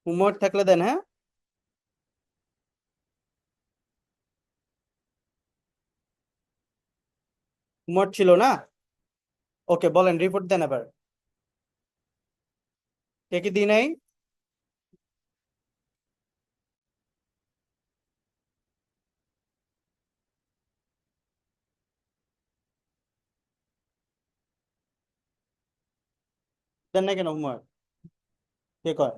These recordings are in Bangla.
হোমওয়ার্ক থাকলে দেন, হ্যাঁ। হোমওয়ার্ক ছিল না? ওকে, বলেন, রিপোর্ট দেন এবার। কে কি দিই নাই? দেন না কেন হোমওয়ার্ক? কে কয়?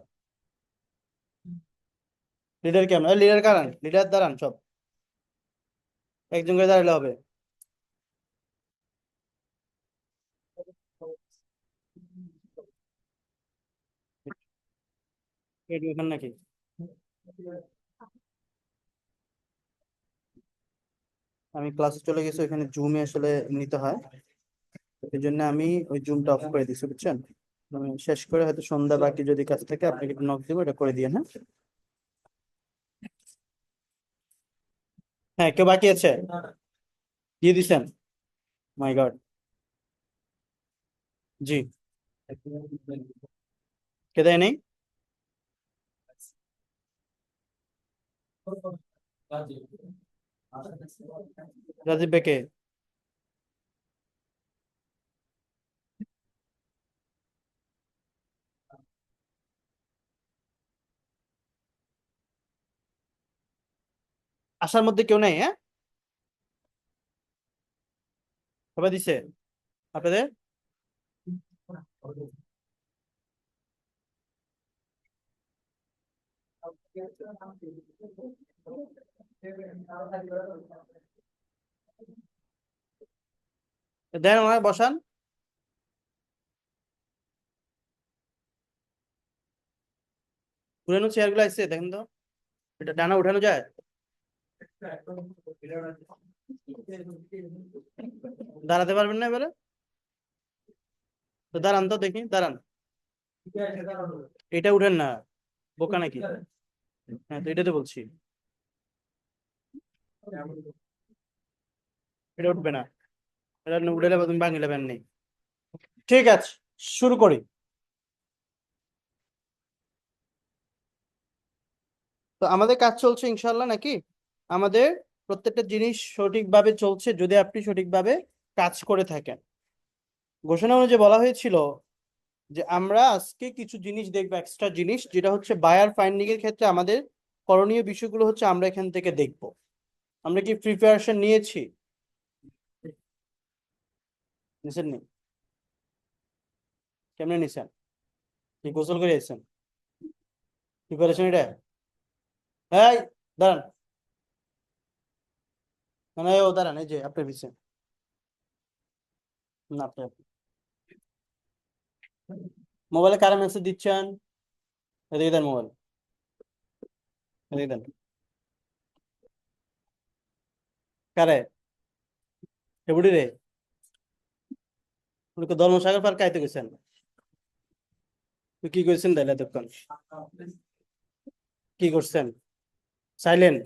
লিডার কেমন? লিডার কারান, লিডার দাঁড়ান সব, একজন করে দাঁড়ালে হবে। এখানে নাকি? আমি ক্লাসে চলে গেছি, ওইখানে জুমে আসলে নিতে হয়, এই জন্য আমি ওই জুমটা অফ করে দিচ্ছি, বুঝছেন। আমি শেষ করে হয়তো সন্ধ্যা বাকি যদি কাজ থাকে আপনাকে নক দিব, এটা করে দিয়ে, হ্যাঁ। হ্যাঁ, কেউ বাকি আছে? দিয়ে দিছেন? মাই গড। জি। কে দেয় নেই? রাজীব বেকে? আসার মধ্যে কেউ নাই, হ্যাঁ? সবাই দিছে আপনাদের? দেন, ওনার বসান। পুরানো চেয়ার গুলো আসছে দেখেন তো, এটা ডানা উঠানো যায়? দাঁড়াতে পারবেন না এবারে? তো দাঁড়ান তো দেখি, দাঁড়ান। এটা উঠেন না, বোকা নাকি? হ্যাঁ, তো এটা তো বলছি, এটা উঠবে না। এটা উঠে তুমি ভাঙিলে ব্যান নেই। ঠিক আছে, শুরু করি। তো আমাদের কাজ চলছে ইনশাল্লাহ নাকি? আমাদের প্রত্যেকটা জিনিস সঠিকভাবে চলছে যদি আপনি সঠিকভাবে কাজ করে থাকেন। ঘোষণা অনুযায়ী বলা হয়েছিল যে আমরা আজকে কিছু জিনিস দেখবো, এক্সট্রা জিনিস, যেটা হচ্ছে বায়ার ফাইন্ডিং এর ক্ষেত্রে আমাদের করণীয় বিষয়গুলো হচ্ছে আমরা এখান থেকে দেখব। আমরা কি প্রিপারেশন নিয়েছি? নিছেন নি? কেমনে নিছেন? কি গোসল করে এসেছেন? প্রিপারেশন এটা? এই, দাঁড়ান। না না, ও দাঁড়ান, এই যে আপনার পিছনে। না, আপনি মোবাইলে কারা মেসেজ দিচ্ছেন? এদিকে দেন মোবাইল, এদিকে দেন। কারে? এবুড়ি রে? উনি তো ধর্মসাগর পার কাইতে গেছেন। তুই কি করছেন তাইলে এতক্ষণ? কি করছেন? সাইলেন্ট?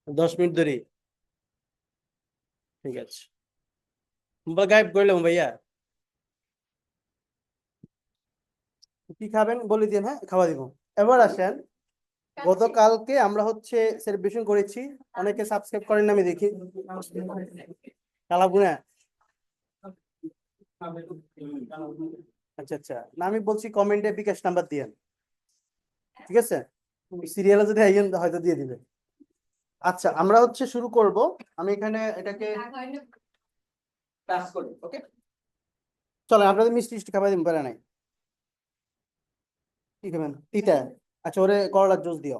10 মিনিট ধরে? ঠিক আছে, মোবাইল গায়েব করলাম ভাইয়া। কি খাবেন বলে দিন, হ্যাঁ খাওয়া দিব। এবার আসেন, গতকালকে আমরা হচ্ছে সেলিব্রেশন করেছি, অনেকে সাবস্ক্রাইব করেন না আমি দেখি। কালাগুনা? আচ্ছা আচ্ছা, না আমি বলছি কমেন্টে বিকাশ নাম্বার দিয়েন, ঠিক আছে? সিরিয়ালে যদি আইয়েন হয়তো দিয়ে দিবে। আচ্ছা, আমরা হচ্ছে শুরু করব। আমি এখানে এটাকে টাচ করি, ওকে? চলেন, আপনাদের মিষ্টি মিষ্টি খাবার দিন, পারে নাই। কি খাবেন? তিতা? আচ্ছা, ওরে করলার জুস দিও।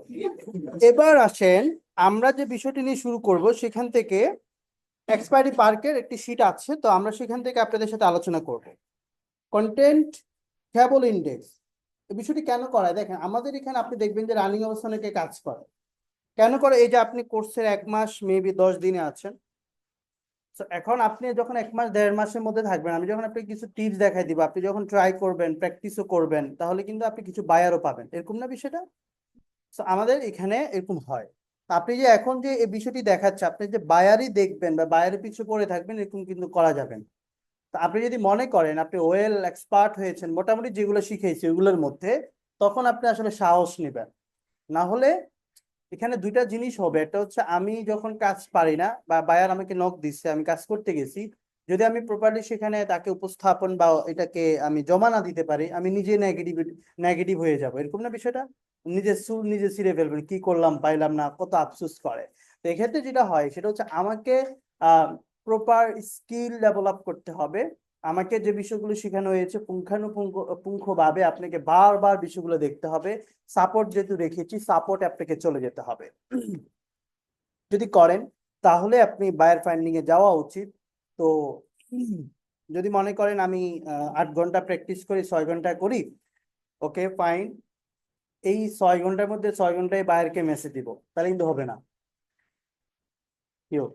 এবার আসেন, আমরা যে বিষয়টি নিয়ে শুরু করব সেখান থেকে এক্সপায়ারি পার্কের একটি শীট আছে, তো আমরা সেখান থেকে আপনাদের সাথে আলোচনা করব। কন্টেন্ট ট্যাবল ইন্ডেক্স, এই বিষয়টি কেন করায় দেখেন, আমাদের এখানে আপনি দেখবেন যে রানিং অবস্থানে কে কাজ করে। কেন করে? এই যে আপনি কোর্সের 1 মাস মেবি 10 দিনে আছেন। তো এখন আপনি যখন 1 মাস 1.5 মাসের মধ্যে থাকবেন, আমি যখন আপনাকে কিছু টিপস দেখাই দিব, আপনি যখন ট্রাই করবেন, প্র্যাকটিসও করবেন, তাহলে কিন্তু আপনি কিছু বায়ারও পাবেন, এরকম না বিষয়টা? তো আমাদের এখানে এরকম হয়। আপনি যে এখন যে এই বিষয়টি দেখাচ্ছে, আপনি যে বায়ারই দেখবেন বা বায়ারের পিছু পড়ে থাকবেন, এরকম কিন্তু করা যাবে না। তা আপনি যদি মনে করেন আপনি ওয়েল এক্সপার্ট হয়েছেন মোটামুটি যেগুলো শিখেছি ওইগুলোর মধ্যে, তখন আপনি আসলে সাহস নেবেন। না হলে এখানে দুইটা জিনিস হবে, একটা হচ্ছে আমি যখন কাজ পারি না বা বায়ার আমাকে নক দিচ্ছে, আমি কাজ করতে গেছি, যদি আমি প্রপারলি সেখানে তাকে উপস্থাপন বা এটাকে আমি জমা না দিতে পারি, আমি নিজে নেগেটিভ হয়ে যাব, এরকম না বিষয়টা? নিজের সুর নিজে ছিঁড়ে ফেলবেন, কি করলাম পাইলাম না, কত আফসোস করে। তো এক্ষেত্রে যেটা হয় সেটা হচ্ছে আমাকে প্রপার স্কিল ডেভেলপ করতে হবে। আমাকে যে বিষয়গুলো শেখানো হয়েছে পুঙ্খানুপুঙ্খভাবে আপনাকে বারবার বিষয়গুলো দেখতে হবে। সাপোর্ট যেহেতু রেখেছি, সাপোর্ট আপনাকে চলে যেতে হবে। যদি করেন তাহলে আপনি বায়ার ফাইন্ডিং এ যাওয়া উচিত। তো যদি মনে করেন আমি 8 ঘন্টা প্র্যাকটিস করি, 6 ঘন্টা করি, ওকে ফাইন, এই 6 ঘন্টার মধ্যে 6 ঘন্টায় বায়ারকে মেসেজ দিব, তাহলে কিন্তু হবে না। কি হোক,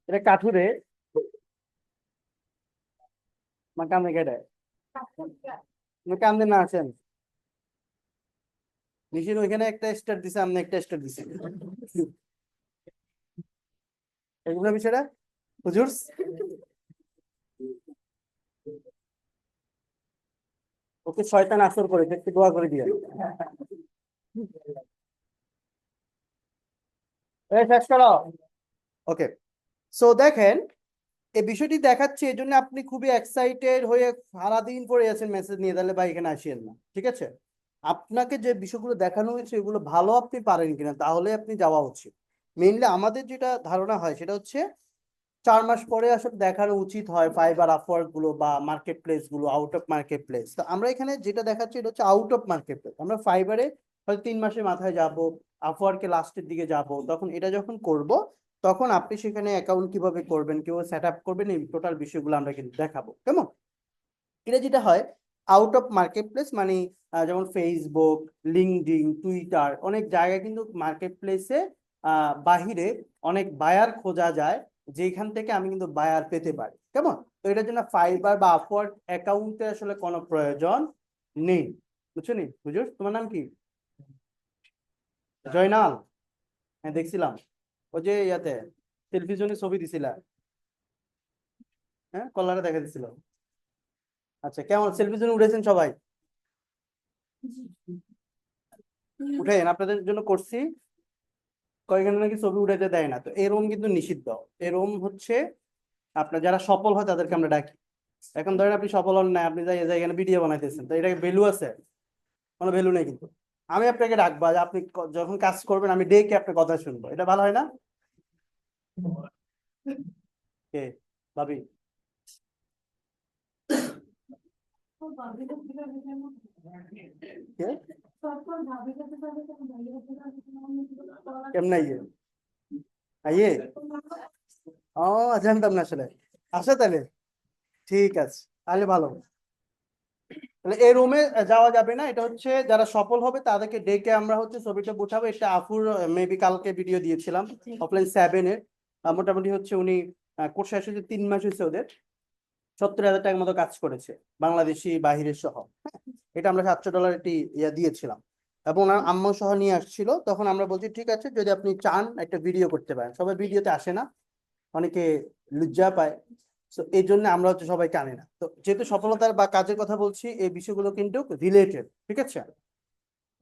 এটা কাঠুরে কামে কেটে কামে না আছেন নিশির ওইখানে একটা স্টার দিছে, আপনি একটা স্টার দিছে, এগুলো বিষয়টা হুজুর। ওকে শয়তান আসর করে একটু দোয়া করে দিয়ে শেষ করো। ওকে, সো দেখেন, এই বিষয়টি দেখাচ্ছে এই জন্য আপনি খুবই এক্সাইটেড হয়ে সারাদিন পরে আছেন মেসেজ নিয়ে, তাহলে ভাই এখানে আসিয়েন না, ঠিক আছে? আপনাকে যে বিষয়গুলো দেখানো হয়েছে এগুলো ভালো আপনি পারেন কিনা, তাহলে আপনি যাওয়া উচিত। মেইনলি আমাদের যেটা ধারণা হয় সেটা হচ্ছে 4 মাস পরে আসলে দেখানো উচিত হয় ফাইবার আপওয়ার্ক গুলো বা মার্কেট প্লেস গুলো, আউট অফ মার্কেট প্লেস। তো আমরা এখানে যেটা দেখাচ্ছি এটা হচ্ছে আউট অফ মার্কেট প্লেস। আমরা ফাইবারে হয়তো 3 মাসের মাথায় যাব, আপওয়ার্কে লাস্টের দিকে যাব, তখন এটা যখন করব তখন আপনি সেখানে অ্যাকাউন্ট কিভাবে করবেন, কিভাবে সেট আপ করবেন, এই টোটাল বিষয়গুলো আমরা কিন্তু দেখাবো, কেমন? এটা যেটা হয় আউট অফ মার্কেট প্লেস মানে যেমন ফেসবুক, লিঙ্কডইন, টুইটার, অনেক জায়গায় কিন্তু মার্কেট প্লেসে বাহিরে অনেক বায়ার খোঁজা যায়, যেখান থেকে আমি কিন্তু বায়ার পেতে পারি, কেমন? তো এটার জন্য ফাইবার বা আপওয়ার্ক অ্যাকাউন্টে আসলে কোনো প্রয়োজন নেই। বুঝছো নি হুজুর, তোমার নাম কি? জয়নাল? হ্যাঁ দেখছিলাম, ওই যে ইয়াতে টেলিভিশনে ছবি দিছিলা, হ্যাঁ কল্যাণে দেখা দিছিল। আচ্ছা, কেমন টেলিভিশনে উঠেছেন সবাই? উঠেন, আপনাদের জন্য করছি। কয়েকজন নাকি ছবি উঠাইতে দেয় না, তো এরকম কিন্তু নিষিদ্ধ। এরকম হচ্ছে আপনার যারা সফল হয় তাদেরকে আমরা ডাকি। এখন ধরেন আপনি সফল হন না, আপনি যাই যাই এখানে ভিডিও বানাইতেছেন, তো এটাকে ভ্যালু আছে? কোনো ভ্যালু নেই কিন্তু। আমি আপনাকে ডাকবো, যে আপনি যখন কাজ করবেন আমি ডেকে আপনার কথা শুনবো, এটা ভালো হয় না? কে? ভাবি? কে? কেমন আইয়ে? আইয়ে? ও, জানতাম না আসলে। আসে তাহলে, ঠিক আছে, তাহলে ভালো। তাহলে এই রুমে যাওয়া যাবে না, এটা হচ্ছে যারা সফল হবে তাদেরকে ডেকে আমরা হচ্ছে ছবিটা উঠাবো। এটা আফুর মেবি কালকে ভিডিও দিয়েছিলাম, অফলাইন 7-এর। মোটামুটি হচ্ছে উনি কোর্সে এসেছে 3 মাস হয়েছে ওদের, 70,000 টাকার মতো কাজ করেছে, বাংলাদেশি বাহিরের সহ। এটা আমরা $700 একটি ইয়া দিয়েছিলাম, এবং ওনার আম্মু সহ নিয়ে আসছিল। তখন আমরা বলছি ঠিক আছে, যদি আপনি চান একটা ভিডিও করতে পারেন। সবাই ভিডিওতে আসে না, অনেকে লজ্জা পায়, তো এই জন্য আমরা হচ্ছে সবাইকে আনি না। তো যেহেতু সফলতার বা কাজের কথা বলছি, এই বিষয়গুলো কিন্তু রিলেটেড, ঠিক আছে?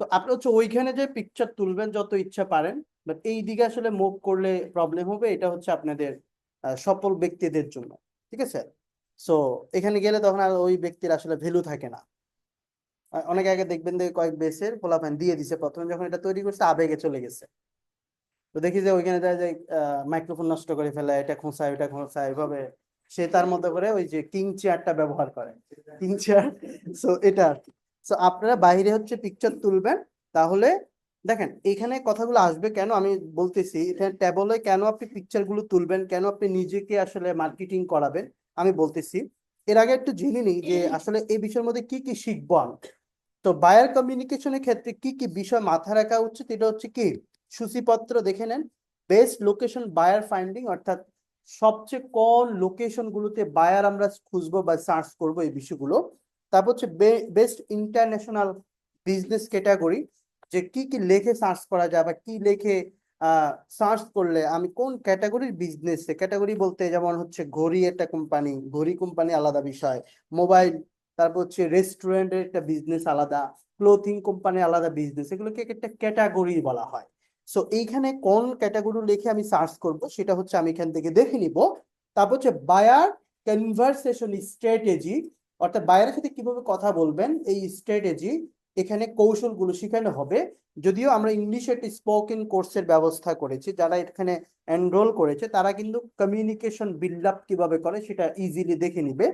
তো আপনি হচ্ছে ওইখানে যে পিকচার তুলবেন যত ইচ্ছা পারেন, বাট এই দিকে আসলে মুভ করলে প্রবলেম হবে। এটা হচ্ছে আপনাদের সফল ব্যক্তিদের জন্য, ঠিক আছে? সো এখানে গেলে তখন আর ওই ব্যক্তির আসলে ভ্যালু থাকে না। অনেক আগে দেখবেন যে কয়েক বেসের পোলাপান দিয়ে দিছে, প্রথমে যখন এটা তৈরি করছে আবেগে চলে গেছে, তো দেখি যে ওইখানে যায় যে মাইক্রোফোন নষ্ট করে ফেলে, এটা খোঁচায় ওইটা খোঁচায়, এভাবে সে তার মতো করে ওই যে কিং চেয়ারটা ব্যবহার করে, কিং চেয়ার। সো এটা আর কি। সো আপনারা বাইরে হচ্ছে পিকচার তুলবেন, তাহলে দেখেন এখানে কথাগুলো আসবে কেন আমি বলতেছি। এখানে ট্যাবলে কেন আপনি পিকচার গুলো তুলবেন, কেন আপনি নিজেকে আসলে মার্কেটিং করাবেন, আমি বলতেছি। এর আগে একটু জেনে নিই যে আসলে এই বিষয়ের মধ্যে কি কি শিখবো আমি। তো বায়ার কমিউনিকেশনের ক্ষেত্রে কি কি বিষয় মাথায় রাখা উচিত, এটা হচ্ছে কি, সূচিপত্র দেখে নেন। বেস্ট লোকেশন বায়ার ফাইন্ডিং, অর্থাৎ সবচেয়ে কোন লোকেশন গুলোতে বায়ার আমরা খুঁজবো বা সার্চ করব, এই বিষয়গুলো। তারপর হচ্ছে বেস্ট ইন্টারন্যাশনাল বিজনেস ক্যাটাগরি, যে কি কি লেখে সার্চ করা যায় বা কি লেখে সার্চ করলে আমি কোন ক্যাটাগরির বিজনেস, ক্যাটাগরি বলতে যেমন হচ্ছে ঘড়ি একটা কোম্পানি, ঘড়ি কোম্পানি আলাদা বিষয়, মোবাইল, তারপর হচ্ছে রেস্টুরেন্টের একটা বিজনেস আলাদা, ক্লোথিং কোম্পানি আলাদা বিজনেস, এগুলোকে একটা ক্যাটাগরি বলা হয়। সো এইখানে কোন ক্যাটাগরি লিখে আমি সার্চ করব সেটা হচ্ছে আমি এখান থেকে দেখে নিব। তারপর হচ্ছে বায়ার কনভারসেশন স্ট্র্যাটেজি, অর্থাৎ বায়ারের সাথে কিভাবে কথা বলবেন এই স্ট্র্যাটেজি, এখানে কৌশলগুলো শেখানো হবে। যদিও আমরা ইংলিশে একটি স্পোকেন কোর্সের ব্যবস্থা করেছি, যারা এখানে এনরোল করেছে তারা কিন্তু কমিউনিকেশন বিল্ড আপ কিভাবে করে সেটা ইজিলি দেখে নিবে।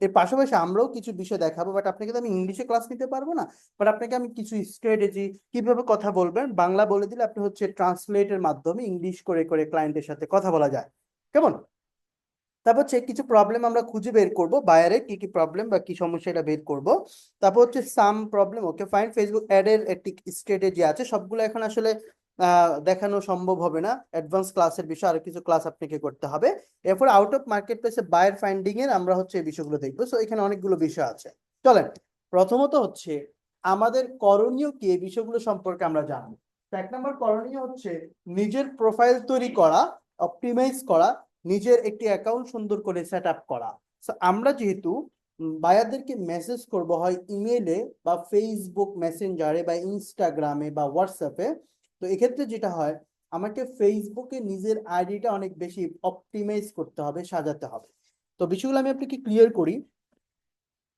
এর পাশাপাশি আমরাও কিছু বিষয় দেখাবো, বাট আপনাকে তো আমি ইংলিশে ক্লাস নিতে পারবো না, বাট আপনাকে আমি কিছু স্ট্র্যাটেজি কিভাবে কথা বলবেন বাংলা বলে দিলে আপনি হচ্ছে ট্রান্সলেটের মাধ্যমে ইংলিশ করে করে ক্লায়েন্টের সাথে কথা বলা যায়। কেমন? তারপর হচ্ছে কিছু প্রবলেম আমরা খুঁজে বের করব, বায়ারের কি কি প্রবলেম বা কি সমস্যা এটা বের করব। তারপর হচ্ছে সাম problem, okay fine, Facebook ad এর একটি স্ট্র্যাটেজি আছে, সবগুলো এখন আসলে দেখানো সম্ভব হবে না, অ্যাডভান্স ক্লাসের বিষয় আর কিছু ক্লাস আপনাকে করতে হবে। এরপর আউট অফ মার্কেট প্লেসে বায়ার ফাইন্ডিং এর আমরা হচ্ছে এই বিষয়গুলো দেখবো। সো এখানে অনেকগুলো বিষয় আছে, চলেন। প্রথমত হচ্ছে আমাদের করণীয় কি এই বিষয়গুলো সম্পর্কে আমরা জানবো। তো 1 নম্বর করণীয় হচ্ছে নিজের প্রোফাইল তৈরি করা, অপটিমাইজ করা, নিজের একটি অ্যাকাউন্ট সুন্দর করে সেট আপ করা। So, আমরা যেহেতু বায়ারদেরকে মেসেজ করব হয় ইমেলে বা ফেসবুক মেসেঞ্জারে বা ইনস্টাগ্রামে বা হোয়াটসঅ্যাপে, তো এক্ষেত্রে যেটা হয় আমাকে ফেসবুকে নিজের আইডিটা অনেক বেশি অপটিমাইজ করতে হবে, সাজাতে হবে। তো বিষয়গুলো আমি আপনাকে ক্লিয়ার করি,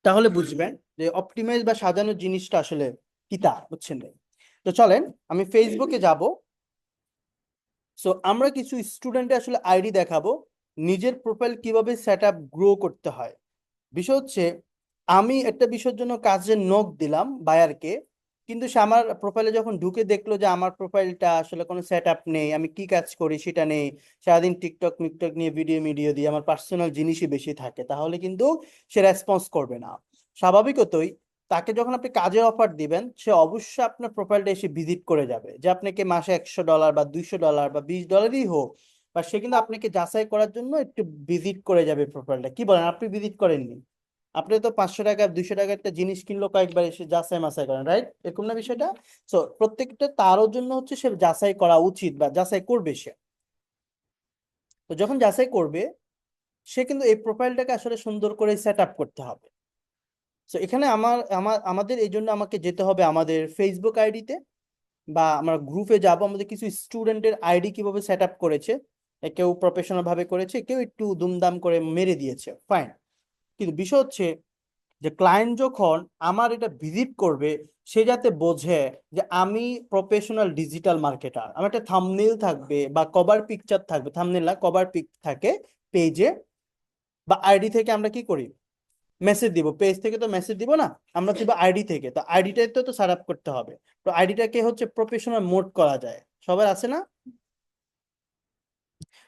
তাহলে বুঝবেন যে অপটিমাইজ বা সাজানোর জিনিসটা আসলে কি তা বুঝছেন। তো চলেন আমি ফেসবুকে যাব। সো আমরা কিছু স্টুডেন্টে আসলে আইডি দেখাবো, নিজের প্রোফাইল কিভাবে সেট আপ গ্রো করতে হয়। বিষয় হচ্ছে আমি একটা বিষয়ের জন্য কাজে নক দিলাম বায়ারকে, কিন্তু সে আমার প্রোফাইলে যখন ঢুকে দেখলো যে আমার প্রোফাইলটা আসলে কোনো সেট আপ নেই, আমি কি কাজ করি সেটা নেই, সারাদিন টিকটক মিকটক নিয়ে ভিডিও মিডিও দিয়ে আমার পার্সোনাল জিনিসই বেশি থাকে, তাহলে কিন্তু সে রেসপন্স করবে না। স্বাভাবিকতই তাকে যখন আপনি কাজের অফার দিবেন সে অবশ্যই আপনার প্রোফাইলটা এসে ভিজিট করে যাবে, যে আপনাকে মাসে $100 বা $200 বা $20 হোক, বা সে কিন্তু আপনাকে যাচাই করার জন্য একটু ভিজিট করে যাবে প্রোফাইলটা। কি বলেন, আপনি ভিজিট করেননি? আপনি তো 500 টাকা 200 টাকা একটা জিনিস কিনলো কয়েকবার এসে যাচাই মাচাই করেন, রাইট? এরকম না বিষয়টা? সো প্রত্যেকটা তারও জন্য হচ্ছে সে যাচাই করা উচিত বা যাচাই করবে সে। তো যখন যাচাই করবে সে কিন্তু এই প্রোফাইলটাকে আসলে সুন্দর করে সেট আপ করতে হবে। তো এখানে আমাদের এই জন্য আমাকে যেতে হবে আমাদের ফেসবুক আইডিতে, বা আমরা গ্রুপে যাব, আমাদের কিছু স্টুডেন্টের আইডি কিভাবে সেট আপ করেছে, কেউ প্রফেশনাল ভাবে করেছে, কেউ একটু দুমদাম করে মেরে দিয়েছে, ফাইন। কিন্তু বিষয় হচ্ছে যে ক্লায়েন্ট যখন আমার এটা ভিজিট করবে সে যাতে বোঝে যে আমি প্রফেশনাল ডিজিটাল মার্কেটার। আমার একটা থাম্বনেইল থাকবে বা কভার পিকচার থাকবে, থাম্বনেইল না কভার পিক থাকে পেজে বা আইডি থেকে। আমরা কি করি, মেসেজ দিব, পেজ থেকে তো মেসেজ দিব না, আমরা দিব আইডি থেকে। তো আইডিটাই তো সেট আপ করতে হবে। তো আইডিটাকে হচ্ছে প্রফেশনাল মোড করা যায়, সবার আছে না?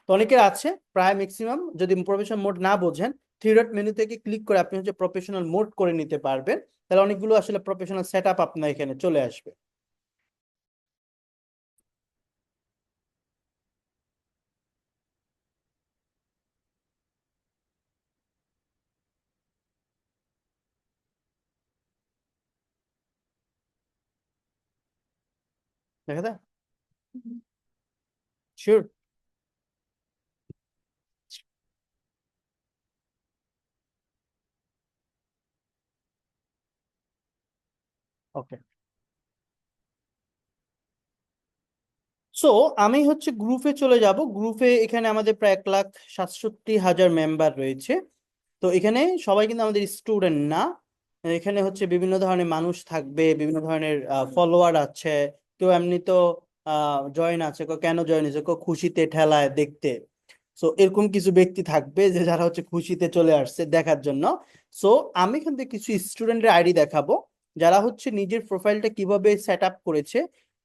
তো অনেকের আছে, প্রায় ম্যাক্সিমাম। যদি প্রফেশনাল মোড না বোঝেন, থ্রি ডট মেনু থেকে ক্লিক করে আপনি হচ্ছে প্রফেশনাল মোড করে নিতে পারবেন, তাহলে অনেকগুলো আসলে প্রফেশনাল সেট আপ আপনার এখানে চলে আসবে। দেখা যায়? শিওর। ওকে। সো আমি হচ্ছে গ্রুপে চলে যাব। গ্রুপে এখানে আমাদের প্রায় 1,67,000 মেম্বার রয়েছে। তো এখানে সবাই কিন্তু আমাদের স্টুডেন্ট না, এখানে হচ্ছে বিভিন্ন ধরনের মানুষ থাকবে, বিভিন্ন ধরনের ফলোয়ার আছে, কেউ এমনি তো জয়েন আছে, কেউ কেন জয়েন হয়েছে, কেউ খুশিতে ঠেলায় দেখতে। সো এরকম কিছু ব্যক্তি থাকবে যে যারা হচ্ছে খুশিতে চলে আসছে দেখার জন্য। সো আমি কিন্তু কিছু স্টুডেন্টের আইডি দেখাবো, যারা হচ্ছে নিজের প্রোফাইলটা কিভাবে সেট আপ করেছে,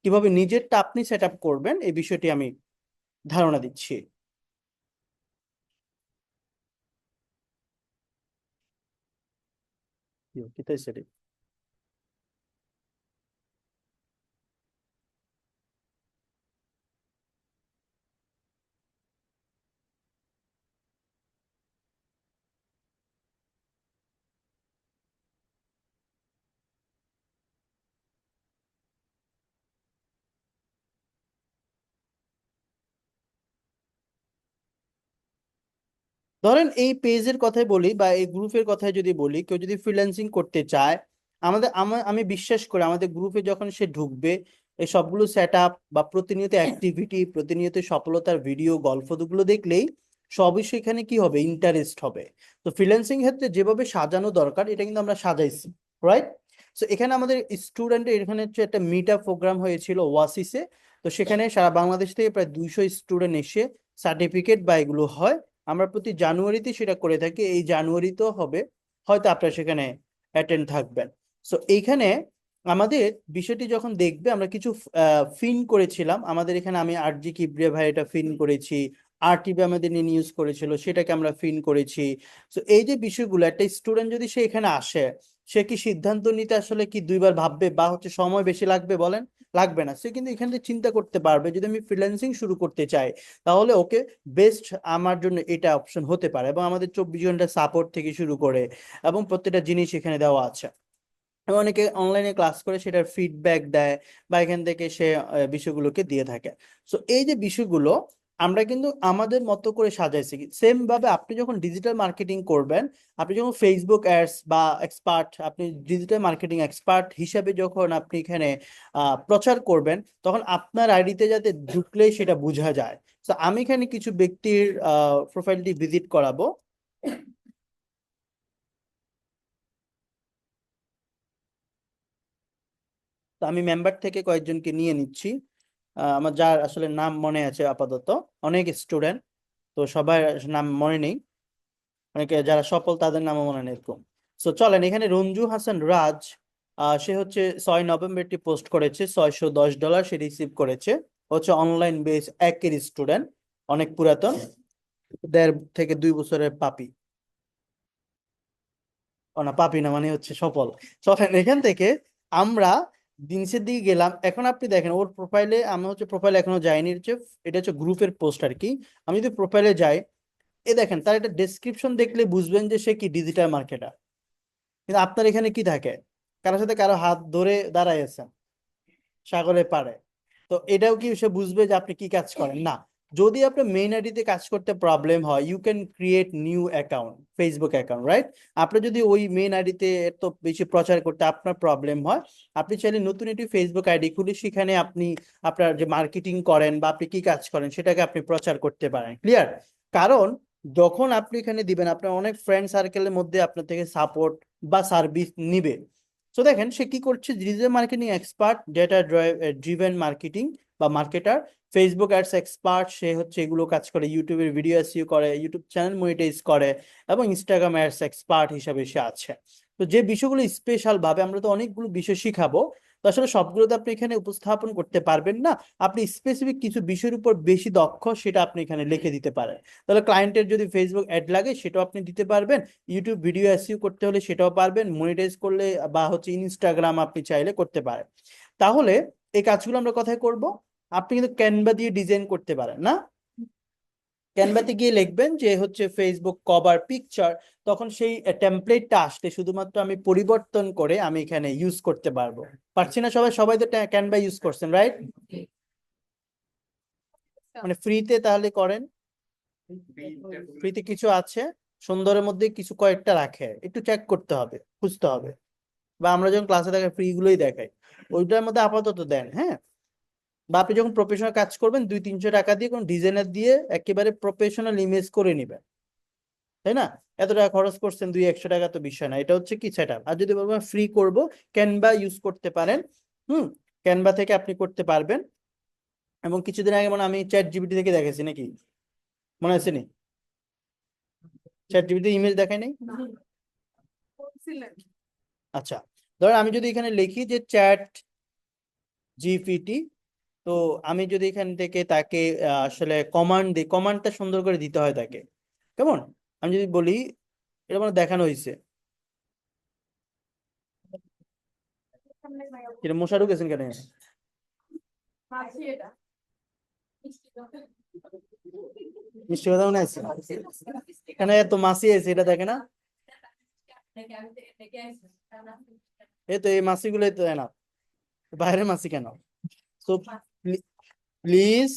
কিভাবে নিজেরটা আপনি সেট আপ করবেন এই বিষয়টি আমি ধারণা দিচ্ছি। কি তাই সেটি? ধরেন এই পেজের কথাই বলি বা এই গ্রুপের কথাই যদি বলি, কেউ যদি ফ্রিল্যান্সিং করতে চায়, আমি বিশ্বাস করি আমাদের গ্রুপে যখন সে ঢুকবে, এই সবগুলো সেট আপ বা প্রতিনিয়ত অ্যাক্টিভিটি, প্রতিনিয়ত সফলতার ভিডিও, গল্পগুলো দেখলেই সবই সেখানে কি হবে, ইন্টারেস্ট হবে। তো ফ্রিল্যান্সিং ক্ষেত্রে যেভাবে সাজানো দরকার এটা কিন্তু আমরা সাজাইছি, রাইট? তো এখানে আমাদের স্টুডেন্টের এখানে হচ্ছে একটা মিট আপ প্রোগ্রাম হয়েছিল ওয়াসিসে। তো সেখানে সারা বাংলাদেশ থেকে প্রায় 200 স্টুডেন্ট এসে সার্টিফিকেট বা এগুলো হয়। আমরা প্রতি জানুয়ারিতে সেটা করে থাকি, এই জানুয়ারিতেও হবে, হয়তো আপনারা সেখানে অ্যাটেন্ড থাকবেন। সো এইখানে আমাদের বিষয়টি যখন দেখবে, আমরা কিছু ফিন করেছিলাম আমাদের এখানে, আমি আরজি কিবরিয়া ভাই এটা ফিন করেছি, আর টিভি আমাদের নিয়ে নিউজ করেছিল সেটাকে আমরা ফিন করেছি। তো এই যে বিষয়গুলো, একটা স্টুডেন্ট যদি সে এখানে আসে, সে কি সিদ্ধান্ত নিতে আসলে কি দুইবার ভাববে বা হচ্ছে সময় বেশি লাগবে বলেন? লাগবে না। সে কিন্তু এখান থেকে চিন্তা করতে পারবে, যদি আমি ফ্রিল্যান্সিং শুরু করতে চাই তাহলে ওকে বেস্ট আমার জন্য এটা অপশন হতে পারে। এবং আমাদের 24 ঘন্টা সাপোর্ট থেকে শুরু করে এবং প্রত্যেকটা জিনিস এখানে দেওয়া আছে। এবং অনেকে অনলাইনে ক্লাস করে সেটার ফিডব্যাক দেয় বা এখান থেকে সে বিষয়গুলোকে দিয়ে থাকে। সো এই যে বিষয়গুলো আমরা কিন্তু আমাদের মতো করে সাজাইছি। সেম ভাবে আপনি যখন ডিজিটাল মার্কেটিং করবেন, আপনি যখন ফেসবুক অ্যাডস বা এক্সপার্ট, আপনি ডিজিটাল মার্কেটিং এক্সপার্ট হিসাবে যখন আপনি এখানে প্রচার করবেন, তখন আপনার আইডিতে যাতে ঢুকলেই সেটা বোঝা যায়। তো আমি এখানে কিছু ব্যক্তির প্রোফাইলটি ভিজিট করাবো। তো আমি মেম্বার থেকে কয়েকজনকে নিয়ে নিচ্ছি, আমার যার আসলে নাম মনে আছে আপাতত, অনেক স্টুডেন্ট, তো সবার নাম মনে নেই, অনেকে যারা সফল তাদের নামও মনে নেই এরকম। তো চলেন, এখানে রঞ্জু হাসান রাজ, সে হচ্ছে 6 নভেম্বর একটি পোস্ট করেছে, $610 সে রিসিভ করেছে। হচ্ছে অনলাইন বেস একের স্টুডেন্ট, অনেক পুরাতন, 1.5 থেকে 2 বছরের পাপি। ও না, পাপি না, মানে হচ্ছে সফল। চলেন এখান থেকে আমরা জিনিসের দিকে গেলাম। এখন আপনি দেখেন ওর প্রোফাইলে, আমি হচ্ছে প্রোফাইলে এখনো যাইনি, হচ্ছে এটা হচ্ছে গ্রুপের পোস্ট আর কি। আমি যদি প্রোফাইলে যাই, এ দেখেন তার একটা ডেসক্রিপশন দেখলে বুঝবেন যে সে কি ডিজিটাল মার্কেটার। কিন্তু আপনার এখানে কি থাকে, কারোর সাথে কারো হাত ধরে দাঁড়ায় আছেন সাগরে পারে। তো এটাও কি সে বুঝবে যে আপনি কি কাজ করেন? না। যদি আপনার মেইন আইডিতে কাজ করতে প্রবলেম হয়, you can create new account, Facebook account, right? আপনি যদি ওই মেইন আইডিতে এত বেশি প্রচার করতে আপনার প্রবলেম হয়, আপনি চাইলে নতুন একটি ফেসবুক আইডি খুলে সেখানে আপনি আপনার যে মার্কেটিং করেন বা আপনি কি কাজ করেন সেটাকে আপনি প্রচার করতে পারেন। ক্লিয়ার? কারণ যখন আপনি এখানে দিবেন, আপনার অনেক ফ্রেন্ড সার্কেলের মধ্যে আপনার থেকে সাপোর্ট বা সার্ভিস নিবে। তো দেখেন সে কি করছে, digital marketing expert, data driven marketing বা মার্কেটার, ফেসবুক অ্যাডস এক্সপার্ট, সে হচ্ছে এগুলো কাজ করে, ইউটিউবের ভিডিও এসইও করে, ইউটিউব চ্যানেল মনিটাইজ করে, এবং ইনস্টাগ্রাম অ্যাডস এক্সপার্ট হিসাবে সে আছে। তো যে বিষয়গুলো স্পেশাল ভাবে, আমরা তো অনেকগুলো বিষয় শিখাবো, তো আসলে সবগুলো তো আপনি এখানে উপস্থাপন করতে পারবেন না। আপনি স্পেসিফিক কিছু বিষয়ের উপর বেশি দক্ষ, সেটা আপনি এখানে লিখে দিতে পারেন। তাহলে ক্লায়েন্টের যদি ফেসবুক অ্যাড লাগে সেটাও আপনি দিতে পারবেন, ইউটিউব ভিডিও এসইও করতে হলে সেটাও পারবেন, মনিটাইজ করলে বা হচ্ছে ইনস্টাগ্রাম আপনি চাইলে করতে পারেন। তাহলে এই কাজগুলো আমরা কোথায় করব? আপনি কিন্তু ক্যানভা দিয়ে ডিজাইন করতে পারেন না? ক্যানভাতে গিয়ে লিখবেন যে হচ্ছে ফেসবুক কভার পিকচার, তখন সেই টেমপ্লেটটা আসলে শুধুমাত্র আমি পরিবর্তন করে আমি এখানে ইউজ করতে পারবো। পারছি না সবাই? সবাই তো ক্যানভা ইউজ করছেন, রাইট? মানে ফ্রিতে তাহলে করেন, ফ্রিতে কিছু আছে, সুন্দরের মধ্যে কিছু কয়েকটা রাখে, একটু চেক করতে হবে, খুঁজতে হবে। বা আমরা যখন ক্লাসে দেখাই ফ্রি গুলোই দেখাই, ওইটার মধ্যে আপাতত দেন, হ্যাঁ। বা আপনি যখন প্রফেশনাল কাজ করবেন 200-300 টাকা দিয়ে কোন ডিজাইনার দিয়ে একেবারে প্রফেশনাল ইমেজ করে নিবেন, তাই না? এত টাকা খরচ করছেন, 200-100 টাকা তো বিষয় না, এটা হচ্ছে কি সেট আপ। আর যদি বলবেন ফ্রি করব, ক্যানভা ইউজ করতে পারেন। হুম, ক্যানভা থেকে আপনি করতে পারবেন। এবং কিছুদিন আগে মানে আমি চ্যাট জিপিটি থেকে দেখেছি নাকি, মনে আছে নি? চ্যাট জিপিটি ইমেজ দেখাই নাই? আচ্ছা, ধর আমি যদি এখানে লিখি যে চ্যাট জিপিটি, তো আমি যদি এখান থেকে তাকে আসলে কমান্ড দিই, কমান্ডটা সুন্দর করে দিতে হয় তাকে, কেমন? আমি যদি বলি, এটা মানে দেখানো হয়েছে, এটা মশা ঢুকেছেন কেন? মিষ্টি কথা মনে আছে? এখানে এত মাছি আছে, এটা দেখে না? এই তো এই মাছিগুলোই তো এনা, বাইরের মাছি কেন? তো প্লিজ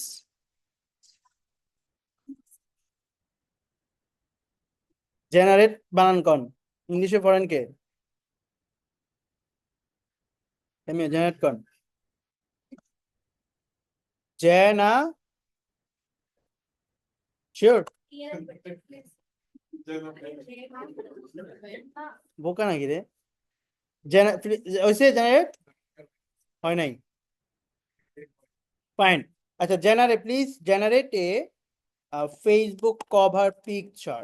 জেনারেট বানান কন, ইংলিশে পড়েন কে? জেনারেট কন, জেনা, শিওর? বোকা নাকি রে? জেনারেট হয় নাই, ফাইন। আচ্ছা, generate, please generate A Facebook cover picture.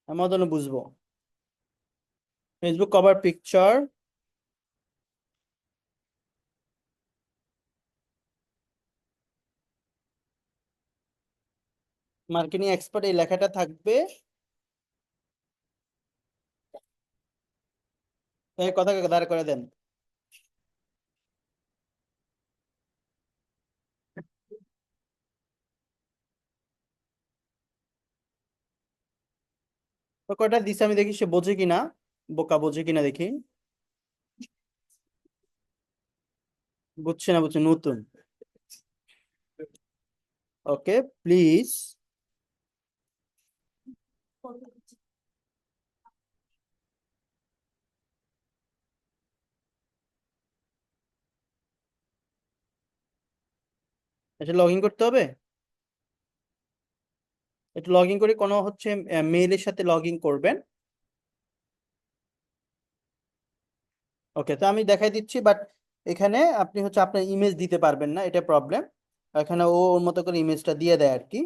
আমার জন্য বুঝবো, Facebook cover picture. Marketing expert এই লেখাটা থাকবে। এই কথাকে দাঁড় করে দেন। তো কয়টা দিছে আমি দেখি সে বোঝে কিনা, বোকা বোঝে কিনা দেখি। বুঝছে না, বুঝছে নতুন। ওকে, প্লিজ এটা লগ ইন করতে হবে। একটু লগ ইন করে কোনো হচ্ছে মেইলের সাথে লগ ইন করবেন। ওকে, তো আমি দেখাই দিচ্ছি, বাট এখানে আপনি হচ্ছে আপনার ইমেজ দিতে পারবেন না, এটা প্রবলেম। এখানে ও ওর মতো করে ইমেজটা দিয়ে দেয় আর কি।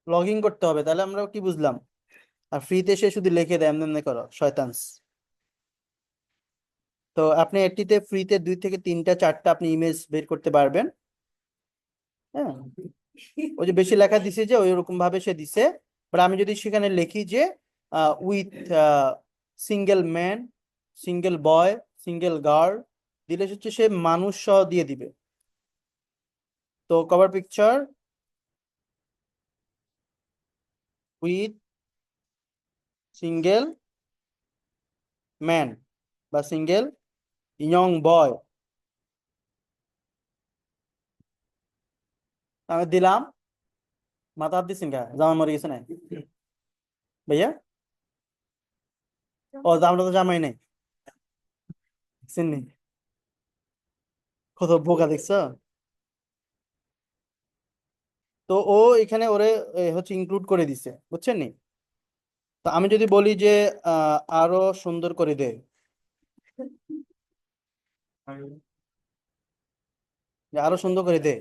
লগ ইন করতে হবে, তাহলে আমরা কি বুঝলাম? আর ফ্রিতে সে শুধু লিখে দেয় এমনি এমনি করো শয়তানস। তো আপনি এটিতে ফ্রিতে 2 থেকে 3টা 4টা আপনি ইমেজ বের করতে পারবেন। হ্যাঁ, ওই যে বেশি লেখা দিছে যে ওই রকম ভাবে সে দিছে। বাট আমি যদি সেখানে লিখি যে with single man, single boy, single girl, দিলে হচ্ছে সে মানুষ সহ দিয়ে দিবে। তো cover picture with single man বা সিঙ্গেল ইয়ং বয়, আমি দিলাম। মাথা হাত দিচ্ছেন গা, জামা মরে গেছে না ভাইয়া? ও জামাটা তো জামাই নাই, দেখছেন নি? কত বোকা দেখছো। তো ও এখানে ওরে হচ্ছে ইনক্লুড করে দিছে, বুঝছেন নি? তো আমি যদি বলি যে আরো সুন্দর করে দে, যে আরো সুন্দর করে দে,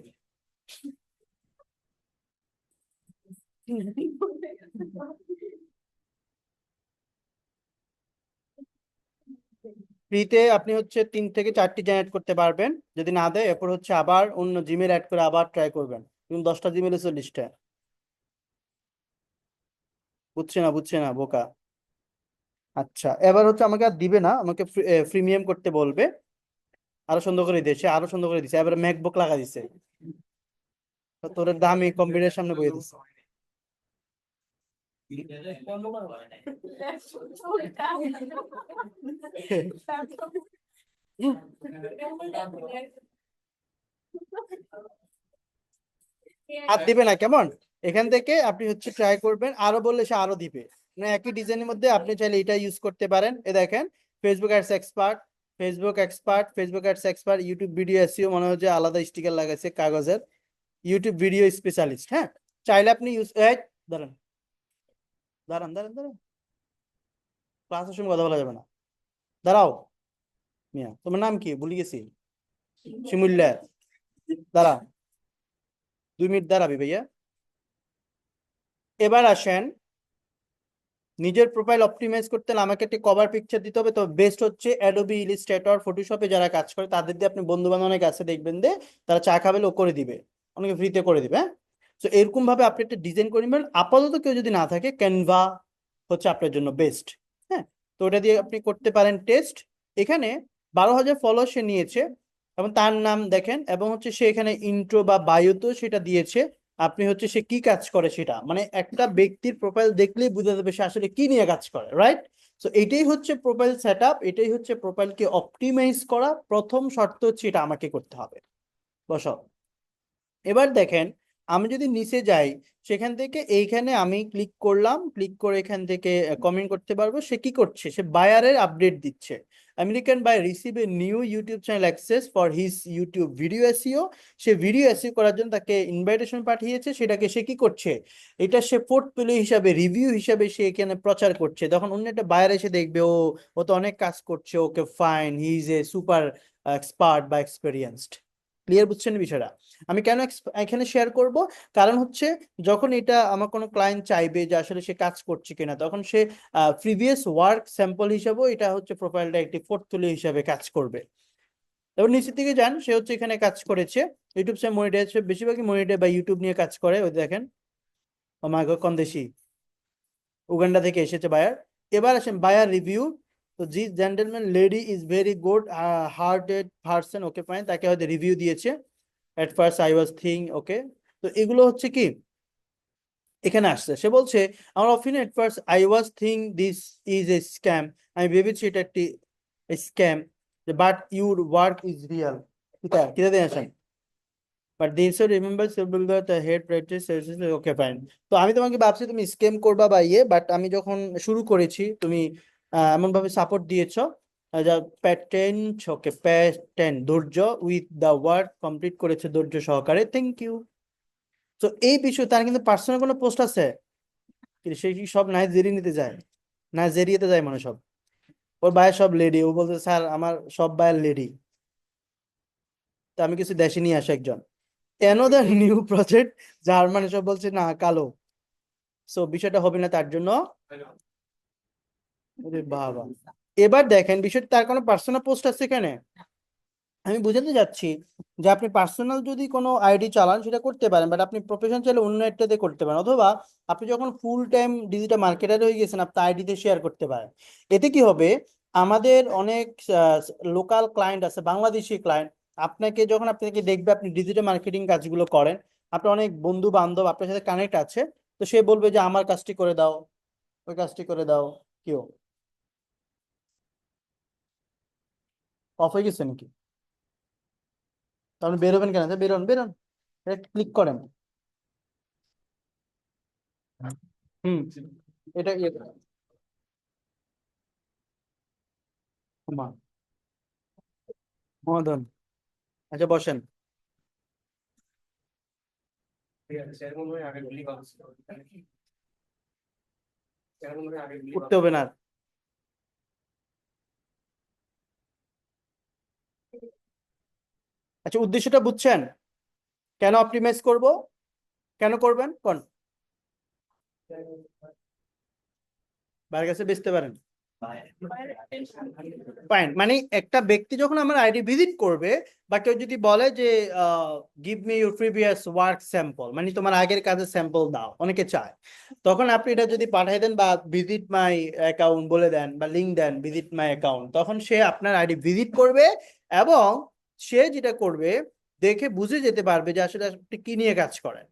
ফ্রিতে আপনি হচ্ছে 3 থেকে 4টি জেনারেট করতে পারবেন। যদি না দেয় এরপর হচ্ছে আবার অন্য জিমেল অ্যাড করে আবার ট্রাই করবেন। কিন্তু 10টা জিমেল 40টা। বুঝছে না, বুঝছে না বোকা। আচ্ছা, এবার হচ্ছে আমাকে আর দিবে না, আমাকে প্রিমিয়াম করতে বলবে। আরো সুন্দর করে দিয়েছে, আরো সুন্দর করে দিছে, এবার ম্যাকবুক লাগা দিছে। তো তোর দামি কম্পিউটারের সামনে বইয়ে দিছে। আর দিবে না কেমন? এখান থেকে আপনি হচ্ছে ট্রাই করবেন, আরো বললে সে আরো দিবে। মানে একই ডিজাইনের মধ্যে আপনি চাইলে এটা ইউজ করতে পারেন। এ দেখেন, Facebook ads expert, Facebook expert, Facebook ads expert, YouTube video SEO, মনে হচ্ছে আলাদা স্টিকার লাগাইছে কাগজের। ইউটিউব ভিডিও স্পেশালিস্ট, হ্যাঁ। চাইলে আপনি ইউজ, দাঁড়ান দাঁড়ান দাঁড়ান দাঁড়ান, ক্লাসের সময় কথা বলা যাবে না। দাঁড়াও মিয়া, তোমার নাম কি ভুলে গেছি? শিমুল্লা, দাঁড়া, 2 মিনিট দাঁড়াবি ভাইয়া। এবার আসেন, নিজের প্রোফাইল অপটিমাইজ করতে হলে আমাকে একটা কভার পিকচার দিতে হবে। তো বেস্ট হচ্ছে অ্যাডোবি ইলাস্ট্রেটর, ফটোশপে যারা কাজ করে তাদের দিয়ে, আপনি বন্ধু বান্ধব অনেক আছে দেখবেন যে তারা চা খাবে ও করে দিবে, অনেকে ফ্রিতে করে দিবে, হ্যাঁ। তো এরকম ভাবে আপনি একটা ডিজাইন করে নেবেন। আপাতত কেউ যদি না থাকে, ক্যানভা হচ্ছে আপনার জন্য বেস্ট, হ্যাঁ। তো ওটা দিয়ে আপনি করতে পারেন টেস্ট। এখানে 12,000 ফলোয়ার সে নিয়েছে, এবং তার নাম দেখেন, এবং হচ্ছে সে এখানে ইন্ট্রো বা বায়োতেও সেটা দিয়েছে। আপনি হচ্ছে সে কি কাজ করে সেটা, মানে একটা ব্যক্তির প্রোফাইল দেখলেই বোঝা যাবে সে আসলে কি নিয়ে কাজ করে, রাইট? সো এটাই হচ্ছে প্রোফাইল সেটআপ, এটাই হচ্ছে প্রোফাইলকে অপটিমাইজ করা। প্রথম শর্ত হচ্ছে এটা আমাকে করতে হবে। বসো। এবার দেখেন, আমি যদি নিচে যাই, সেখান থেকে এইখানে আমি ক্লিক করলাম, ক্লিক করে এখান থেকে কমেন্ট করতে পারবো। সে কি করছে? সে বায়ারের আপডেট দিচ্ছে। American buyer receive a new YouTube channel access for his YouTube video SEO. সে ভিডিও এসইও করার জন্য তাকে ইনভাইটেশন পাঠিয়েছে, সেটাকে সে কি করছে? এটা সে পোর্টফোলিও হিসাবে, রিভিউ হিসাবে সে এখানে প্রচার করছে। তখন অন্য একটা বায়ার এসে দেখবে, ও ও তো অনেক কাজ করছে, ওকে fine, he is a super expert বা এক্সপেরিয়েন্সড। ক্লিয়ার বুঝছেন বিষয়টা? আমি কেন এখানে শেয়ার করব? কারণ হচ্ছে যখন এটা আমার কোনো ক্লায়েন্ট চাইবে যে আসলে সে কাজ করছে কিনা, তখন সে প্রিভিয়াস ওয়ার্ক স্যাম্পল হিসাবেও এটা হচ্ছে প্রোফাইলটা একটি পোর্টফোলিও হিসাবে কাজ করবে। এবার নিচের দিকে যান, সে হচ্ছে এখানে কাজ করেছে ইউটিউব চ্যানেল মনিটাইজ, বেশিরভাগই মনিটাইজ বা ইউটিউব নিয়ে কাজ করে। ওই দেখেন, ও মাই গড, কোন দেশি, উগান্ডা থেকে এসেছে বায়ার। এবার আসেন বায়ার রিভিউ। তো জি gentleman lady is very good hearted person, okay fine, তাকে হয়তো রিভিউ দিয়েছে। At first I was thing, okay. তো এগুলো হচ্ছে কি এখানে আসছে। সে বলছে, আমার opinion at first I was thing this is a scam, আমি ভেবেছি এটা একটি scam, but your work is real. কিতা কিতা দিয়ে আসেন, but this remember the head practice, okay fine. তো আমি তোমাকে ভাবছি তুমি স্ক্যাম করবা বা ইয়ে, বাট আমি যখন শুরু করেছি তুমি এমন ভাবে সাপোর্ট দিয়েছো, যা প্যাটেন্ট, ওকে প্যাটেন্ট, ধৈর্য উইথ দ্য ওয়ার্ক কমপ্লিট করেছে ধৈর্য সহকারে, থ্যাংক ইউ। তো এই বিষয়ে তার কিন্তু পার্সোনাল কোনো পোস্ট আছে? কিন্তু সে কি সব নাইজেরিয়া নিতে যায়? নাইজেরিয়াতে যায় মানে সব, ওর বায়ের সব লেডি। ও বলছে স্যার আমার সব বায়ের লেডি, তো আমি কিছু দেশে নিয়ে আসি একজন। অ্যানাদার নিউ প্রজেক্ট, জার্মানি সব বলছে না কালো। সো বিষয়টা হবে না তার জন্য। ওরে বাবা। এবার দেখেন বিষয়টা, তার কোনো পার্সোনাল পোস্ট আছে এখানে? আমি বুঝাতে যাচ্ছি যে আপনি পার্সোনাল যদি কোনো আইডি চালান সেটা করতে পারেন, বাট আপনি প্রফেশন চাইলে অন্য একটাতে করতে পারেন, অথবা আপনি যখন ফুল টাইম ডিজিটাল মার্কেটার হয়ে গেছেন আপনি আইডিতে শেয়ার করতে পারেন। এতে কি হবে, আমাদের অনেক লোকাল ক্লায়েন্ট আছে, বাংলাদেশি ক্লায়েন্ট, আপনাকে যখন আপনাকে দেখবে আপনি ডিজিটাল মার্কেটিং কাজগুলো করেন, আপনার অনেক বন্ধু বান্ধব আপনার সাথে কানেক্ট আছে, তো সে বলবে যে আমার কাজটি করে দাও, ওই কাজটি করে দাও। কেউ অফ হয়ে গেছে নাকি? তাহলে বেরোবেন কেন? বেরোন বেরোন, ক্লিক করেন। হুম, এটা মা মদন, আচ্ছা বসেন। উঠতে হবে না আর। আচ্ছা উদ্দেশ্যটা বুঝছেন? কেন অপটিমাইজ করব? কেন করবেন কোন? বাইরের কাছে বেচতে পারেন। ফাইন, মানে একটা ব্যক্তি যখন আমার আইডি ভিজিট করবে, বা কেউ যদি বলে যে give me your previous work sample, মানে তোমার আগের কাজের স্যাম্পল দাও, অনেকে চায়, তখন আপনি এটা যদি পাঠিয়ে দেন বা ভিজিট মাই অ্যাকাউন্ট বলে দেন বা লিঙ্ক দেন ভিজিট মাই অ্যাকাউন্ট, তখন সে আপনার আইডি ভিজিট করবে, এবং সে যেটা করবে দেখে বুঝে যেতে পারবে যে আসলে আপনি কি নিয়ে কাজ করেন।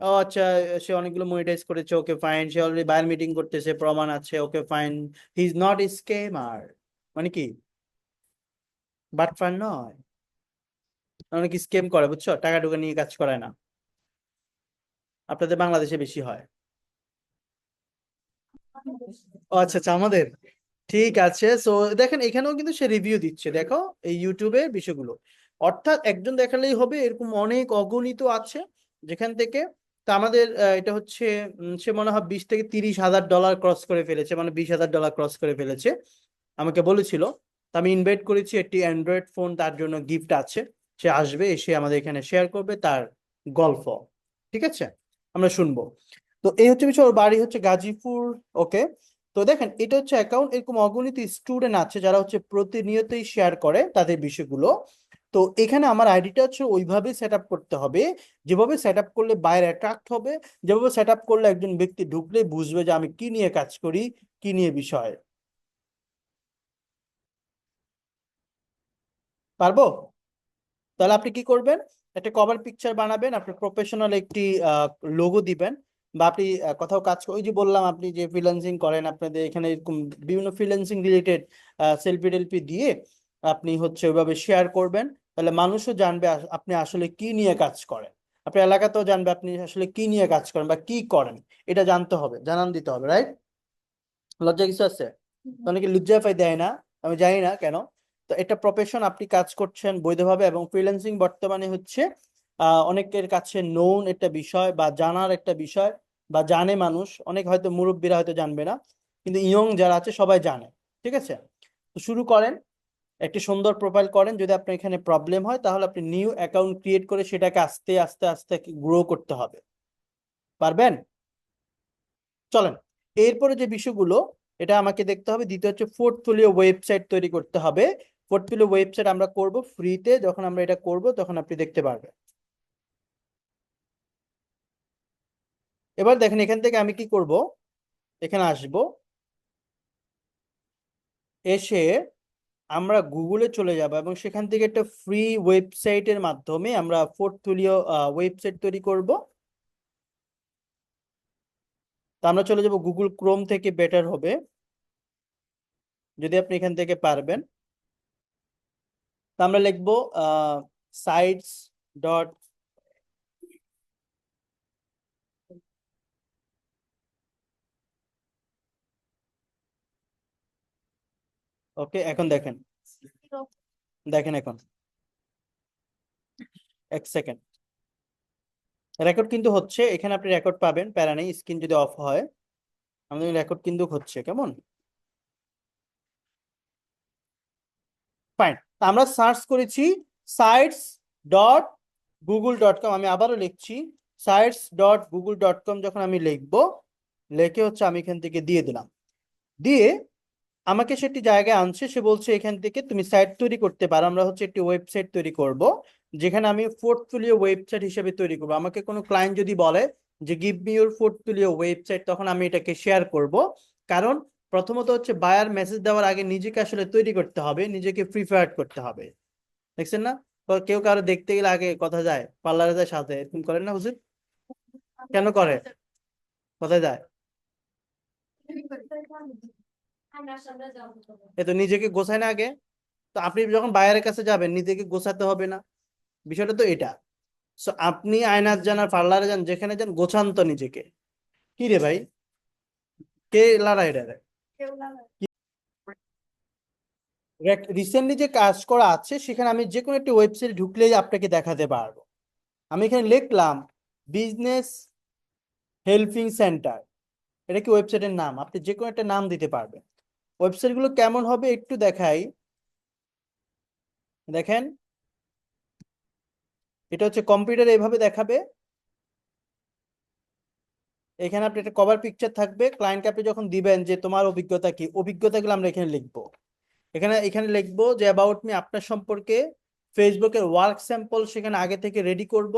ও আচ্ছা, সে অনেকগুলো মনিটাইজ করেছে, ওকে ফাইন, সে অলরেডি বায়ার মিটিং করতেছে, প্রমাণ আছে, okay fine, he is not scammer. মানে কি? বাটফার নয়, অনেক স্কেম করে বুঝছো, টাকা টুকা নিয়ে কাজ করায় না। আপনাদের বাংলাদেশে বেশি হয়। ও আচ্ছা আচ্ছা, আমাদের ঠিক আছে। সো দেখেন এখানেও কিন্তু সে রিভিউ দিচ্ছে, দেখো এই ইউটিউবের বিষয়গুলো। অর্থাৎ একজন দেখালেই হবে, এরকম অনেক অগণিত আছে যেখান থেকে। তা আমাদের এটা হচ্ছে সে মনে হয় 20 থেকে 30 হাজার ডলার ক্রস করে ফেলেছে, মানে 20 হাজার ডলার ক্রস করে ফেলেছে, আমাকে বলেছিল। তা আমি ইনভাইট করেছি, একটি অ্যান্ড্রয়েড ফোন তার জন্য গিফট আছে, সে আসবে, এসে আমাদের এখানে শেয়ার করবে তার গল্প। ঠিক আছে, আমরা শুনবো। তো এই হচ্ছে বিষয়, ওর বাড়ি হচ্ছে গাজীপুর। ওকে। তো দেখেন এটা হচ্ছে অ্যাকাউন্ট, এরকম অগণিত স্টুডেন্ট আছে যারা হচ্ছে প্রতিনিয়তই শেয়ার করে তাদের বিষয়গুলো। তো এখানে আমার আইডিটা হচ্ছে ওইভাবে সেট আপ করতে হবে, যেভাবে সেট আপ করলে বাইরে অ্যাট্রাক্ট হবে, যেভাবে সেট আপ করলে একজন ব্যক্তি ঢুকলে বুঝবে যে আমি কি নিয়ে কাজ করি, কি নিয়ে বিষয়। পারবো? তাহলে আপনি কি করবেন, একটা কভার পিকচার বানাবেন, আপনি প্রফেশনাল একটি লোগো দিবেন, বা আপনি কোথাও কাজ ওই যে বললাম আপনি যে ফ্রিল্যান্সিং করেন, আপনাদের এখানে এরকম বিভিন্ন ফ্রিল্যান্সিং রিলেটেড সেলফি টেলফি দিয়ে আপনি হচ্ছে ওইভাবে শেয়ার করবেন, তাহলে মানুষও জানবে আপনি আসলে কি নিয়ে কাজ করেন, আপনার এলাকাতেও জানবে আপনি আসলে কি নিয়ে কাজ করেন বা কি করেন, এটা জানতে হবে, জানান দিতে হবে, রাইট? লজ্জা কিছু আছে? অনেকে লজ্জায় দেয় না, আমি জানি না কেন। তো এটা প্রফেশন, আপনি কাজ করছেন বৈধভাবে, এবং ফ্রিল্যান্সিং বর্তমানে হচ্ছে অনেকের কাছে নোন একটা বিষয় বা জানার একটা বিষয়, বা জানে মানুষ, অনেক হয়তো মুরব্বীরা হয়তো জানবে না, কিন্তু ইয়ং যারা আছে সবাই জানে। ঠিক আছে, তো শুরু করেন, একটি সুন্দর প্রোফাইল করেন। যদি আপনার এখানে প্রবলেম হয় তাহলে আপনি নিউ অ্যাকাউন্ট ক্রিয়েট করে সেটাকে আস্তে আস্তে আস্তে গ্রো করতে হবে। পারবেন? চলেন, এরপরে যে বিষয়গুলো, এটা আমাকে দেখতে হবে। দ্বিতীয় হচ্ছে পোর্টফোলিও ওয়েবসাইট তৈরি করতে হবে। পোর্টফোলিও ওয়েবসাইট আমরা করব ফ্রিতে, যখন আমরা এটা করব তখন আপনি দেখতে পারবেন। এবার দেখেন এখান থেকে আমি কি করব, এখানে আসব, এসে আমরা গুগলে চলে যাব এবং সেখান থেকে একটা ফ্রি ওয়েবসাইটের মাধ্যমে আমরা পোর্টফোলিও ওয়েবসাইট তৈরি করব। তো আমরা চলে যাব গুগল ক্রোম থেকে, বেটার হবে যদি আপনি এখান থেকে পারবেন। তো আমরা লিখবো সাইটস ডট, ওকে এখন দেখেন, দেখেন এখন, এক সেকেন্ড, রেকর্ড কিন্তু হচ্ছে এখানে, আপনি রেকর্ড পাবেন, প্যারা নেই, স্ক্রিন যদি অফ হয় আমাদের রেকর্ড কিন্তু হচ্ছে, কেমন? ফাইন। আমরা সার্চ করেছি sites dot Google dot com, আমি আবারও লিখছি sites dot Google dot com. যখন আমি লিখবো, লিখে হচ্ছে আমি এখান থেকে দিয়ে দিলাম, দিয়ে আমাকে সেটি জায়গায় আনছে, সে বলছে এখান থেকে তুমি সাইট তৈরি করতে পারো। আমরা হচ্ছে একটি ওয়েবসাইট তৈরি করব, যেখানে আমি পোর্টফোলিও ওয়েবসাইট হিসেবে তৈরি করব। আমাকে কোনো ক্লায়েন্ট যদি বলে যে give me your portfolio website, তখন আমি এটাকে শেয়ার করব। কারণ প্রথমত হচ্ছে বায়ার মেসেজ দেওয়ার আগে নিজেকে আসলে তৈরি করতে হবে, নিজেকে প্রিপেয়ার করতে হবে। দেখছেন না, তো কেউ কারো দেখতে গেলে আগে কথা যায়, পার্লারে যায় সাথে, এরকম করেন না হুজুর? কেন করে? কোথায় যায়? এ তো নিজেকে গোছায় না আগে। তো আপনি যখন বায়ারের কাছে যাবেন নিজেকে গোছাতে হবে না, বিষয়টা তো এটা। সো আপনি আয়নার যান আর পার্লারে যান, যেখানে যান গোছান তো নিজেকে। কি রে ভাই, কে লড়াই রে? রিসেন্টলি যে কাজ করা আছে সেখানে আমি যে কোনো একটি ওয়েবসাইট ঢুকলেই আপনাকে দেখাতে পারবো। আমি এখানে লিখলাম বিজনেস হেল্পিং সেন্টার, এটা কি ওয়েবসাইটের নাম? আপনি যে কোনো একটা নাম দিতে পারবেন। ওয়েবসাইট গুলো কেমন হবে একটু দেখাই, দেখেন, এটা হচ্ছে কম্পিউটারে এভাবে দেখাবে। এখানে আপনি একটা কভার পিকচার থাকবে, ক্লায়েন্টকে আপনি যখন দিবেন যে তোমার অভিজ্ঞতা কি, অভিজ্ঞতাগুলো আমরা এখানে লিখবো। এখানে এখানে লিখবো যে অ্যাবাউট মি, আপনার সম্পর্কে। ফেসবুকের ওয়ার্ক স্যাম্পল সেখানে আগে থেকে রেডি করব।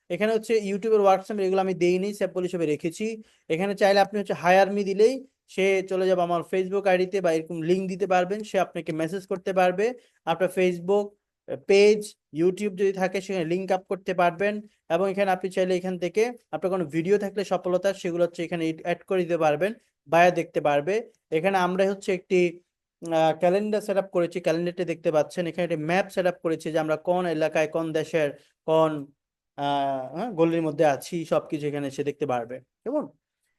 এখানে হচ্ছে ইউটিউবের ওয়ার্ক স্যাম্পল, এগুলো আমি দেইনি, স্যাম্পল হিসেবে রেখেছি। এখানে চাইলে আপনি হচ্ছে হায়ার মি দিলেই সে চলে যাবে আমার ফেসবুক আইডিতে, বা এরকম লিঙ্ক দিতে পারবেন, সে আপনাকে মেসেজ করতে পারবে। আপনার ফেসবুক পেজ, ইউটিউব যদি থাকে সেখানে লিঙ্ক আপ করতে পারবেন। এবং এখানে আপনি চাইলে এখান থেকে আপনার কোনো ভিডিও থাকলে সফলতা, সেগুলো হচ্ছে এখানে অ্যাড করে দিতে পারবেন, বায়া দেখতে পারবে। এখানে আমরা হচ্ছে একটি ক্যালেন্ডার সেট আপ করেছি, ক্যালেন্ডারটি দেখতে পাচ্ছেন। এখানে একটি ম্যাপ সেট আপ করেছি যে আমরা কোন এলাকায়, কোন দেশের, কোন গলির মধ্যে আছি, সবকিছু এখানে সে দেখতে পারবে। কেমন?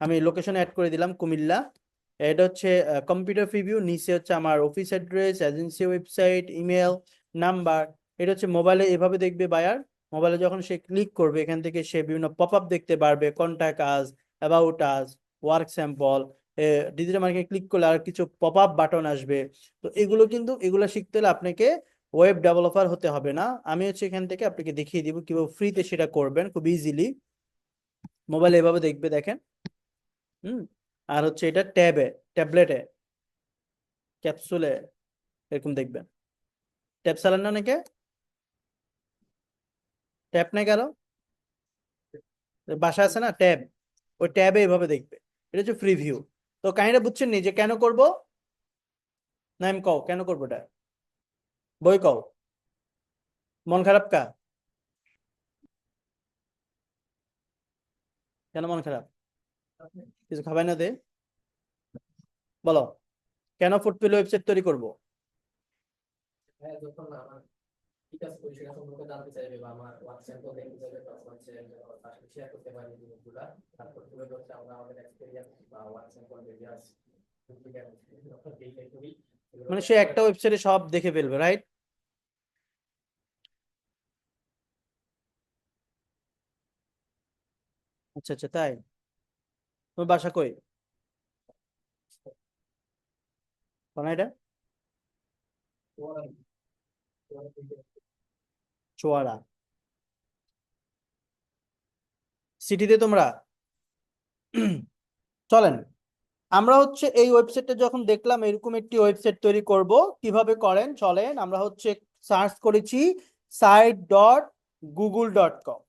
আমি লোকেশন অ্যাড করে দিলাম কুমিল্লা। এটা হচ্ছে কম্পিউটার প্রিভিউ, নিচে হচ্ছে আমার office address, agency website, email, number. এটা হচ্ছে মোবাইলে এভাবে দেখবে বায়ার। মোবাইলে যখন সে ক্লিক করবে এখান থেকে সে বিভিন্ন পপ আপ দেখতে পারবে, contact us, about us, work sample. Digital marketing click করলে আর কিছু পপ আপ বাটন আসবে। তো এগুলো কিন্তু, এগুলো শিখতে হলে আপনাকে ওয়েব ডেভেলপার হতে হবে না। আমি হচ্ছে এখান থেকে আপনাকে দেখিয়ে দিব কিভাবে ফ্রিতে সেটা করবেন খুব ইজিলি। মোবাইলে এভাবে দেখবে, দেখেন। হুম। আর হচ্ছে এটা ট্যাবে, ট্যাবলেটে, ক্যাপসুলে এরকম দেখবেন। ট্যাব চালান না অনেকে? ট্যাব নাই কারো? বাসা আছে না ট্যাব, ওই ট্যাবে এভাবে দেখবে। এটা হচ্ছে ফ্রি ভিউ। তো কাহিনীটা বুঝছেন নি যে কেন করব? না আমি কও কেন করবো এটা, বই কও। মন খারাপ কা? কেন মন খারাপ? কিছু খাবাই না দে, বলো কেন ফুডপিল ওয়েবসাইট তৈরি করব? মানে সে একটা ওয়েবসাইটে সব দেখে ফেলবে, রাইট? আচ্ছা আচ্ছা, তাই? তোমার বাসা কই? কোন এটা? চুয়াড়া সিটিতে তোমরা? চলেন, আমরা হচ্ছে এই ওয়েবসাইটটা যখন দেখলাম এরকম একটি ওয়েবসাইট তৈরি করব, কিভাবে করেন চলেন। আমরা হচ্ছে সার্চ করেছি site.google.com।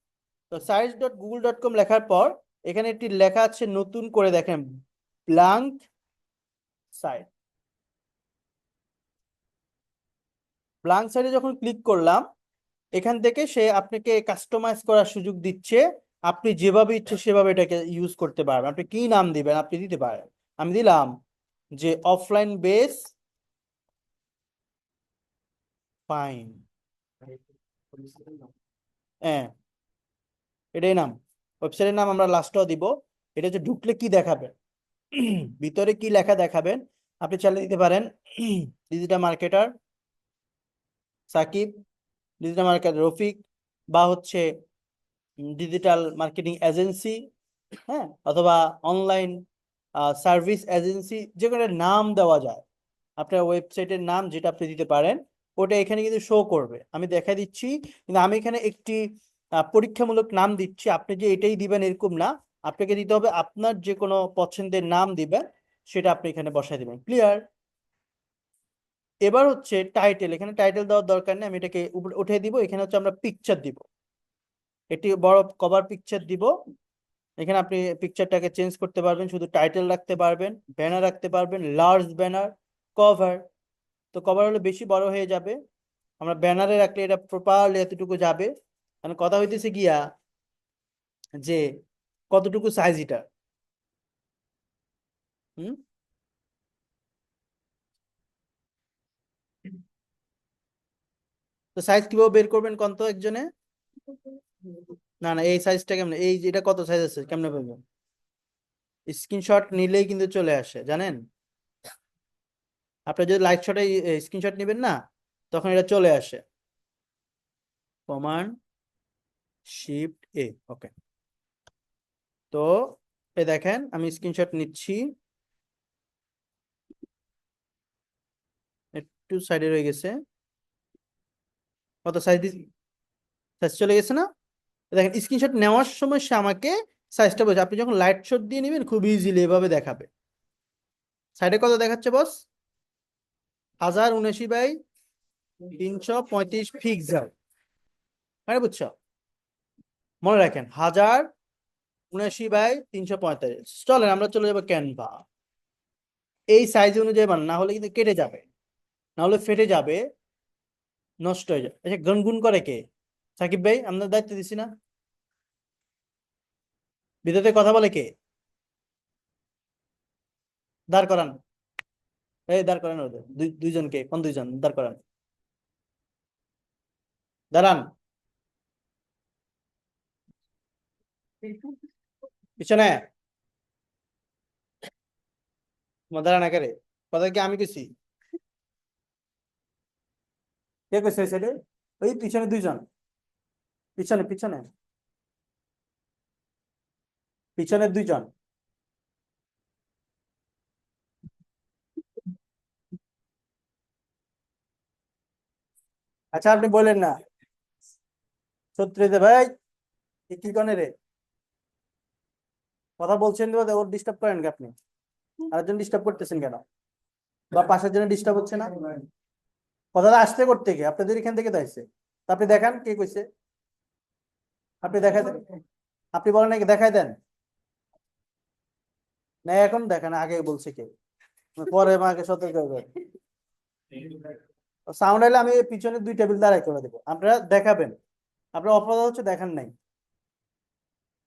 তো site.google.com লেখার পর এখানে একটি লেখা আছে, নতুন করে দেখেন, ব্ল্যাঙ্ক সাইট। ব্ল্যাঙ্ক সাইটে যখন ক্লিক করলাম, এখান থেকে সে আপনাকে কাস্টমাইজ করার সুযোগ দিচ্ছে। আপনি যেভাবে ইচ্ছে সেভাবে এটাকে ইউজ করতে পারবেন। আপনি কি নাম দিবেন আপনি দিতে পারেন। আমি দিলাম যে অফলাইন বেস ফাইন। হ্যাঁ, এটাই নাম, ওয়েবসাইটের নাম। আমরা লাস্টও দিব। এটা হচ্ছে ঢুকলে কি দেখাবে, ভিতরে কি লেখা দেখাবেন আপনি চাইলে দিতে পারেন digital marketer Sakib, digital marketer Rafiq, বা হচ্ছে ডিজিটাল মার্কেটিং এজেন্সি, হ্যাঁ, অথবা অনলাইন সার্ভিস এজেন্সি, যে কোনো একটা নাম দেওয়া যায়। আপনার ওয়েবসাইটের নাম যেটা আপনি দিতে পারেন ওটা এখানে কিন্তু শো করবে, আমি দেখা দিচ্ছি। কিন্তু আমি এখানে একটি পরীক্ষামূলক নাম দিচ্ছি। আপনি যে এটাই দিবেন এরকম না, আপনাকে দিতে হবে আপনার যে কোনো পছন্দের নাম দিবেন, সেটা আপনি এখানে বসায় দিবেন। ক্লিয়ার? এবার হচ্ছে টাইটেল, এখানে টাইটেল দেওয়ার দরকার নেই, আমি এটাকে উঠে দিব। এখানে হচ্ছে আমরা পিকচার দিব, একটি বড় কভার পিকচার দিব। এখানে আপনি পিকচারটাকে চেঞ্জ করতে পারবেন, শুধু টাইটেল রাখতে পারবেন, ব্যানার রাখতে পারবেন, লার্জ ব্যানার, কভার। তো কভার হলে বেশি বড় হয়ে যাবে, আমরা ব্যানারে রাখলে এটা প্রপারলি এতটুকু যাবে। মানে কথা হইতেছে গিয়া যে কতটুকু সাইজ এটা। হুম, তো সাইজ কিভাবে বের করবেন কোন তো একজনে? না না, এই সাইজটা কেমন, এই যে এটা কত সাইজ আছে কেমনে পাবো? স্ক্রিনশট নিলেই কিন্তু চলে আসে, জানেন? আপনি যদি লাইট শটে স্ক্রিনশট নেবেন না, তখন এটা চলে আসে। কমান্ড শিফট এ, ওকে। তো এই দেখেন আমি স্ক্রিনশট নিচ্ছি, একটু সাইডে রয়ে গেছে। কত সাইজ, সাইজ চলে গেছে না? দেখেন স্ক্রিনশট নেওয়ার সময় সে আমাকে সাইজটা বলছে। আপনি যখন লাইট শট দিয়ে নেবেন খুব ইজিলি এভাবে দেখাবে। সাইডে কত দেখাচ্ছে বস? 1079 বাই 335 পিক্সেল। মানে বুঝছো? মনে রাখেন 1079 বাই 345। চলেন আমরা চলে যাবো ক্যানভা। এই সাইজ অনুযায়ী বানান, না হলে কিন্তু কেটে যাবে, না হলে ফেটে যাবে, নষ্ট হয়ে যাবে। আচ্ছা, গুনগুন করে কে? সাকিব ভাই, আপনার দায়িত্ব দিছি না? ভিতরে কথা বলে কে? দাঁড় করান, এই দাঁড় করান ওদের দুইজনকে, কোন দুইজন? দাঁড় করান, দাঁড়ান পিছনে। তোমার দাঁড়ান একারে, কথা কি আমি কইছি? কে কইছে সেটা? ওই পিছনে দুইজন, পিছনে পিছনে, পিছনে দুইজন। আচ্ছা আপনি বলেন না, সত্যি ভাই, এ কি কনে রে? কথা বলছেন তো, ওর ডিস্টার্ব করেন কি আপনি? আরেকজন ডিস্টার্ব করতেছেন কেন? বা পাশের জন্য ডিস্টার্ব হচ্ছে না? কথাটা আসতে করতে গিয়ে আপনাদের এখান থেকে তো আসছে। তা আপনি দেখান কে কইছে, আপনি দেখাই দেন। আপনি বলেন নাকি দেখাই দেন? না এখন দেখেন, আগে বলছে কে, পরে আমাকে সতর্ক করবেন। সাউন্ড এলে আমি পিছনে দুই টেবিল দাঁড়াই করে দেবো, আপনারা দেখাবেন। আপনার অপরাধ হচ্ছে দেখান নাই।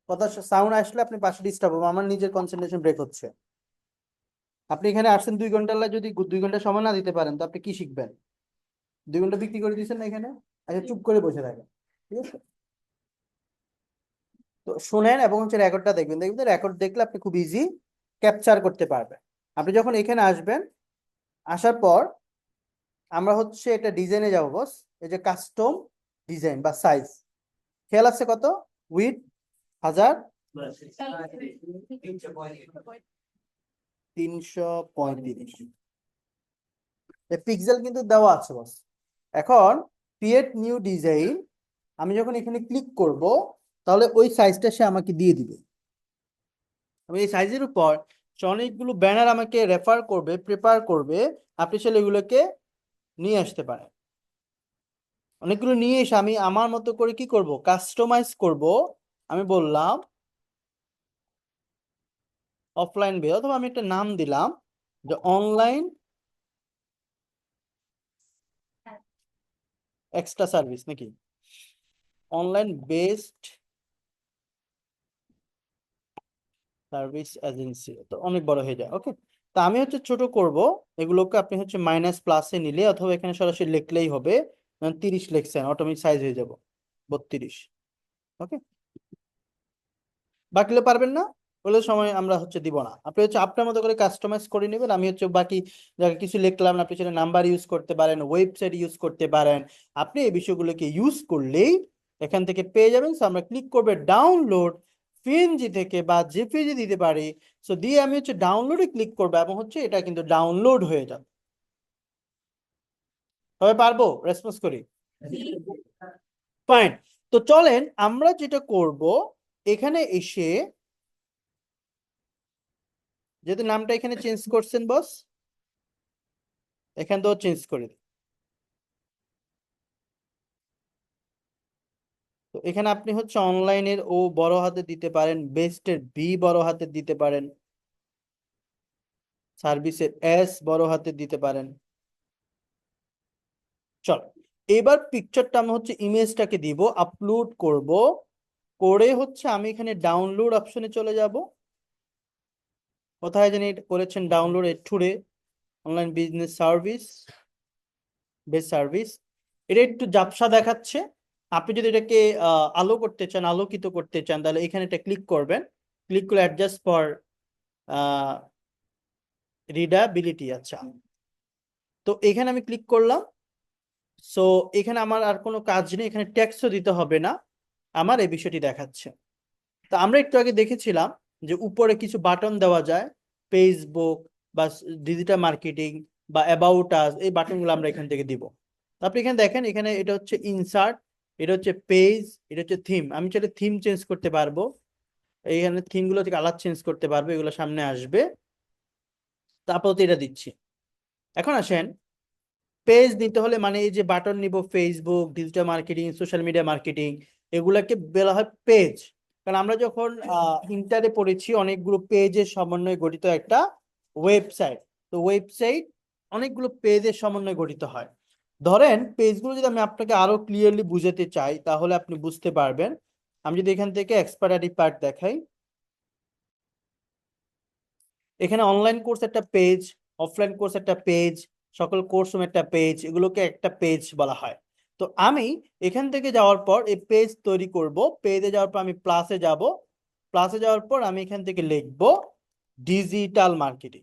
কথা সাউন্ড আসলে আপনি পাশে ডিস্টার্ব হবে, আমার নিজের কনসেন্ট্রেশন ব্রেক হচ্ছে। আপনি এখানে আসছেন 2 ঘন্টার লাই, যদি 2 ঘন্টা সময় না দিতে পারেন তো আপনি কি শিখবেন? 2 ঘন্টা বিক্রি করে দিয়েছেন না এখানে, আচ্ছা চুপ করে বসে থাকেন, ঠিক আছে? তো শোনেন এবং হচ্ছে রেকর্ডটা দেখবেন, দেখবেন রেকর্ড দেখলে আপনি খুব ইজি ক্যাপচার করতে পারবেন। আপনি যখন এখানে আসবেন, আসার পর আমরা হচ্ছে এটা ডিজাইনে যাবো বস। এই যে কাস্টম ডিজাইন বা সাইজ, খেয়াল আছে কত? উইথ 1335 পিক্সেল কিন্তু দেওয়া আছে বস। এখন ক্রিয়েট নিউ ডিজাইন, আমি যখন এখানে ক্লিক করব তাহলে ওই সাইজটা সে আমাকে দিয়ে দিবে। আমি এই সাইজের উপর সে অনেকগুলো ব্যানার আমাকে রেফার করবে, প্রিপেয়ার করবে। আপনি চাইলে এগুলোকে নিয়ে আসতে পারেন। অনেকগুলো নিয়ে এসে আমি আমার মতো করে কি করব, কাস্টমাইজ করব। আমি বললাম অফলাইন বে, অথবা আমি একটা নাম দিলাম যে অনলাইন এক্সট্রা সার্ভিস, নাকি অনলাইন বেসড সার্ভিস এজেন্সি, তো অনেক বড় হয়ে যায়। ওকে, তা আমি হচ্ছে ছোট করব এগুলোকে। আপনি হচ্ছে মাইনাস প্লাসে নিলে অথবা এখানে সরাসরি লিখলেই হবে। 30 লিখছেন, অটোমেটিক সাইজ হয়ে যাব 32। ওকে, বাকিগুলো পারবেন না, ওগুলো সময় আমরা হচ্ছে দিব না। আপনি হচ্ছে আপনার মতো করে কাস্টমাইজ করে নেবেন। আমি হচ্ছে বাকি জায়গায় কিছু লিখলাম না, আপনি সেটা নাম্বার ইউজ করতে পারেন, ওয়েবসাইট ইউজ করতে পারেন। আপনি এই বিষয়গুলোকে ইউজ করলেই এখান থেকে পেয়ে যাবেন। সো আমরা ক্লিক করবে ডাউনলোড, পিএনজি থেকে বা জেপিজি দিতে পারি। সো দিয়ে আমি হচ্ছে ডাউনলোডে ক্লিক করবো এবং হচ্ছে এটা কিন্তু ডাউনলোড হয়ে যাবে। তবে পারবো, রেসপন্স করি, ফাইন। তো চলেন আমরা যেটা করব, এখানে এসে যেহেতু নামটা এখানে চেঞ্জ করছেন বস, এখান থেকেও চেঞ্জ করে দিই। তো এখানে আপনি হচ্ছে অনলাইনের ও বড় হাতে দিতে পারেন, বেস্টের বি বড় হাতে দিতে পারেন, সার্ভিসের এস বড় হাতে দিতে পারেন। চল, এবার পিকচারটা আমি হচ্ছে ইমেজটাকে দিব, আপলোড করব। করে হচ্ছে আমি এখানে ডাউনলোড অপশনে চলে যাব। কোথায় জানি করেছেন download, today online business service, best service. এটা একটু ঝাপসা দেখাচ্ছে। আপনি যদি এটাকে আলো করতে চান, আলোকিত করতে চান, তাহলে এখানে এটা ক্লিক করবেন। ক্লিক করে অ্যাডজাস্ট ফর রিডাবিলিটি। আচ্ছা, তো এখানে আমি ক্লিক করলাম। সো এখানে আমার আর কোনো কাজ নেই, এখানে ট্যাক্সও দিতে হবে না, আমার এই বিষয়টি দেখাচ্ছে। তা আমরা একটু আগে দেখেছিলাম যে উপরে কিছু বাটন দেওয়া যায়, ফেসবুক বা ডিজিটাল মার্কেটিং বা অ্যাবাউট আস, এই বাটনগুলো আমরা এখান থেকে দিব। তো আপনি এখানে দেখেন, এখানে এটা হচ্ছে ইনসার্ট, এটা হচ্ছে পেজ, এটা হচ্ছে থিম। আমি চাইলে থিম চেঞ্জ করতে পারবো, এইখানে থিমগুলো থেকে কালার চেঞ্জ করতে পারবো, এগুলো সামনে আসবে। তারপর তো এটা দিচ্ছি। এখন আসেন পেজ নিতে হলে, মানে এই যে বাটন নিব, Facebook, digital marketing, social media marketing, এগুলাকে বলা হয় পেজ। কারণ আমরা যখন ইন্টারে পড়েছি, অনেকগুলো পেজের সমন্বয়ে গঠিত একটা ওয়েবসাইট। তো ওয়েবসাইট অনেকগুলো পেজের সমন্বয়ে গঠিত হয়। ধরেন পেজগুলো যদি আমি আপনাকে আরো ক্লিয়ারলি বুঝাতে চাই তাহলে আপনি বুঝতে পারবেন। আমি যদি এখান থেকে এক্সপায়ারি পার্ট দেখাই, এখানে অনলাইন কোর্স একটা পেজ, অফলাইন কোর্স একটা পেজ, সকল কোর্স রুম একটা পেজ, এগুলোকে একটা পেজ বলা হয়। তো আমি এখান থেকে যাওয়ার পর এই পেজ তৈরি করব। পেজে যাওয়ার পর আমি প্লাসে যাব। প্লাসে যাওয়ার পর আমি এখান থেকে লিখব ডিজিটাল মার্কেটিং।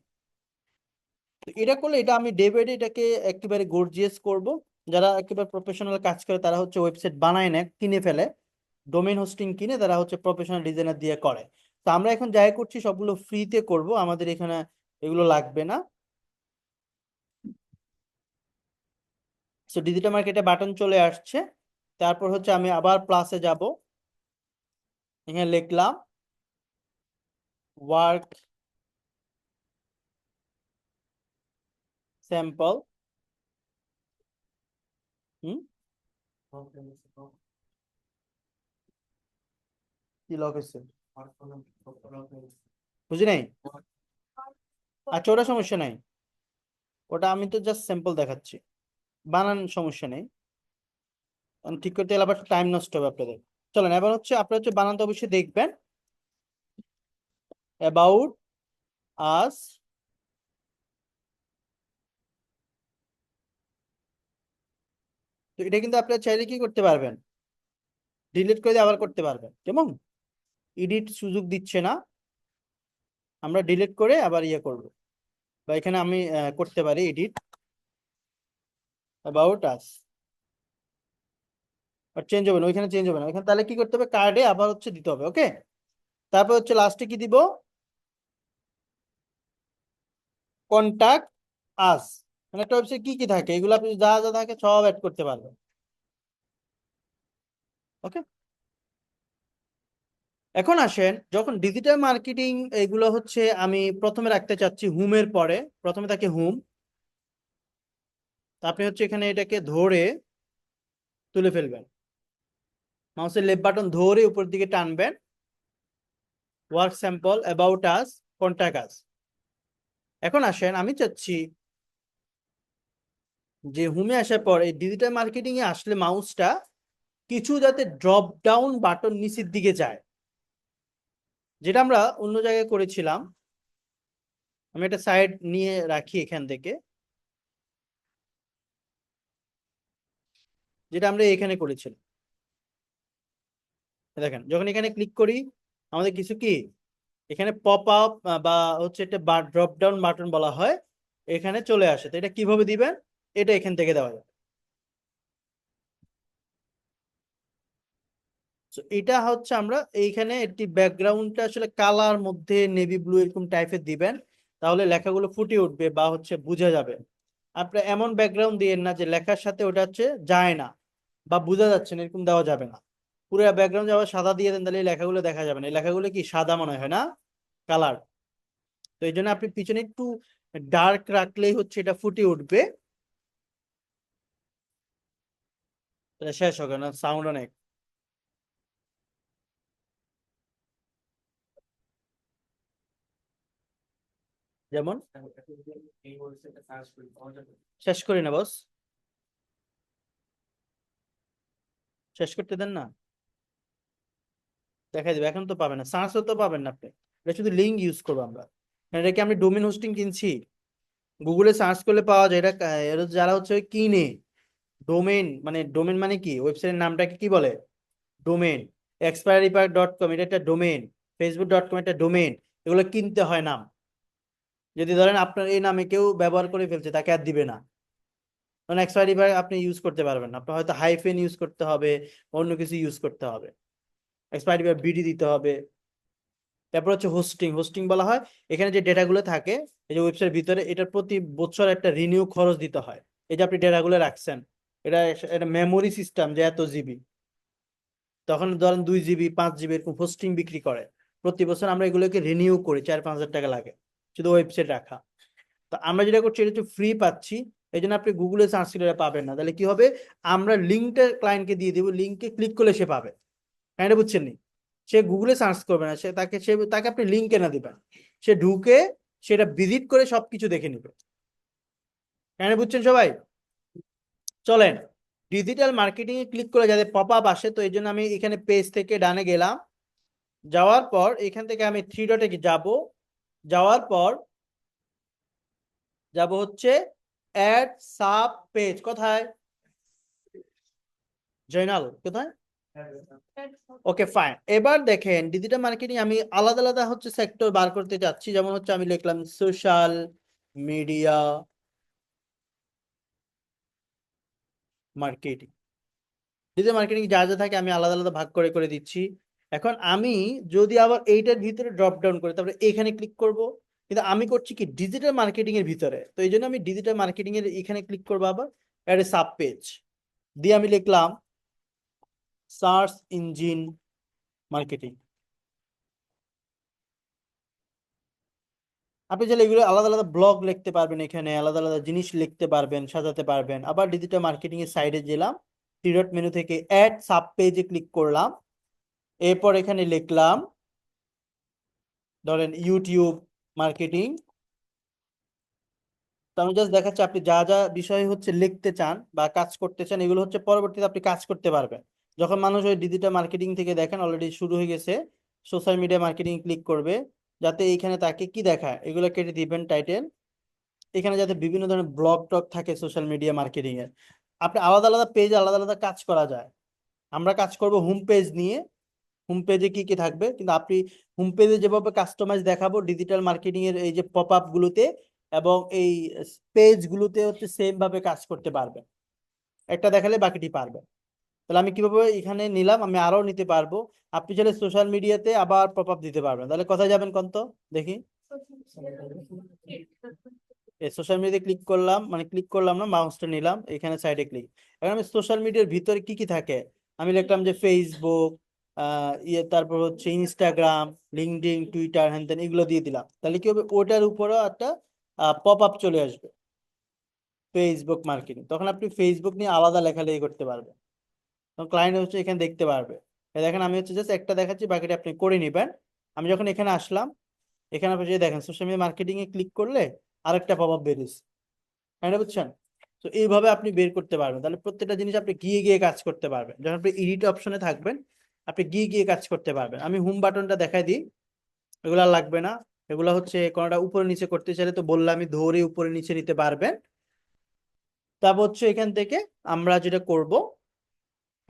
এটা করলে এটা আমি ডে বাই ডে এটাকে একেবারে গর্জিয়াস করব। যারা একেবারে প্রফেশনাল কাজ করে তারা হচ্ছে ওয়েবসাইট বানায় না, কিনে ফেলে, ডোমেইন হোস্টিং কিনে তারা হচ্ছে প্রফেশনাল ডিজাইনার দিয়ে করে। তো আমরা এখন যাই করছি সবগুলো ফ্রিতে করব, আমাদের এখানে এগুলো লাগবে না। সো ডিজিটাল মার্কেটে বাটন চলে আসছে। তারপর হচ্ছে আমি আবার প্লাসে যাব, এখানে লিখলাম ওয়ার্ক স্যাম্পল। হুম, কি লক হয়েছে বুঝি নাই? আচ্ছা, ওটা সমস্যা নাই, ওটা আমি তো জাস্ট স্যাম্পল দেখাচ্ছি, বানান সমস্যা নেই। ঠিক করতে গেলে আবার টাইম নষ্ট হবে আপনাদের। চলেন এবার হচ্ছে আপনারা হচ্ছে বানানটা অবশ্যই দেখবেন। অ্যাবাউট আস, তো এটা কিন্তু আপনারা চাইলে কি করতে পারবেন, ডিলিট করে দিয়ে আবার করতে পারবেন, কেমন? এডিট সুযোগ দিচ্ছে না, আমরা ডিলিট করে আবার ইয়ে করব, বা এখানে আমি করতে পারি এডিট অ্যাবাউট আস, আর চেঞ্জ হবে না, ওইখানে চেঞ্জ হবে না, ওইখানে তাহলে কি করতে হবে, কার্ডে আবার হচ্ছে দিতে হবে। ওকে, তারপর হচ্ছে লাস্টে কি দিব, কন্টাক্ট আস, মানে একটা ওয়েবসাইট কি কি থাকে এগুলো আপনি যা যা থাকে সব অ্যাড করতে পারবেন। ওকে, এখন আসেন, যখন ডিজিটাল মার্কেটিং এগুলো হচ্ছে আমি প্রথমে রাখতে চাচ্ছি হোমের পরে, প্রথমে থাকে হোম, আপনি হচ্ছে এখানে এটাকে ধরে তুলে ফেলবেন, মাউসের লেফট বাটন ধরে উপর দিকে টানবেন, work sample, about us, contact us. এখন আসেন, আমি চাচ্ছি যে হোমে আসার পর এই ডিজিটাল মার্কেটিং এ আসলে মাউসটা কিছু যাতে ড্রপ ডাউন বাটন নিচের দিকে যায়, যেটা আমরা অন্য জায়গায় করেছিলাম। আমি একটা সাইড নিয়ে রাখি এখান থেকে, যেটা আমরা এখানে করেছিলাম। দেখেন যখন এখানে ক্লিক করি আমাদের কিছু কি এখানে পপ আপ বা হচ্ছে একটা ড্রপ ডাউন বাটন বলা হয়, এখানে চলে আসে। তো এটা কিভাবে দিবেন, এটা এখান থেকে দেওয়া যায়। তো এটা হচ্ছে আমরা এইখানে একটি ব্যাকগ্রাউন্ডটা আসলে কালার মধ্যে নেভি ব্লু এরকম টাইপের দিবেন, তাহলে লেখাগুলো ফুটে উঠবে বা হচ্ছে বোঝা যাবে। আপনি এমন ব্যাকগ্রাউন্ড দিয়েন না যে লেখার সাথে ওটা হচ্ছে যায় না বা বোঝা যাচ্ছে না, এরকম দেওয়া যাবে না। পুরো ব্যাকগ্রাউন্ড আবার সাদা দিয়ে দেন, তাহলে এই লেখাগুলো দেখা যাবে না, এই লেখাগুলো কি সাদা মনে হয় না, কালার। তো এই জন্য আপনি পিছনে একটু ডার্ক রাখলেই হচ্ছে এটা ফুটে উঠবে। এটা শেষ হবে না, সাউন্ড অনেক, যেমন শেষ করি না বস, শেষ করতে দেন না, দেখাই দেবে, এখন তো পাবেন না, সার্চ তো পাবেন না আপনি, এটা শুধু লিঙ্ক ইউজ করবো আমরা। এটা কি আমি ডোমেন হোস্টিং কিনছি, গুগলে সার্চ করলে পাওয়া যায়, এটা এরা যারা হচ্ছে ওই কিনে ডোমেন, মানে ডোমেন মানে কি, ওয়েবসাইটের নামটাকে কি বলে, domain. Expiry park dot com এটা একটা ডোমেন, ফেসবুক ডট কম একটা ডোমেন, এগুলো কিনতে হয় নাম। যদি ধরেন আপনার এই নামে কেউ ব্যবহার করে ফেলছে, তাকে আর দিবে না, কারণ এক্সপায়ারি পার্ক আপনি ইউজ করতে পারবেন না, আপনার হয়তো হাইফেন ইউজ করতে হবে, অন্য কিছু ইউজ করতে হবে, এক্সপায়ারি পার্ক বিডি দিতে হবে। তারপর হচ্ছে হোস্টিং, হোস্টিং বলা হয় এখানে যে ডেটাগুলো থাকে এই যে ওয়েবসাইটের ভিতরে, এটার প্রতি বছর একটা রিনিউ খরচ দিতে হয়। এই যে আপনি ডেটাগুলো রাখছেন, এটা এটা মেমোরি সিস্টেম যে এত জিবি, তখন ধরেন 2 জিবি 5 জিবি এরকম হোস্টিং বিক্রি করে, প্রতি বছর আমরা এগুলোকে রিনিউ করি, 4-5 হাজার টাকা লাগে শুধু ওয়েবসাইট রাখা। তো আমরা যেটা করছি এটা হচ্ছে ফ্রি পাচ্ছি, এই জন্য আপনি গুগলে সার্চ করে পাবেন না। তাহলে কি হবে, আমরা লিঙ্কটা ক্লায়েন্টকে দিয়ে দিব, লিঙ্কে ক্লিক করলে সে পাবে, এটা বুঝছেন নি? সে গুগলে সার্চ করবে না, তাকে আপনি লিঙ্ক এনে দিবেন, সে ঢুকে সেটা ভিজিট করে সবকিছু দেখে নিবে। এটা বুঝছেন সবাই? চলেন ডিজিটাল মার্কেটিং এ ক্লিক করে যাতে পপ আপ আসে, তো এই জন্য আমি এখানে পেজ থেকে ডানে গেলাম, যাওয়ার পর এখান থেকে আমি থ্রি ডটে যাব, যাওয়ার পর যাব হচ্ছে অ্যাড সাব পেজ, কোথায় জয়নাল, কোথায়? ওকে ফাইন, এবার দেখেন ডিজিটাল মার্কেটিং আমি আলাদা আলাদা হচ্ছে সেক্টর বার করতে যাচ্ছি, যেমন হচ্ছে আমি লিখলাম social media marketing. Digital marketing যা যা থাকে আমি আলাদা আলাদা ভাগ করে করে দিচ্ছি। এখন আমি যদি আবার এইটার ভিতরে ড্রপ ডাউন করি, তারপরে এখানে ক্লিক করব, কিন্তু আমি করছি কি ডিজিটাল মার্কেটিং এর ভিতরে, তো এই জন্য আমি ডিজিটাল মার্কেটিং এর এখানে ক্লিক করবো, আবার অ্যাড এ সাব পেজ দিয়ে আমি লিখলাম সার্চ ইঞ্জিন মার্কেটিং। আপনি চাইলে এগুলো আলাদা আলাদা ব্লগ লিখতে পারবেন, এখানে আলাদা আলাদা জিনিস লিখতে পারবেন, সাজাতে পারবেন। আবার ডিজিটাল মার্কেটিং এর সাইডে গেলাম, থ্রি ডট মেনু থেকে অ্যাড সাব পেজে ক্লিক করলাম, এরপর এখানে লিখলাম ধরেন ইউটিউব মার্কেটিং। তো আমি জাস্ট দেখাচ্ছি আপনি যা যা বিষয় হচ্ছে লিখতে চান বা কাজ করতে চান, এগুলো হচ্ছে পরবর্তীতে আপনি কাজ করতে পারবেন। যখন মানুষ ওই ডিজিটাল মার্কেটিং থেকে দেখেন অলরেডি শুরু হয়ে গেছে, সোশ্যাল মিডিয়া মার্কেটিং ক্লিক করবে, যাতে এইখানে তাকে কি দেখায় এগুলো কেটে দিবেন টাইটেল। এখানে যাতে বিভিন্ন ধরনের ব্লগ টক থাকে সোশ্যাল মিডিয়া মার্কেটিং এর, আপনি আলাদা আলাদা পেজ আলাদা আলাদা কাজ করা যায়। আমরা কাজ করব হোম পেজ নিয়ে, হোম পেজে কি কি থাকবে, কিন্তু আপনি হোম পেজে যেভাবে কাস্টমাইজ দেখাবো ডিজিটাল মার্কেটিং এর এই যে পপ আপ গুলোতে এবং এই পেজ গুলোতে হচ্ছে সেম ভাবে কাজ করতে পারবেন। একটা দেখালে বাকিটি পারবেন। তাহলে আমি কিভাবে এখানে নিলাম, আমি আরো নিতে পারবো। আপনি চাইলে সোশ্যাল মিডিয়াতে আবার পপ আপ দিতে পারবেন। তাহলে কোথায় যাবেন কোন তো দেখি, সোশ্যাল মিডিয়াতে ক্লিক করলাম, মানে ক্লিক করলাম না, মাউসটা নিলাম, এখানে সাইডে ক্লিক। এখন আমি সোশ্যাল মিডিয়ার ভিতরে কি কি থাকে, আমি লিখলাম যে ফেসবুক, তারপর হচ্ছে ইনস্টাগ্রাম, লিঙ্কডইন, টুইটার, হ্যান ত্যান এগুলো দিয়ে দিলাম। তাহলে কি হবে, ওটার উপরেও একটা পপ আপ চলে আসবে ফেসবুক মার্কেটিং। তখন আপনি ফেসবুক নিয়ে আলাদা লেখালেখি করতে পারবেন, তখন ক্লায়েন্ট হচ্ছে এখানে দেখতে পারবে। দেখেন আমি হচ্ছে জাস্ট একটা দেখাচ্ছি, বাকিটা আপনি করে নেবেন। আমি যখন এখানে আসলাম, এখানে আপনি যে দেখেন সোশ্যাল মিডিয়া মার্কেটিং এ ক্লিক করলে আরেকটা পপ আপ বেরিয়েছে, এটা বুঝছেন? তো এইভাবে আপনি বের করতে পারবেন। তাহলে প্রত্যেকটা জিনিস আপনি গিয়ে গিয়ে কাজ করতে পারবেন। যখন আপনি এডিট অপশনে থাকবেন, আপনি গিয়ে গিয়ে কাজ করতে পারবেন। আমি হোম বাটনটা দেখাই দিই, এগুলা লাগবে না। এগুলা হচ্ছে কোনটা উপরে নিচে করতে চাইলে তো বললাম আমি ধরে উপরে নিচে নিতে পারবেন। তারপর হচ্ছে এখান থেকে আমরা যেটা করব,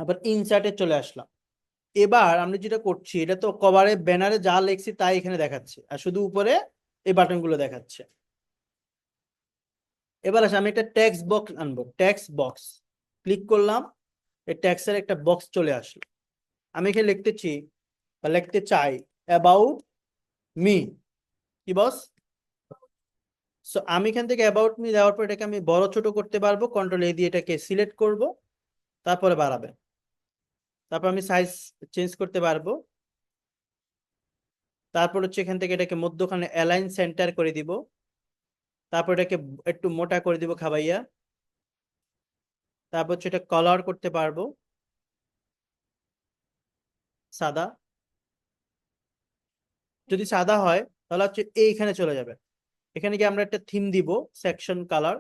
আবার ইনসার্টে চলে আসলাম। এবার আমরা যেটা করছি, এটা তো কভারে ব্যানারে যা লিখছি তাই এখানে দেখাচ্ছে, আর শুধু উপরে এই বাটনগুলো দেখাচ্ছে। এবার আসে আমি একটা টেক্সট বক্স আনবো, টেক্সট বক্স ক্লিক করলাম, এই টেক্সটের একটা বক্স চলে আসলো। আমি এখানে লিখতেছি বা লিখতে চাই অ্যাবাউট মি, কি বস? সো আমি এখান থেকে অ্যাবাউট মি দেওয়ার পর এটাকে আমি বড় ছোট করতে পারবো, কন্ট্রোল এ দিয়ে এটাকে সিলেক্ট করব, তারপরে বাড়াবে। তারপর আমি সাইজ চেঞ্জ করতে পারবো। তারপর হচ্ছে এখান থেকে এটাকে মধ্যখানে অ্যালাইন সেন্টার করে দিব। তারপর এটাকে একটু মোটা করে দিব খাবাইয়া। তারপর হচ্ছে এটা কালার করতে পারবো সাদা, যদি সাদা হয় তাহলে হচ্ছে এইখানে চলে যাবে। এখানে কি আমরা একটা থিম দিব, সেকশন কালার।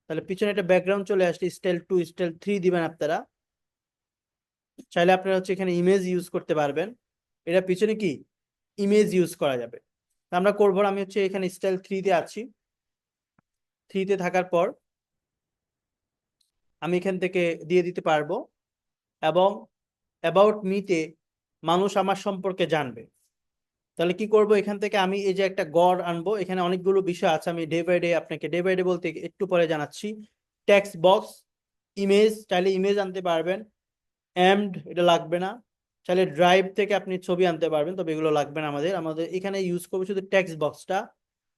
তাহলে পিছনে একটা ব্যাকগ্রাউন্ড চলে আসলে স্টাইল 2 স্টাইল 3 দিবেন আপনারা। চাইলে আপনারা হচ্ছে এখানে ইমেজ ইউজ করতে পারবেন, এটা পিছনে কি ইমেজ ইউজ করা যাবে। আমরা করবো, আমি হচ্ছে এখানে স্টাইল 3 তে আছি। 3 তে থাকার পর আমি এখান থেকে দিয়ে দিতে পারবো এবং অ্যাবাউট মিতে মানুষ আমার সম্পর্কে জানবে। তাহলে কি করব, এখান থেকে আমি এই যে একটা গড় আনবো, এখানে অনেকগুলো বিষয় আছে, আমি ডে বাই ডে আপনাকে ডে বাই ডে বলতে একটু পরে জানাচ্ছি। টেক্সট বক্স, ইমেজ, চাইলে ইমেজ আনতে পারবেন, এমড এটা লাগবে না। চাইলে ড্রাইভ থেকে আপনি ছবি আনতে পারবেন, তবে এগুলো লাগবে না। আমাদের আমাদের এখানে ইউজ করবো শুধু টেক্সট বক্সটা।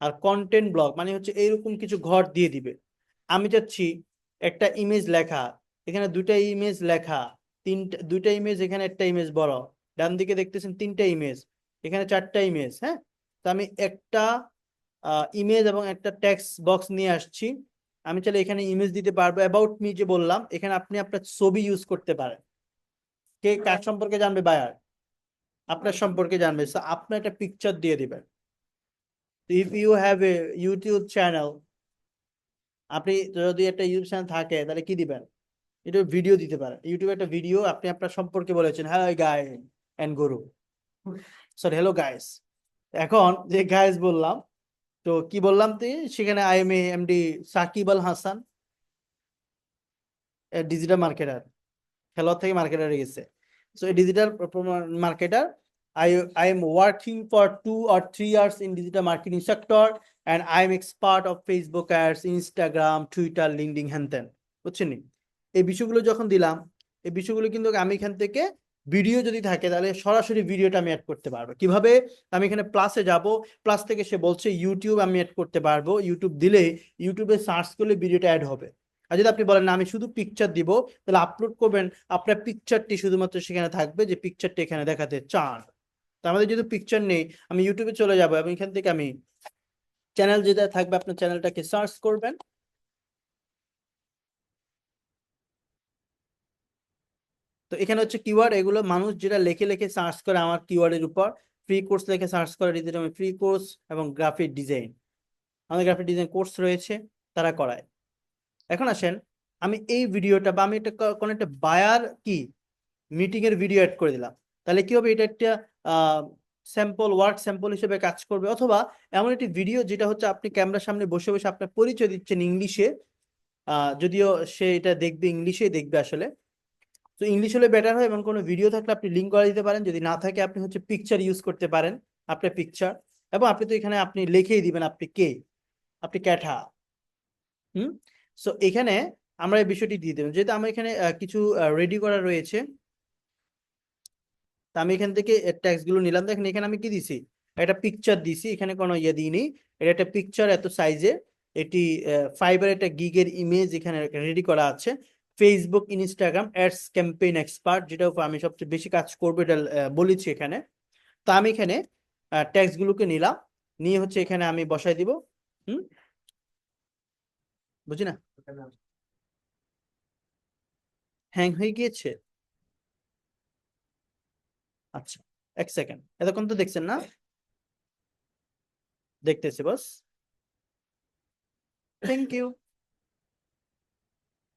আর কন্টেন্ট ব্লক মানে হচ্ছে এইরকম কিছু ঘর দিয়ে দিবে। আমি চাচ্ছি একটা ইমেজ লেখা, এখানে দুইটা ইমেজ লেখা, দুইটা ইমেজ, এখানে একটা ইমেজ বড়, ডান দিকে দেখতেছেন তিনটা ইমেজ, এখানে চারটা ইমেজ। হ্যাঁ, তো আমি একটা ইমেজ এবং একটা টেক্সট বক্স নিয়ে আসছি। আমি চাইলে এখানে ইমেজ দিতে পারবো, অ্যাবাউট মি যে বললাম, এখানে আপনি আপনার ছবি ইউজ করতে পারেন। কে কার সম্পর্কে জানবে, বায়ার আপনার সম্পর্কে জানবে, সো আপনি একটা পিকচার দিয়ে দিবেন। If you have a YouTube channel, আপনি যদি একটা ইউটিউব চ্যানেল থাকে তাহলে কি দিবেন, এটা ভিডিও দিতে পারেন। ইউটিউবে একটা ভিডিও আপনি আপনার সম্পর্কে বলেছেন, হ্যাঁ গাই এন্ড গরু, সরি হ্যালো গাইস। এখন যে গাইস বললাম, তো কি বললাম, তুই সেখানে I am MD Sakib Al Hasan, digital marketer, খেলোয়াড় থেকে মার্কেটারে গেছে। সো এই digital marketer, I I am working for 2 or 3 years in digital marketing sector and I am expert of Facebook ads, Instagram, Twitter, LinkedIn, হ্যান ত্যান। বুঝছেন নি? এই বিষয়গুলো যখন দিলাম, এই বিষয়গুলো কিন্তু আমি এখান থেকে ভিডিও যদি থাকে তাহলে সরাসরি ভিডিওটা আমি অ্যাড করতে পারবো। কিভাবে, আমি এখানে প্লাসে যাব, প্লাস থেকে সে বলছে ইউটিউব আমি অ্যাড করতে পারবো, ইউটিউব দিলে ইউটিউবে সার্চ করলে ভিডিওটা অ্যাড হবে। আর যদি আপনি বলেন না আমি শুধু পিকচার দিব, তাহলে আপলোড করবেন, আপনার পিকচারটি শুধুমাত্র সেখানে থাকবে যে পিকচারটি এখানে দেখাতে চান। তো আমাদের যেহেতু পিকচার নেই, আমি ইউটিউবে চলে যাবো এবং এখান থেকে আমি চ্যানেল যেটা থাকবে আপনার চ্যানেলটাকে সার্চ করবেন। তো এখানে হচ্ছে কিওয়ার্ড, এগুলো মানুষ যেটা লেখে লেখে সার্চ করে আমার কিওয়ার্ডের উপর। ফ্রি কোর্স লেখে সার্চ করে ডিজিটাল ফ্রি কোর্স এবং গ্রাফিক ডিজাইন, আমাদের গ্রাফিক ডিজাইন কোর্স রয়েছে, তারা করায়। এখন আসেন, আমি এই ভিডিওটা বা আমি একটা কোনো একটা বায়ার কি মিটিং এর ভিডিও অ্যাড করে দিলাম, তাহলে কি হবে, এটা একটা স্যাম্পল ওয়ার্ক স্যাম্পল হিসেবে কাজ করবে, অথবা এমন একটি ভিডিও যেটা হচ্ছে আপনি ক্যামেরার সামনে বসে বসে আপনার পরিচয় দিচ্ছেন ইংলিশে, যদিও সে এটা দেখবে ইংলিশেই দেখবে আসলে, তো ইংলিশ হলে বেটার হয়। এমন কোনো ভিডিও থাকলে আপনি লিঙ্ক করে দিতে পারেন, যদি না থাকে আপনি হচ্ছে পিকচার ইউজ করতে পারেন, আপনার পিকচার। এবং আপনি তো এখানে আপনি লিখেই দিবেন আপনি কে, আপনি ক্যাঠা। হুম। সো এখানে আমরা এই বিষয়টি দিয়ে দেবেন, যেহেতু আমার এখানে কিছু রেডি করা রয়েছে, তা আমি এখান থেকে ট্যাক্স গুলো নিলাম। দেখেন এখানে আমি কি দিছি, একটা পিকচার দিছি, এখানে কোনো ইয়ে দিইনি। এটা একটা পিকচার এত সাইজে, এটি ফাইবার একটা গিগের ইমেজ এখানে রেডি করা আছে। Facebook Instagram ads campaign expert, যেটা উপর আমি সবচেয়ে বেশি কাজ করবো এটা বলেছি এখানে। তো আমি এখানে ট্যাক্স গুলোকে নিলাম, নিয়ে হচ্ছে এখানে আমি বসাই দিব। হুম, বুঝি না, হ্যাং হয়ে গিয়েছে। আচ্ছা, এক সেকেন্ড, এতক্ষণ তো দেখছেন না? দেখতেছি বস, থ্যাংক ইউ।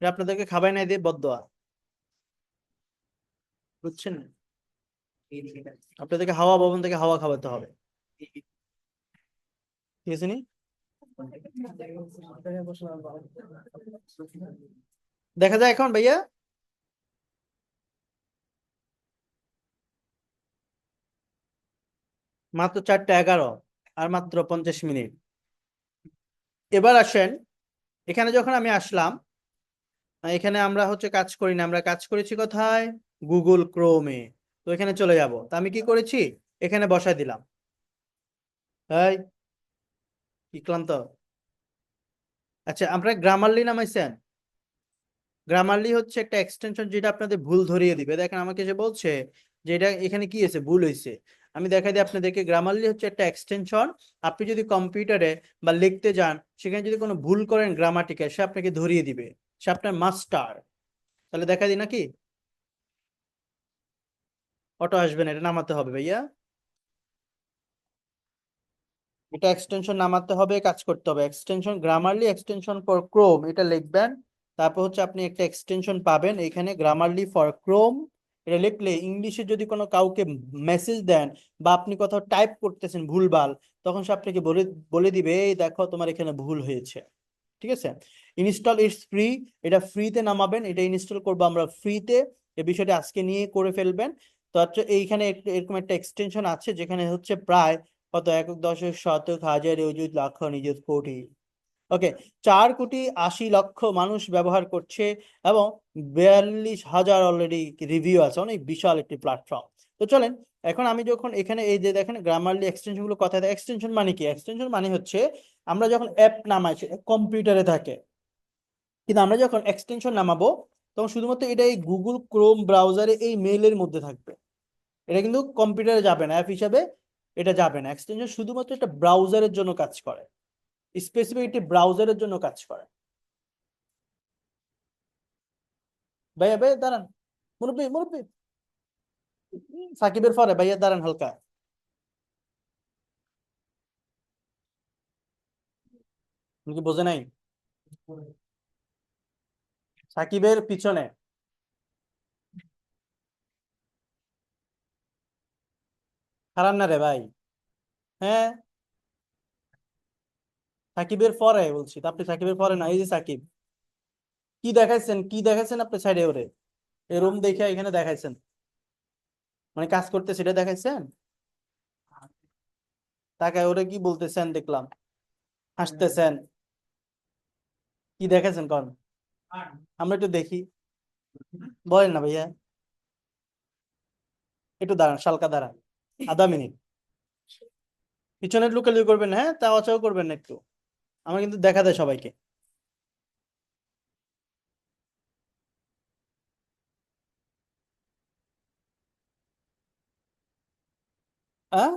আপনাদেরকে খাবাই নাই দিয়ে বদদোয়া, বুঝছেন? আপনাদেরকে হাওয়া ভবন থেকে হাওয়া খাওয়াতে হবে, ঠিক আছে নি? দেখা যায় এখন ভাইয়া? মাত্র 4:11 আর মাত্র 50 মিনিট। এবার আসেন, এখানে যখন আমি আসলাম, এখানে আমরা হচ্ছে কাজ করি না, আমরা কাজ করেছি কোথায়? গুগল ক্রোমে। তো এখানে চলে যাব, তো আমি কি করেছি, এখানে বসাই দিলাম। এই কি ক্লান্ত? আচ্ছা, আমরা গ্রামারলি নামাইছেন? গ্রামারলি হচ্ছে একটা এক্সটেনশন যেটা আপনাদের ভুল ধরিয়ে দিবে। দেখেন আমাকে যে বলছে যে এটা এখানে কি হয়েছে, ভুল হয়েছে। আমি দেখাই দিই আপনাদেরকে, গ্রামারলি হচ্ছে একটা এক্সটেনশন। আপনি যদি কম্পিউটারে বা লিখতে যান, সেখানে যদি কোনো ভুল করেন গ্রামাটিক্যাল, সে আপনাকে ধরিয়ে দিবে, সে আপনার মাস্টার। তাহলে দেখা দিই নাকি? অটো আসবে না, এটা নামাতে হবে ভাইয়া। এটা এক্সটেনশন নামাতে হবে, কাজ করতে হবে। Extension Grammarly extension for Chrome, এটা লিখবেন। তারপর হচ্ছে আপনি একটা এক্সটেনশন পাবেন এখানে, গ্রামারলি ফর ক্রোম। এটা লিখলে ইংলিশে যদি কোনো কাউকে মেসেজ দেন বা আপনি কোথাও টাইপ করতেছেন ভুলভাল, তখন সে আপনাকে বলে বলে দিবে এই দেখো তোমার এখানে ভুল হয়েছে। ঠিক আছে? ইনস্টল ইটস ফ্রি, এটা ফ্রিতে নামাবেন, এটা ইনস্টল করবো আমরা ফ্রিতে। এই বিষয়টা আজকে নিয়ে করে ফেলবেন। তো হচ্ছে এইখানে এরকম একটা এক্সটেনশন আছে যেখানে হচ্ছে প্রায় কত, একক দশক শতক হাজার অযুত লক্ষ নিযুত কোটি, ওকে, 4,80,00,000 মানুষ ব্যবহার করছে, এবং 42,000 অলরেডি রিভিউ আছে, অনেক বিশাল একটি প্ল্যাটফর্ম। তো চলেন, এখন আমি যখন এখানে এই যে দেখেন গ্রামারলি এক্সটেনশন গুলো কথা, এক্সটেনশন মানে কি? এক্সটেনশন মানে হচ্ছে আমরা যখন অ্যাপ নামাই সেটা কম্পিউটারে থাকে, কিন্তু আমরা যখন এক্সটেনশন নামাবো তখন শুধুমাত্র এটা এই গুগল ক্রোম ব্রাউজারে এই মেইলের মধ্যে থাকবে। এটা কিন্তু কম্পিউটারে যাবে না, অ্যাপ হিসাবে এটা যাবে না। এক্সটেনশন শুধুমাত্র একটা ব্রাউজারের জন্য কাজ করে, স্পেসিফিক একটি ব্রাউজারের জন্য কাজ করে। ভাইয়া ভাইয়া দাঁড়ান, মুরব্বী মুরব্বী, সাকিবের পরে ভাইয়া দাঁড়ান হালকা। তুমি কি বোঝে নাই? সাকিবের পিছনে। খারাপ না রে ভাই? হ্যাঁ, সাকিবের পরে বলছি তো, আপনি সাকিবের পরে না, এই যে সাকিব। কি দেখাইছেন, কি দেখাইছেন আপনি সাইডে ওরে? এই রুম দেখে এখানে দেখাইছেন, মানে কাজ করতে সেটা দেখাইছেন? তাকে ওরে কি বলতেছেন দেখলাম, হাসতেছেন, কি দেখাইছেন কন? আমরা একটু দেখি, বলেন না ভাইয়া। একটু দাঁড়ান, শালকা দাঁড়ান, আধা মিনিট। পিছনের লুকালিও করবেন না, হ্যাঁ, তা অচাও করবেন না একটু, আমার কিন্তু দেখা দেয় সবাইকে। হ্যাঁ,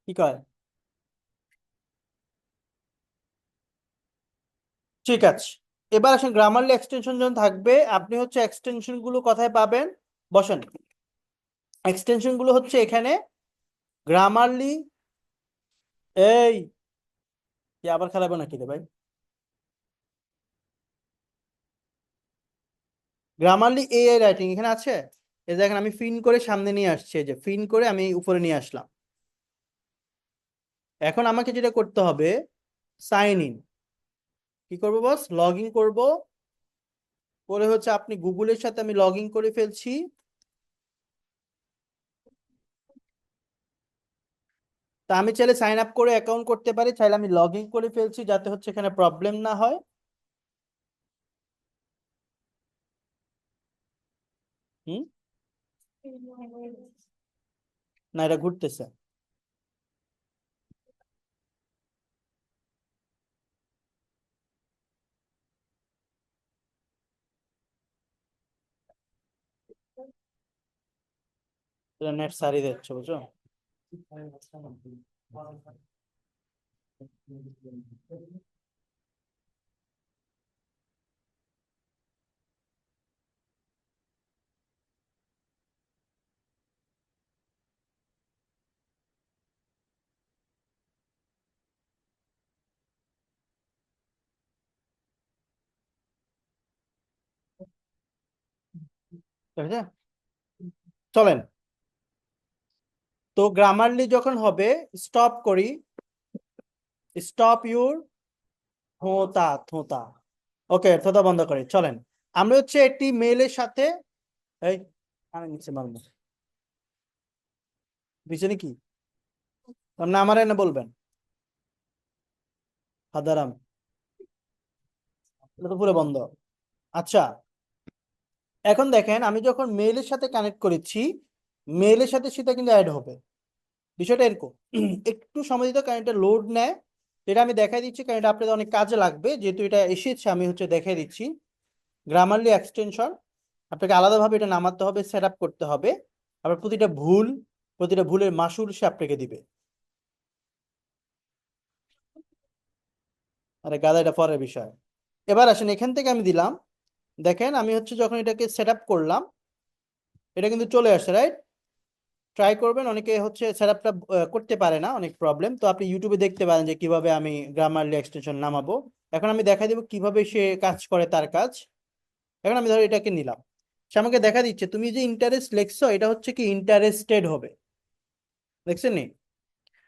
কি কয়? ঠিক আছে, এবার আসেন গ্রামারলি এক্সটেনশন যখন থাকবে, আপনি হচ্ছে এক্সটেনশন গুলো কোথায় পাবেন? বসেন, এক্সটেনশন গুলো হচ্ছে এখানে গ্রামারলি। এই কি আবার খেলাবে নাকি রে ভাই? গ্রামারলি এআই রাইটিং এখানে আছে। এই দেখেন আমি ফিন করে সামনে নিয়ে আসছি, এই যে ফিন করে আমি উপরে নিয়ে আসলাম। এখন আমাকে যেটা করতে হবে, সাইন ইন। কি করবো বস? লগ ইন করবো। করে হচ্ছে আপনি গুগলের সাথে আমি লগ ইন করে ফেলছি। তা আমি চাইলে সাইন আপ করে অ্যাকাউন্ট করতে পারি, চাইলে আমি লগ ইন করে ফেলছি যাতে হচ্ছে এখানে প্রবলেম না হয়। হুম, না এটা ঘুরতেছে। এটা নেট সারিয়ে দিচ্ছে, বুঝছো? ঠিক আছে? চলেন, তো গ্রামারলি যখন হবে, স্টপ করি, স্টপ ইউর থোতা থোতা। ওকে, থোতা বন্ধ করি। চলেন, আমরা হচ্ছে একটি মেলের সাথে, এই আমি নিচে মারবো পিছনে কি, না আমার এনে বলবেন হাদারাম, এটা তো পুরো বন্ধ। আচ্ছা, এখন দেখেন আমি যখন মেইলের সাথে কানেক্ট করেছি, মেইলের সাথে সেটা কিন্তু অ্যাড হবে। বিষয়টা এরকম, একটু সময় দিতে, কারণ এটা লোড নেয়। এটা আমি দেখাই দিচ্ছি কারণ এটা আপনাদের অনেক কাজে লাগবে, যেহেতু এটা এসেছে আমি হচ্ছে দেখাই দিচ্ছি। গ্রামারলি এক্সটেনশন, আপনাকে আলাদাভাবে এটা নামাতে হবে, সেট আপ করতে হবে। আবার প্রতিটা ভুলের মাসুল সে আপনাকে দিবে। আরে গাদা, এটা পরের বিষয়। এবার আসেন, এখান থেকে আমি দিলাম। দেখেন আমি হচ্ছে যখন এটাকে সেট আপ করলাম, এটা কিন্তু চলে আসছে, রাইট? ট্রাই করবেন, অনেকে হচ্ছে সেট আপটা করতে পারে না, অনেক প্রবলেম। তো আপনি ইউটিউবে দেখতে পারেন যে কিভাবে আমি গ্রামারলি এক্সটেনশন নামাবো। এখন আমি দেখা দিব কিভাবে সে কাজ করে তার কাজ। এখন আমি ধরো এটাকে নিলাম, সে আমাকে দেখা দিচ্ছে তুমি যে ইন্টারেস্ট লেখছো এটা হচ্ছে কি ইন্টারেস্টেড হবে, দেখছেন নি?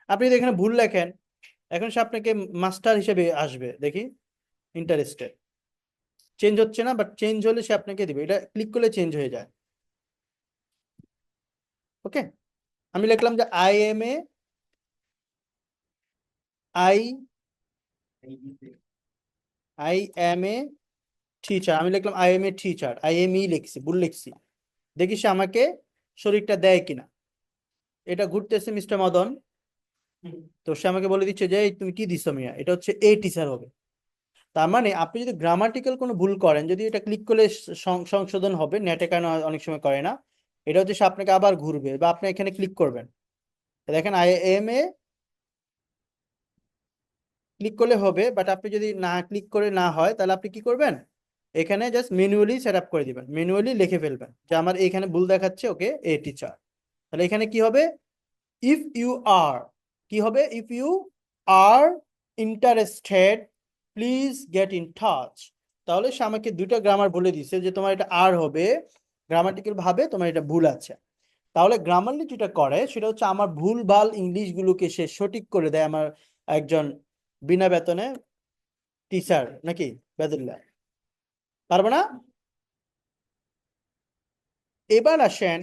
আপনি যদি এখানে ভুল লেখেন, এখন সে আপনাকে মাস্টার হিসেবে আসবে, দেখি ইন্টারেস্টেড চেঞ্জ হচ্ছে না, বাট চেঞ্জ হলে সে আপনাকে দিবে, এটা ক্লিক করলে চেঞ্জ হয়ে যায়। ওকে, আমি লিখলাম যে I I am a teacher, আমি লিখলাম I am a teacher, I am E লিখছি, ভুল লিখছি। দেখি সে আমাকে শরীরটা দেয় কিনা। এটা ঘুরতেছে মিস্টার মদন। তো সে আমাকে বলে দিচ্ছে যে "এই তুমি কি দিছো মিয়া, এটা হচ্ছে এ টিচার হবে"। তার মানে আপনি যদি গ্রামাটিক্যাল কোনো ভুল করেন, যদি এটা ক্লিক করলে সংশোধন হবে, নেটে কেন অনেক সময় করে না, এটা হচ্ছে সে আপনাকে আবার ঘুরবে, বা আপনি এখানে ক্লিক করবেন, দেখেন আই এম এ ক্লিক করলে হবে। বাট আপনি যদি না ক্লিক করে না হয়, তাহলে আপনি কি করবেন, এখানে জাস্ট ম্যানুয়ালি সেট আপ করে দিবেন, ম্যানুয়ালি লিখে ফেলবেন যে আমার এখানে ভুল দেখাচ্ছে, ওকে এ টিচার। তাহলে এখানে কি হবে, ইফ ইউ আর, কি হবে, if you are interested please get in touch. তাহলে সে আমাকে দুইটা গ্রামার বলে দিছে যে তোমার এটা আর হবে, গ্রামাটিক্যাল ভাবে তোমার এটা ভুল আছে। তাহলে গ্রামারলি যেটা করে সেটা হচ্ছে আমার ভুল ভাল ইংলিশ গুলোকে সে সঠিক করে দেয়, আমার একজন বিনা বেতনে টিচার নাকি, বেদুল্লাহ, পারবো না? এবার আসেন,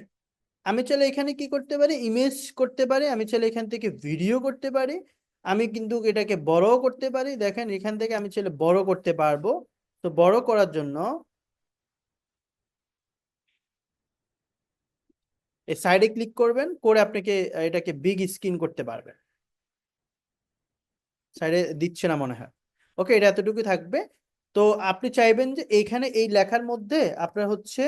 আমি চাইলে এখানে কি করতে পারি, ইমেজ করতে পারি, আমি চাইলে এখান থেকে ভিডিও করতে পারি, আমি কিন্তু এটাকে বড়ও করতে পারি। দেখেন এখান থেকে আমি চাইলে বড় করতে পারবো। তো বড় করার জন্য এই সাইডে ক্লিক করবেন, করে আপনাকে এটাকে বিগ স্ক্রিন করতে পারবেন। সাইডে দিচ্ছে না মনে হয়। ওকে, এটা এতটুকু থাকবে। তো আপনি চাইবেন যে এইখানে এই লেখার মধ্যে আপনার হচ্ছে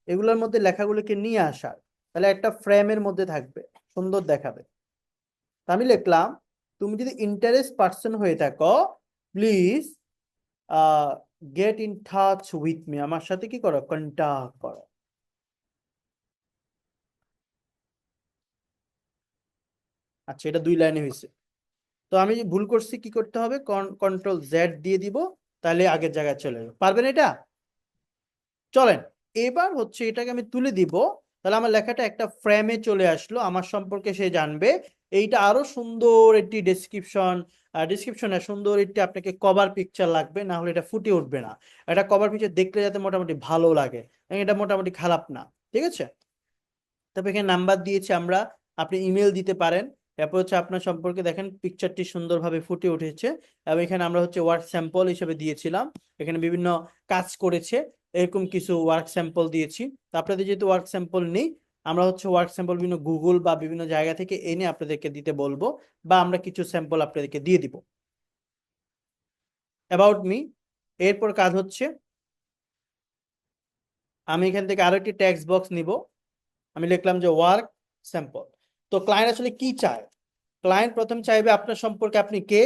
এগুলোর মধ্যে লেখাগুলোকে নিয়ে আসার, তাহলে একটা ফ্রেমের মধ্যে থাকবে, সুন্দর দেখাবে। তা আমি লিখলাম, তুমি যদি ইন্টারেস্ট পার্সন হয়ে থাকো, please get in touch with me, আমার সাথে কি করো, কন্টাক্ট করো। আচ্ছা, এটা 2 লাইনে হয়েছে। তো আমি ভুল করছি, কি করতে হবে, কন্ট্রোল জেড দিয়ে দিব, তাহলে আগের জায়গায় চলে যাবে। পারবেন এটা? চলেন, এবার হচ্ছে এটাকে আমি তুলে দিব, তাহলে আমার লেখাটা একটা ফ্রেমে চলে আসলো, আমার সম্পর্কে সে জানবে। এইটা আরো সুন্দর একটি ডিসক্রিপশনে সুন্দর একটি আপনাকে কভার পিকচার লাগবে, না হলে এটা ফুটে উঠবে না। এটা কভার পিকচার দেখলে যাতে মোটামুটি ভালো লাগে, এটা মোটামুটি খারাপ না, ঠিক আছে? তবে এখানে নাম্বার দিয়েছি আমরা, আপনি ইমেল দিতে পারেন। এরপর হচ্ছে আপনার সম্পর্কে দেখেন পিকচারটি সুন্দরভাবে ফুটে উঠেছে, এবং এখানে আমরা হচ্ছে ওয়ার্ক স্যাম্পল হিসেবে দিয়েছিলাম, এখানে বিভিন্ন কাজ করেছে এরকম কিছু ওয়ার্ক স্যাম্পল দিয়েছি। তো আপনাদের যেহেতু ওয়ার্ক স্যাম্পল নেই, আমরা হচ্ছে ওয়ার্ক স্যাম্পল বিভিন্ন গুগল বা বিভিন্ন জায়গা থেকে এনে আপনাদেরকে দিতে বলবো, বা আমরা কিছু স্যাম্পল আপনাদেরকে দিয়ে দিব। অ্যাবাউট মি, এরপর কাজ হচ্ছে আমি এখান থেকে আরো একটি টেক্সট বক্স নিব, আমি লিখলাম যে ওয়ার্ক স্যাম্পল। তো ক্লায়েন্ট আসলে কি চায়? ক্লায়েন্ট প্রথম চাইবে আপনার সম্পর্কে, আপনি কে,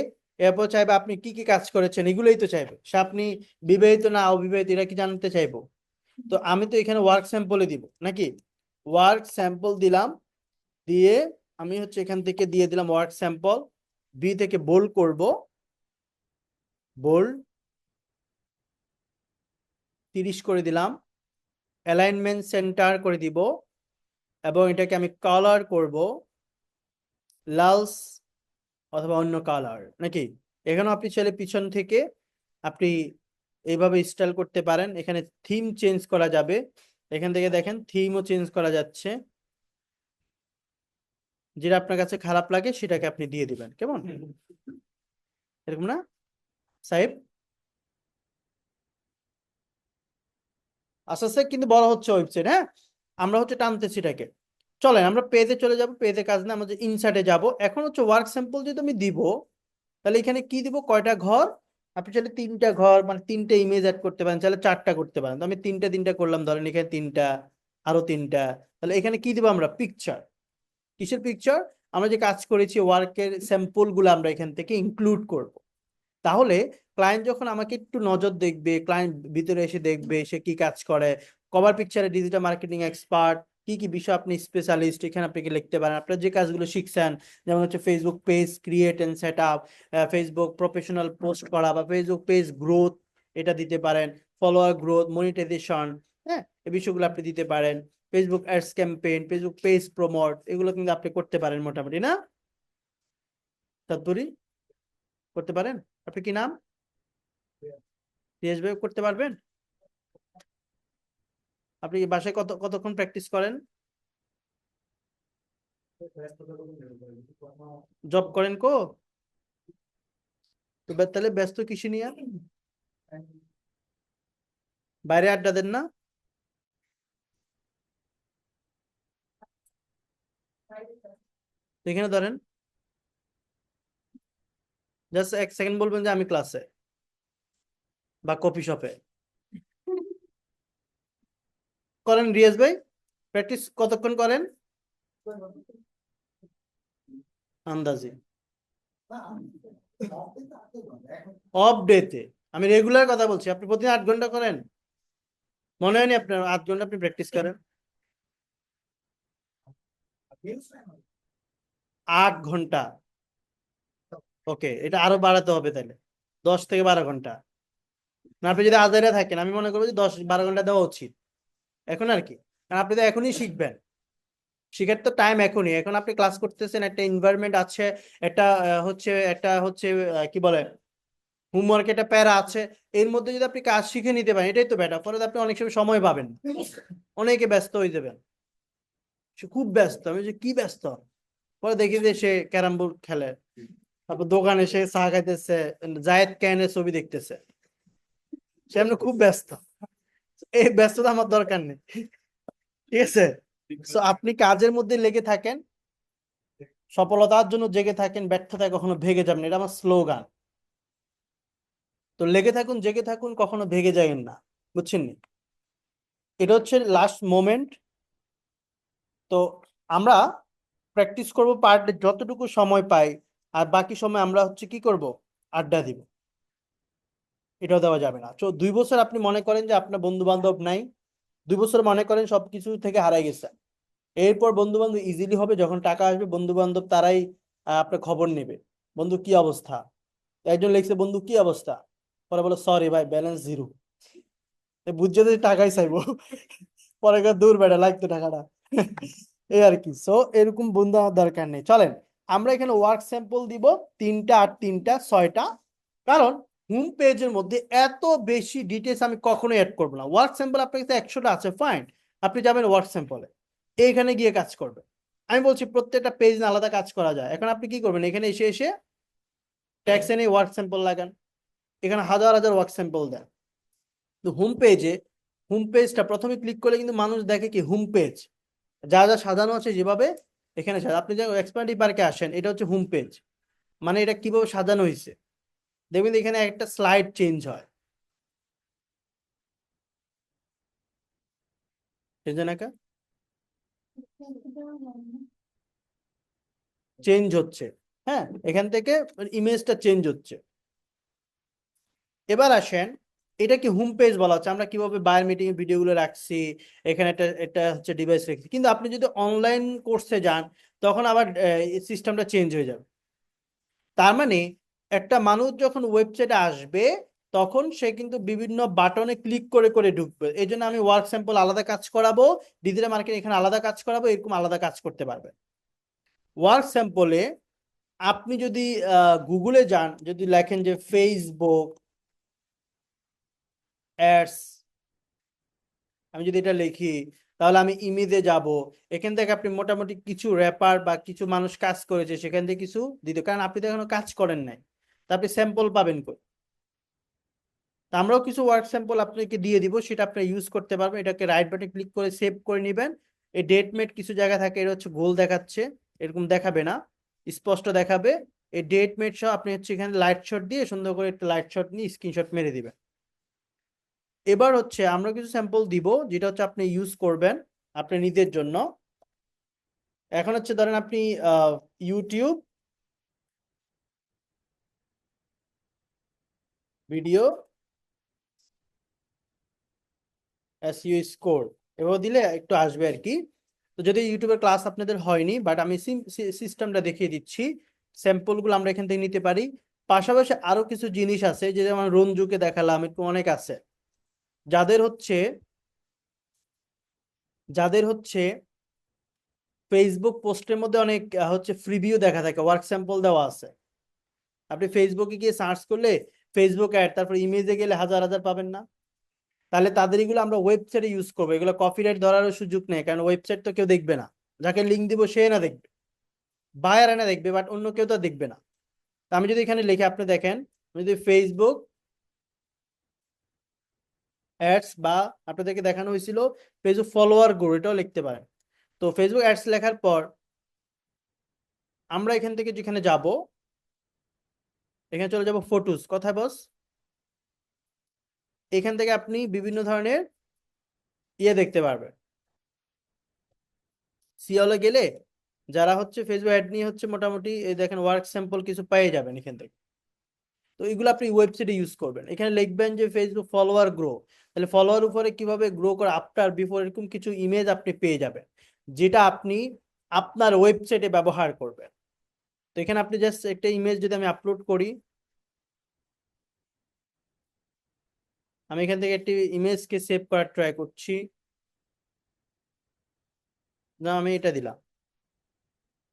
এরপর চাইবে আপনি কি কি কাজ করেছেন, এগুলোই তো চাইবে সে। আপনি বিবাহিত না অবিবাহিত এটা কি জানতে চাইবো? তো আমি তো এখানে ওয়ার্ক স্যাম্পলে দিব নাকি, ওয়ার্ক স্যাম্পল দিলাম, দিয়ে আমি হচ্ছে এখান থেকে দিয়ে দিলাম ওয়ার্ক স্যাম্পল, বি থেকে বোল্ড করব, বোল্ড 30 করে দিলাম, অ্যালাইনমেন্ট সেন্টার করে দিব, এবং এটাকে আমি কালার করব লাল অথবা অন্য কালার নাকি। এখানেও আপনি চাইলে পিছন থেকে আপনি এইভাবে স্টাইল করতে পারেন, এখানে থিম চেঞ্জ করা যাবে, এখান থেকে দেখেন থিমও চেঞ্জ করা যাচ্ছে, যেটা আপনার কাছে খারাপ লাগে সেটাকে আপনি দিয়ে দিবেন, কেমন এরকম না সাহেব? আস্তে আস্তে কিন্তু বড় হচ্ছে ওয়েবসাইট, হ্যাঁ আমরা হচ্ছে টানতেছি এটাকে। চলেন আমরা পেজে চলে যাব, পেজে কাজ না আমাদের ইনসার্টে যাব। এখন হচ্ছে ওয়ার্ক স্যাম্পল যদি আমি দিব, তাহলে এখানে কি দিব, কয়টা ঘর? আপনি চাইলে 3টা ঘর মানে 3টে ইমেজ অ্যাড করতে পারেন, চাইলে 4টা করতে পারেন। তো আমি 3টা করলাম, ধরেন এখানে 3টা, আরো 3টা। তাহলে এখানে কি দিব আমরা, পিকচার। কিসের পিকচার? আমরা যে কাজ করেছি ওয়ার্কের স্যাম্পল গুলো আমরা এখান থেকে ইনক্লুড করব। তাহলে ক্লায়েন্ট যখন আমাকে একটু নজর দেখবে, ক্লায়েন্ট ভিতরে এসে দেখবে সে কি কাজ করে, কভার পিকচারে ডিজিটাল মার্কেটিং এক্সপার্ট, কি কি বিষয় আপনি স্পেশালিস্ট, এখানে আপনি লিখতে পারেন আপনার যে কাজগুলো শিখছেন, যেমন হচ্ছে Facebook page create and set up, Facebook professional post করা, বা ফেসবুক পেজ গ্রোথ, এটা দিতে পারেন, ফলোয়ার গ্রোথ, মনিটাইজেশন, হ্যাঁ এই বিষয়গুলো আপনি দিতে পারেন, Facebook ads campaign, Facebook page promote, এগুলো কিন্তু আপনি করতে পারেন মোটামুটি না, তৎপরি করতে পারেন। আপনি কি নাম? রিয়াজ ভাই করতে পারবেন? আপনি বাসায় কতক্ষণ প্র্যাকটিস করেন? জব করেন কো? তো তাহলে ব্যস্ত কিসে নিয়ে? বাইরে আড্ডা দেন না? তো এখানে ধরেন জাস্ট 1 সেকেন্ড বলবেন যে আমি ক্লাসে বা কফি শপে। করেন রিয়াজ ভাই, প্র্যাকটিস কতক্ষণ করেন আন্দাজে? অফ ডেতে? আমি রেগুলার কথা বলছি, আপনি প্রতিদিন 8 ঘন্টা করেন? মনে হয়নি আপনার 8 ঘন্টা আপনি প্র্যাকটিস করেন? 8 ঘন্টা? ওকে, এটা আরো বাড়াতে হবে তাহলে, 10 থেকে 12 ঘন্টা। না আপনি যদি আজাইরা থাকেন আমি মনে করবো যে 10-12 ঘন্টা দেওয়া উচিত এখন আর কি, কারণ আপনি তো এখনই শিখবেন, শিখার তো টাইম এখনই। এখন আপনি ক্লাস করতেছেন, একটা এনভায়রনমেন্ট আছে, একটা হচ্ছে কি বলে হোমওয়ার্ক, একটা প্যারা আছে, এর মধ্যে যদি আপনি কাজ শিখে নিতে পারেন এটাই তো বেটার। পরে তো আপনি অনেক সময় সময় পাবেন, অনেকে ব্যস্ত হয়ে যাবেন, সে খুব ব্যস্ত, আমি যে কি ব্যস্ত, পরে দেখি যে সে ক্যারাম বোর্ড খেলে, তারপর দোকানে সে চা খাইতেছে, জায়েদ ক্যানের ছবি দেখতেছে, সে এমনি খুব ব্যস্ত। এই ব্যস্ততা আমার দরকার নেই, ঠিক আছে? তো আপনি কাজের মধ্যে লেগে থাকেন, সফলতার জন্য জেগে থাকেন, ব্যর্থতায় কখনো ভেগে যাবেন, এটা আমার স্লোগান। তো লেগে থাকুন, জেগে থাকুন, কখনো ভেগে যাবেন না, বুঝছেন নি? এটা হচ্ছে লাস্ট মোমেন্ট। তো আমরা প্র্যাকটিস করব পার ডে যতটুকু সময় পাই, আর বাকি সময় আমরা হচ্ছে কি করব, আড্ডা দিব, এটাও দেওয়া যাবে না। তো 2 বছর আপনি মনে করেন যে আপনার বন্ধু বান্ধব নাই, 2 বছর মনে করেন সবকিছু থেকে হারাই গেছে, এরপর বন্ধু বান্ধব ইজিলি হবে, যখন টাকা আসবে বন্ধু বান্ধব তারাই আপনার খবর নেবে, বন্ধু কি অবস্থা। একজন লিখছে বন্ধু কি অবস্থা, পরে বলো সরি ভাই ব্যালেন্স জিরো, বুঝছে যে টাকাই চাইবো, পরে দূর বেড়া লাগতো টাকাটা। এই আর কি। সো এরকম বন্ধু আমার দরকার নেই। চলেন আমরা এখানে ওয়ার্ক স্যাম্পল দিব 3টা আর 3টা 6টা। কারণ হোম পেজের মধ্যে এত বেশি ডিটেলস আমি কখনোই অ্যাড করবো না। ওয়ার্ক স্যাম্পল আপনার কাছে 100টা আছে, ফাইন, আপনি যাবেন ওয়ার্ক স্যাম্পলে, এইখানে গিয়ে কাজ করবেন। আমি বলছি প্রত্যেকটা পেজ না আলাদা কাজ করা যায়। এখন আপনি কি করবেন, এখানে এসে এসে ট্যাক্স এনে ওয়ার্ক স্যাম্পল লাগান, এখানে হাজার হাজার ওয়ার্ক স্যাম্পল দেন। তো হোম পেজে, হোম পেজটা প্রথমে ক্লিক করলে কিন্তু মানুষ দেখে কি হোম পেজ যা যা সাজানো আছে যেভাবে এখানে আপনি যে এক্সপ্যান্ডি পার্কে আসেন, এটা হচ্ছে হোম পেজ, মানে এটা কিভাবে সাজানো হয়েছে। দেখবেন এখানে একটা স্লাইড চেঞ্জ হয়, চেঞ্জ হচ্ছে। হ্যাঁ, এখান থেকে ইমেজটা চেঞ্জ হচ্ছে। এবার আসেন, এটা কি হোম পেজ বলা হচ্ছে, আমরা কিভাবে বায়ার মিটিং এর ভিডিওগুলো রাখছি, এখানে একটা এটা হচ্ছে ডিভাইস রেখেছি। কিন্তু আপনি যদি অনলাইন কোর্সে যান তখন আবার সিস্টেমটা চেঞ্জ হয়ে যাবে। তার মানে একটা মানুষ যখন ওয়েবসাইটে আসবে তখন সে কিন্তু বিভিন্ন বাটনে ক্লিক করে করে ঢুকবে। এই জন্য আমি ওয়ার্ক স্যাম্পল আলাদা কাজ করাবো, ডিজিটাল মার্কেটিং এখানে আলাদা কাজ করাবো, এরকম আলাদা কাজ করতে পারবে। ওয়ার্ক স্যাম্পলে আপনি যদি গুগলে যান, যদি লেখেন যে ফেসবুক অ্যাডস, আমি যদি এটা লিখি তাহলে আমি ইমেজে যাব। এখান থেকে আপনি মোটামুটি কিছু র্যাপার বা কিছু মানুষ কাজ করেছে সেখান থেকে কিছু দিতে, কারণ আপনি তো এখনো কাজ করেন নাই, তা আপনি স্যাম্পল পাবেন কই। তা আমরাও কিছু ওয়ার্ক স্যাম্পল আপনাকে দিয়ে দিব, সেটা আপনি ইউজ করতে পারবেন। এটাকে রাইট বাটনে ক্লিক করে সেভ করে নেবেন। এই ডেট মেট কিছু জায়গা থাকে এটা হচ্ছে গোল দেখাচ্ছে, এরকম দেখাবে না, স্পষ্ট দেখাবে। এই ডেট মেট সহ আপনি হচ্ছে এখানে লাইট শট দিয়ে সুন্দর করে একটা লাইট শট নিয়ে স্ক্রিনশট মেরে দিবেন। এবার হচ্ছে আমরা কিছু স্যাম্পল দিব যেটা হচ্ছে আপনি ইউজ করবেন আপনি নিজের জন্য। এখন হচ্ছে ধরেন আপনি ইউটিউব ভিডিও এসইও স্কোর এভাবে দিলে একটু আসবে আর কি। তো যদি ইউটিউবের ক্লাস আপনাদের হয়নি, বাট আমি সিস্টেমটা দেখিয়ে দিচ্ছি, স্যাম্পলগুলো আমরা এখান থেকে নিতে পারি। পাশাপাশি আরো কিছু জিনিস আছে, যে যেমন রঞ্জুকে দেখালাম, একটু অনেক আছে যাদের হচ্ছে, যাদের হচ্ছে ফেসবুক পোস্টের মধ্যে অনেক হচ্ছে ফ্রিভিউ দেখা থাকে, ওয়ার্ক স্যাম্পল দেওয়া আছে। আপনি ফেসবুকে গিয়ে সার্চ করলে ফেসবুক অ্যাড, তারপর ইমেজে গেলে হাজার হাজার পাবেন না। তাহলে তাদের এগুলো আমরা ওয়েবসাইটে ইউজ করবো, এগুলো কপিরাইট ধরারও সুযোগ নেই, কারণ ওয়েবসাইট তো কেউ দেখবে না। যাকে লিঙ্ক দিব সে না দেখবে, বায়ার এনে দেখবে, বাট অন্য কেউ তো দেখবে না। তা আমি যদি এখানে লিখে আপনি দেখেন, যদি ফেসবুক অ্যাডস, বা আপনাদেরকে দেখানো হয়েছিল ফেসবুক ফলোয়ার গ্রো, এটাও লিখতে পারেন। তো ফেসবুক অ্যাডস লেখার পর আমরা এখান থেকে যেখানে যাব, এখানে চলে যাব ফটোস, কোথায় বস, এখান থেকে আপনি বিভিন্ন ধরনের দেখতে পারবেন। সিওলে গেলে যারা হচ্ছে ফেসবুক অ্যাড নিয়ে হচ্ছে মোটামুটি এই দেখেন ওয়ার্ক স্যাম্পল কিছু পেয়ে যাবেন এখান থেকে। তো এগুলো আপনি ওয়েবসাইটে ইউজ করবেন। এখানে লিখবেন যে ফেসবুক ফলোয়ার গ্রো, তাহলে ফলোয়ার উপরে কিভাবে গ্রো করে আফটার বিফোর এরকম কিছু ইমেজ আপনি পেয়ে যাবেন, যেটা আপনি আপনার ওয়েবসাইটে ব্যবহার করবেন। তো এখানে আপনি জাস্ট একটা ইমেজ যদি আমি আপলোড করি, আমি এখান থেকে একটি ইমেজকে সেভ করার ট্রাই করছি, না আমি এটা দিলাম,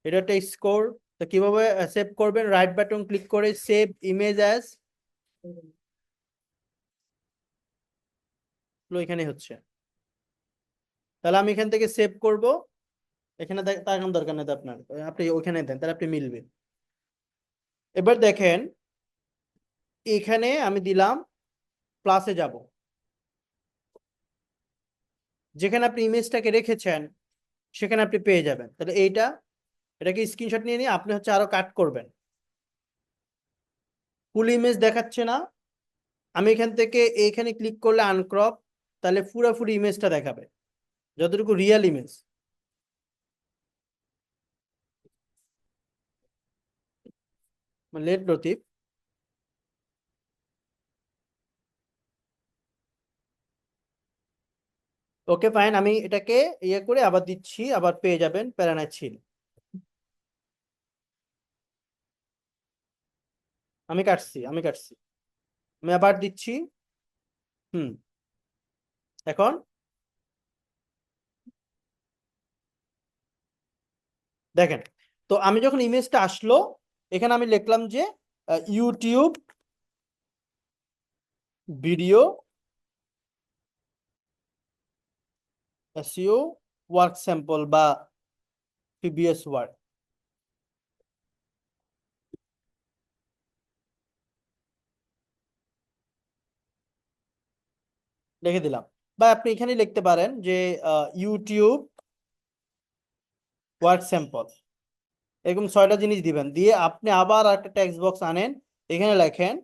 এটা একটা স্কোর। তো কিভাবে সেভ করবেন, রাইট বাটন ক্লিক করে সেভ ইমেজ অ্যাজ, এখানে হচ্ছে, তাহলে আমি এখান থেকে সেভ করব। এখানে তার কোনো দরকার নেই আপনার, আপনি ওইখানে দেন তাহলে আপনি মিলবে। এবার দেখেন এখানে আমি দিলাম, প্লাসে যাব, যেখানে আপনি ইমেজটাকে রেখেছেন সেখানে আপনি পেয়ে যাবেন। তাহলে এটাকে স্ক্রিনশট নিয়ে নিয়ে আপনি হচ্ছে আরো কাট করবেন। ফুল ইমেজ দেখাচ্ছে না, আমি এখান থেকে এইখানে ক্লিক করলে আনক্রপ, তাহলে পুরোপুরি ইমেজটা দেখাবে যতটুকু real image. Let Latif, okay fine, আমি এটাকে করে আবার দিচ্ছি, আবার পেয়ে যাবেন, প্যারানাই ছিল। আমি কাটছি, আমি আবার দিচ্ছি। হুম, এখন দেখেন, তো আমি যখন ইমেজটা আসলো এখানে আমি লিখলাম যে YouTube video SEO work sample বা পিবিএস ওয়ার্ক লিখে দিলাম। বা আপনি এখানে লিখতে পারেন যে ইউটিউব ওয়ার্ক স্যাম্পল, এরকম 6টা জিনিস দিবেন, দিয়ে আপনি আবার একটা টেক্সট বক্স আনেন, এখানে লেখেন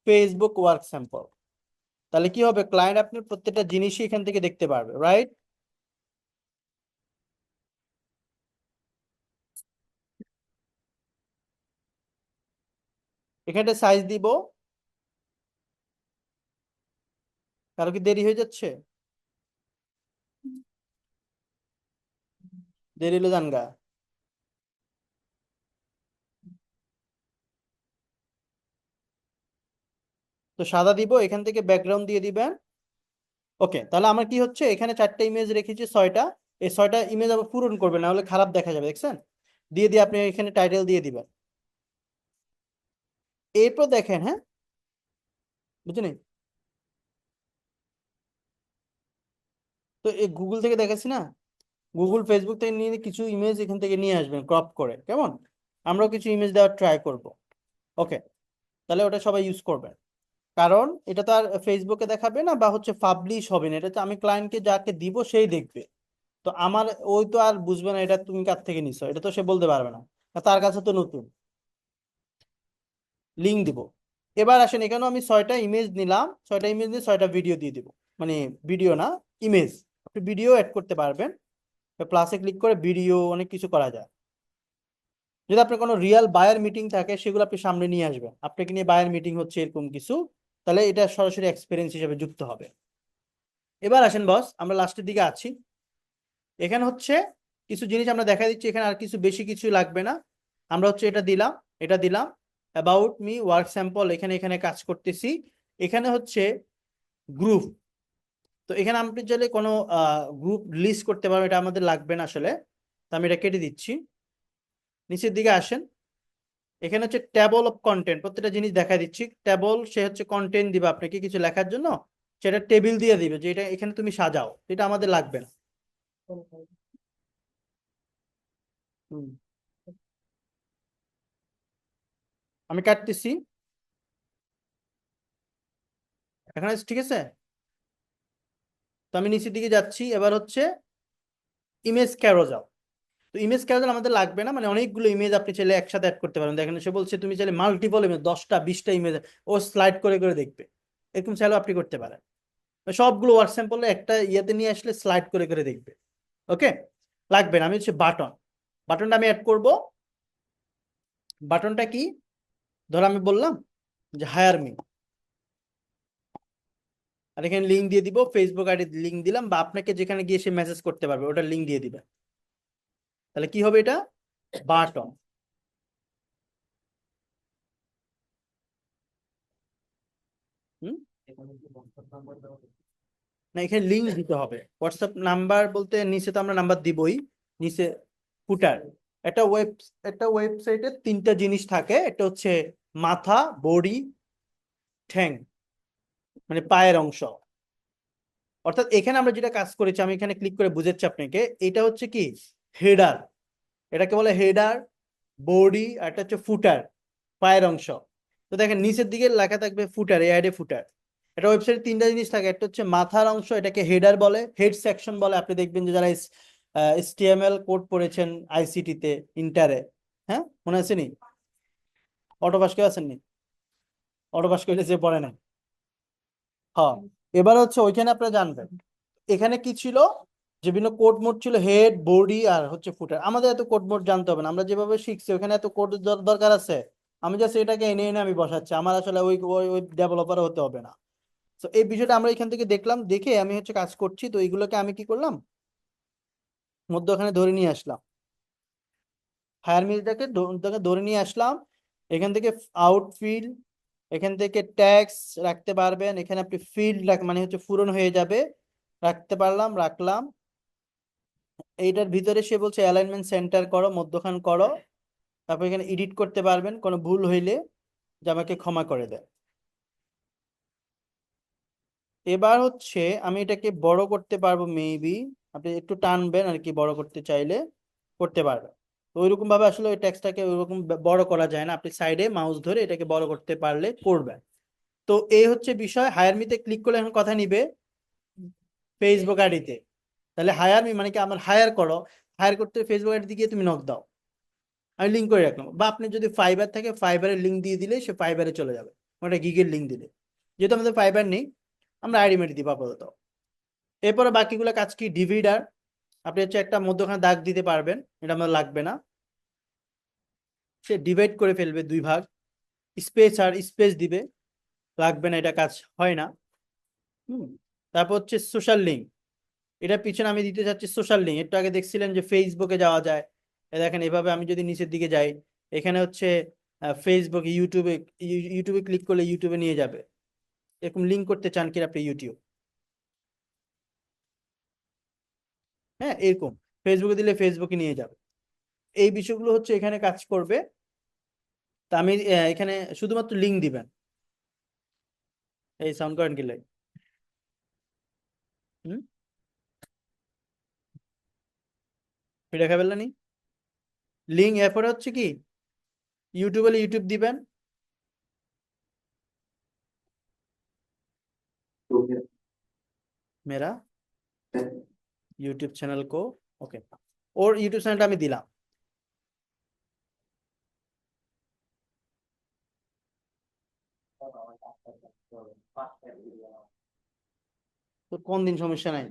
ফেসবুক ওয়ার্ক স্যাম্পল। তাহলে কি হবে, ক্লায়েন্ট আপনার প্রত্যেকটা জিনিসই এখান থেকে দেখতে পারবে, রাইট? এখানে সাইজ দিব। কারো কি দেরি হয়ে যাচ্ছে? দেরি হলে জানগা। তো সাদা দিব, এখান থেকে ব্যাকগ্রাউন্ড দিয়ে দিবেন। ওকে, তাহলে আমার কি হচ্ছে, এখানে 4টা ইমেজ রেখেছি, 6টা। এই 6টা ইমেজ আবার পূরণ করবে, না হলে খারাপ দেখা যাবে, দেখছেন? দিয়ে দিয়ে আপনি এখানে টাইটেল দিয়ে দিবেন। এরপর দেখেন, হ্যাঁ, বুঝলেন? তো এই গুগল থেকে দেখাচ্ছি না, গুগল ফেসবুক থেকে নিয়ে কিছু ইমেজ এখান থেকে নিয়ে আসবেন ক্রপ করে, কেমন? আমরাও কিছু ইমেজ দেওয়ার ট্রাই করব। ওকে, তাহলে ওটা সবাই ইউজ করবেন। কারণ এটা তো আর ফেসবুকে দেখাবে না বা হচ্ছে পাবলিশ হবে না, এটা তো আমি ক্লায়েন্টকে যাকে দিব সেই দেখবে। তো আমার ওই তো আর বুঝবে না এটা তুমি কার থেকে নিছো, এটা তো সে বলতে পারবে না, তার কাছে তো নতুন। লিঙ্ক দিব। এবার আসেন, এখানেও আমি 6টা ইমেজ নিলাম, 6টা ইমেজ নিয়ে 6টা ভিডিও দিয়ে দিব। মানে ভিডিও না, ইমেজ। আপনি ভিডিও অ্যাড করতে পারবেন, প্লাসে ক্লিক করে ভিডিও অনেক কিছু করা যায়। যদি আপনার কোনো রিয়েল বায়ার মিটিং থাকে সেগুলো আপনি সামনে নিয়ে আসবেন, আপনাকে নিয়ে বায়ার মিটিং হচ্ছে এরকম কিছু, তাহলে এটা সরাসরি এক্সপিরিয়েন্স হিসেবে যুক্ত হবে। এবার আসেন বস, আমরা লাস্টের দিকে আছি। এখানে হচ্ছে কিছু জিনিস আমরা দেখা দিচ্ছি, এখানে আর কিছু বেশি কিছু লাগবে না। আমরা হচ্ছে এটা দিলাম, এটা দিলাম, অ্যাবাউট মি ওয়ার্ক স্যাম্পল, এখানে এখানে কাজ করতেছি। এখানে হচ্ছে গ্রুপ। তো এখানে আপনি চাইলে কোনো গ্রুপ লিস্ট করতে পারবেন, এটা আমাদের লাগবে না আসলে। তো আমি এটা কেটে দিচ্ছি। নিচের দিকে আসেন, এখানে হচ্ছে টেবল অফ কন্টেন্ট, প্রত্যেকটা জিনিস দেখা দিচ্ছি। টেবল, সে হচ্ছে কন্টেন্ট দিবে আপনাকে কিছু লেখার জন্য, সেটা টেবিল দিয়ে দিবে যে এটা এখানে তুমি সাজাও, এটা আমাদের লাগবে না। হুম, আমি কাটতেছি। এখানে ঠিক আছে। তো আমি নিচের দিকে যাচ্ছি, এবার হচ্ছে ইমেজ ক্যারোজাল। তো ইমেজ ক্যারোজাল আমাদের লাগবে না, মানে অনেকগুলো ইমেজ আপনি চাইলে একসাথে অ্যাড করতে পারেন। দেখেন সে বলছে তুমি চাইলে মাল্টিপল ইমেজ, 10টা 20টা ইমেজ ও স্লাইড করে করে দেখবে, এরকম চাইলেও আপনি করতে পারেন। সবগুলো ওয়ার্ক স্যাম্পলে একটা ইয়েতে নিয়ে আসলে স্লাইড করে করে দেখবে। ওকে, লাগবে না। আমি হচ্ছে বাটন, বাটনটা আমি অ্যাড করব। বাটনটা কি, ধর আমি বললাম যে হায়ার মি, আর এখানে লিঙ্ক দিয়ে দিব, ফেসবুক আইডি লিঙ্ক দিলাম, বা আপনাকে যেখানে গিয়ে সে মেসেজ করতে পারবে ওটার লিঙ্ক দিয়ে দিবে। তাহলে কি হবে, এটা বাটন। হুম, না এখানে লিঙ্ক দিতে হবে, হোয়াটসঅ্যাপ নাম্বার বলতে নিচে তো আমরা নাম্বার দিবই। নিচে ফুটার, একটা ওয়েব একটা ওয়েবসাইটে 3টা জিনিস থাকে, এটা হচ্ছে মাথা, বডি, ঠ্যাং, মানে পায়ের অংশ। অর্থাৎ এখানে আমরা যেটা কাজ করেছি, আমি এখানে ক্লিক করে বুঝাচ্ছি আপনাকে, এটা হচ্ছে কি হেডার, এটাকে বলে হেডার, বডি, আর এটা হচ্ছে ফুটার, পায়ের অংশ। তো দেখেন নিচের দিকে লেখা থাকবে ফুটার, এই আইডে ফুটার। এটা ওয়েবসাইটে 3টা জিনিস থাকে, একটা হচ্ছে মাথার অংশ, এটাকে হেডার বলে, হেড সেকশন বলে। আপনি দেখবেন যে যারা HTML কোড পড়েছেন আইসিটি তে, ইন্টারে, হ্যাঁ মনে আছে নি? অটোপাস কেউ আছেন নি? অটোপাস করে যে পড়ে না। হ্যাঁ, এবার হচ্ছে ওইখানে আপনারা জানবেন এখানে কি ছিল, যে বিভিন্ন কোড মোড ছিল, হেড, বডি আর হচ্ছে ফুটার। আমাদের এত কোড মোড জানতে হবে না, আমরা যেভাবে শিখছি ওখানে এত কোড দরকার আছে? আমি জাস্ট এটাকে এনে এনে আমি বসাচ্ছি, আমার আসলে ওই ওই ডেভেলপার হতে হবে না। তো এই বিষয়টা আমরা এখান থেকে দেখলাম, দেখে আমি হচ্ছে কাজ করছি। তো এইগুলোকে আমি কি করলাম, মধ্যখানে ধরে নিয়ে আসলাম, হায়ার মিলটাকে ধরে নিয়ে আসলাম। এখান থেকে আউটফিল, এখান থেকে ট্যাক্স রাখতে পারবেন, এখানে আপনি ফিল্ড মানে হচ্ছে পূরণ হয়ে যাবে, রাখতে পারলাম, রাখলাম। এইটার ভিতরে সে বলছে অ্যালাইনমেন্ট সেন্টার করো, মধ্যখান করো, তারপর এখানে এডিট করতে পারবেন, কোনো ভুল হইলে যে আমাকে ক্ষমা করে দেয়। এবার হচ্ছে আমি এটাকে বড় করতে পারবো মেবি, আপনি একটু টানবেন আর কি, বড় করতে চাইলে করতে পারবেন। তো ওইরকম ভাবে আসলে ওই টেক্সটটাকে ওইরকম বড় করা যায় না, আপনি সাইডে মাউস ধরে এটাকে বড় করতে পারলে করবেন। তো এই হচ্ছে বিষয়। হায়ার মিতে ক্লিক করলে এখন কথা নিবে ফেসবুক আইডিতে। তাহলে হায়ার মি মানে কি, আমার হায়ার করো, হায়ার করতে ফেসবুক আইডি গিয়ে তুমি নক দাও, আমি লিঙ্ক করে রাখলাম। বা আপনি যদি ফাইবার থাকে ফাইবারের লিঙ্ক দিয়ে দিলে সে ফাইবারে চলে যাবে, ওটা গিগের লিঙ্ক দিলে। যেহেতু আমাদের ফাইবার নেই, আমরা আইডি মেরে দিব আপাতত। এরপরে বাকিগুলো কাজ কি, ডিভিডার, আপনি হচ্ছে একটা মধ্যখানে দাগ দিতে পারবেন, এটা আমার লাগবে না, সে ডিভাইড করে ফেলবে দুই ভাগ। স্পেস আর স্পেস দিবে, লাগবে না, এটা কাজ হয় না। তারপর হচ্ছে সোশ্যাল লিঙ্ক, এটা পিছনে আমি দিতে চাচ্ছি সোশ্যাল লিঙ্ক। একটু আগে দেখছিলেন যে ফেসবুকে যাওয়া যায়, দেখেন এভাবে আমি যদি নিচের দিকে যাই, এখানে হচ্ছে ফেসবুক, ইউটিউবে, ইউটিউবে ক্লিক করলে ইউটিউবে নিয়ে যাবে। এরকম লিঙ্ক করতে চান কি আপনি ইউটিউব, হ্যাঁ এরকম ফেসবুকে দিলে ফেসবুকে নিয়ে যাবে। এই বিষয়গুলো হচ্ছে এখানে কাজ করবে। তা আমি এখানে শুধুমাত্র লিঙ্ক দিবেন। এই সাউন্ড করেন কি লাই, হুম, দেখা পেলেন লিঙ্ক। এরপরে হচ্ছে কি, ইউটিউব হলে ইউটিউব দিবেন, মেরা ইউটিউব চ্যানেল কো, ওকে, ওর ইউটিউব চ্যানেলটা আমি দিলাম। তো কোন দিন সমস্যা নাই,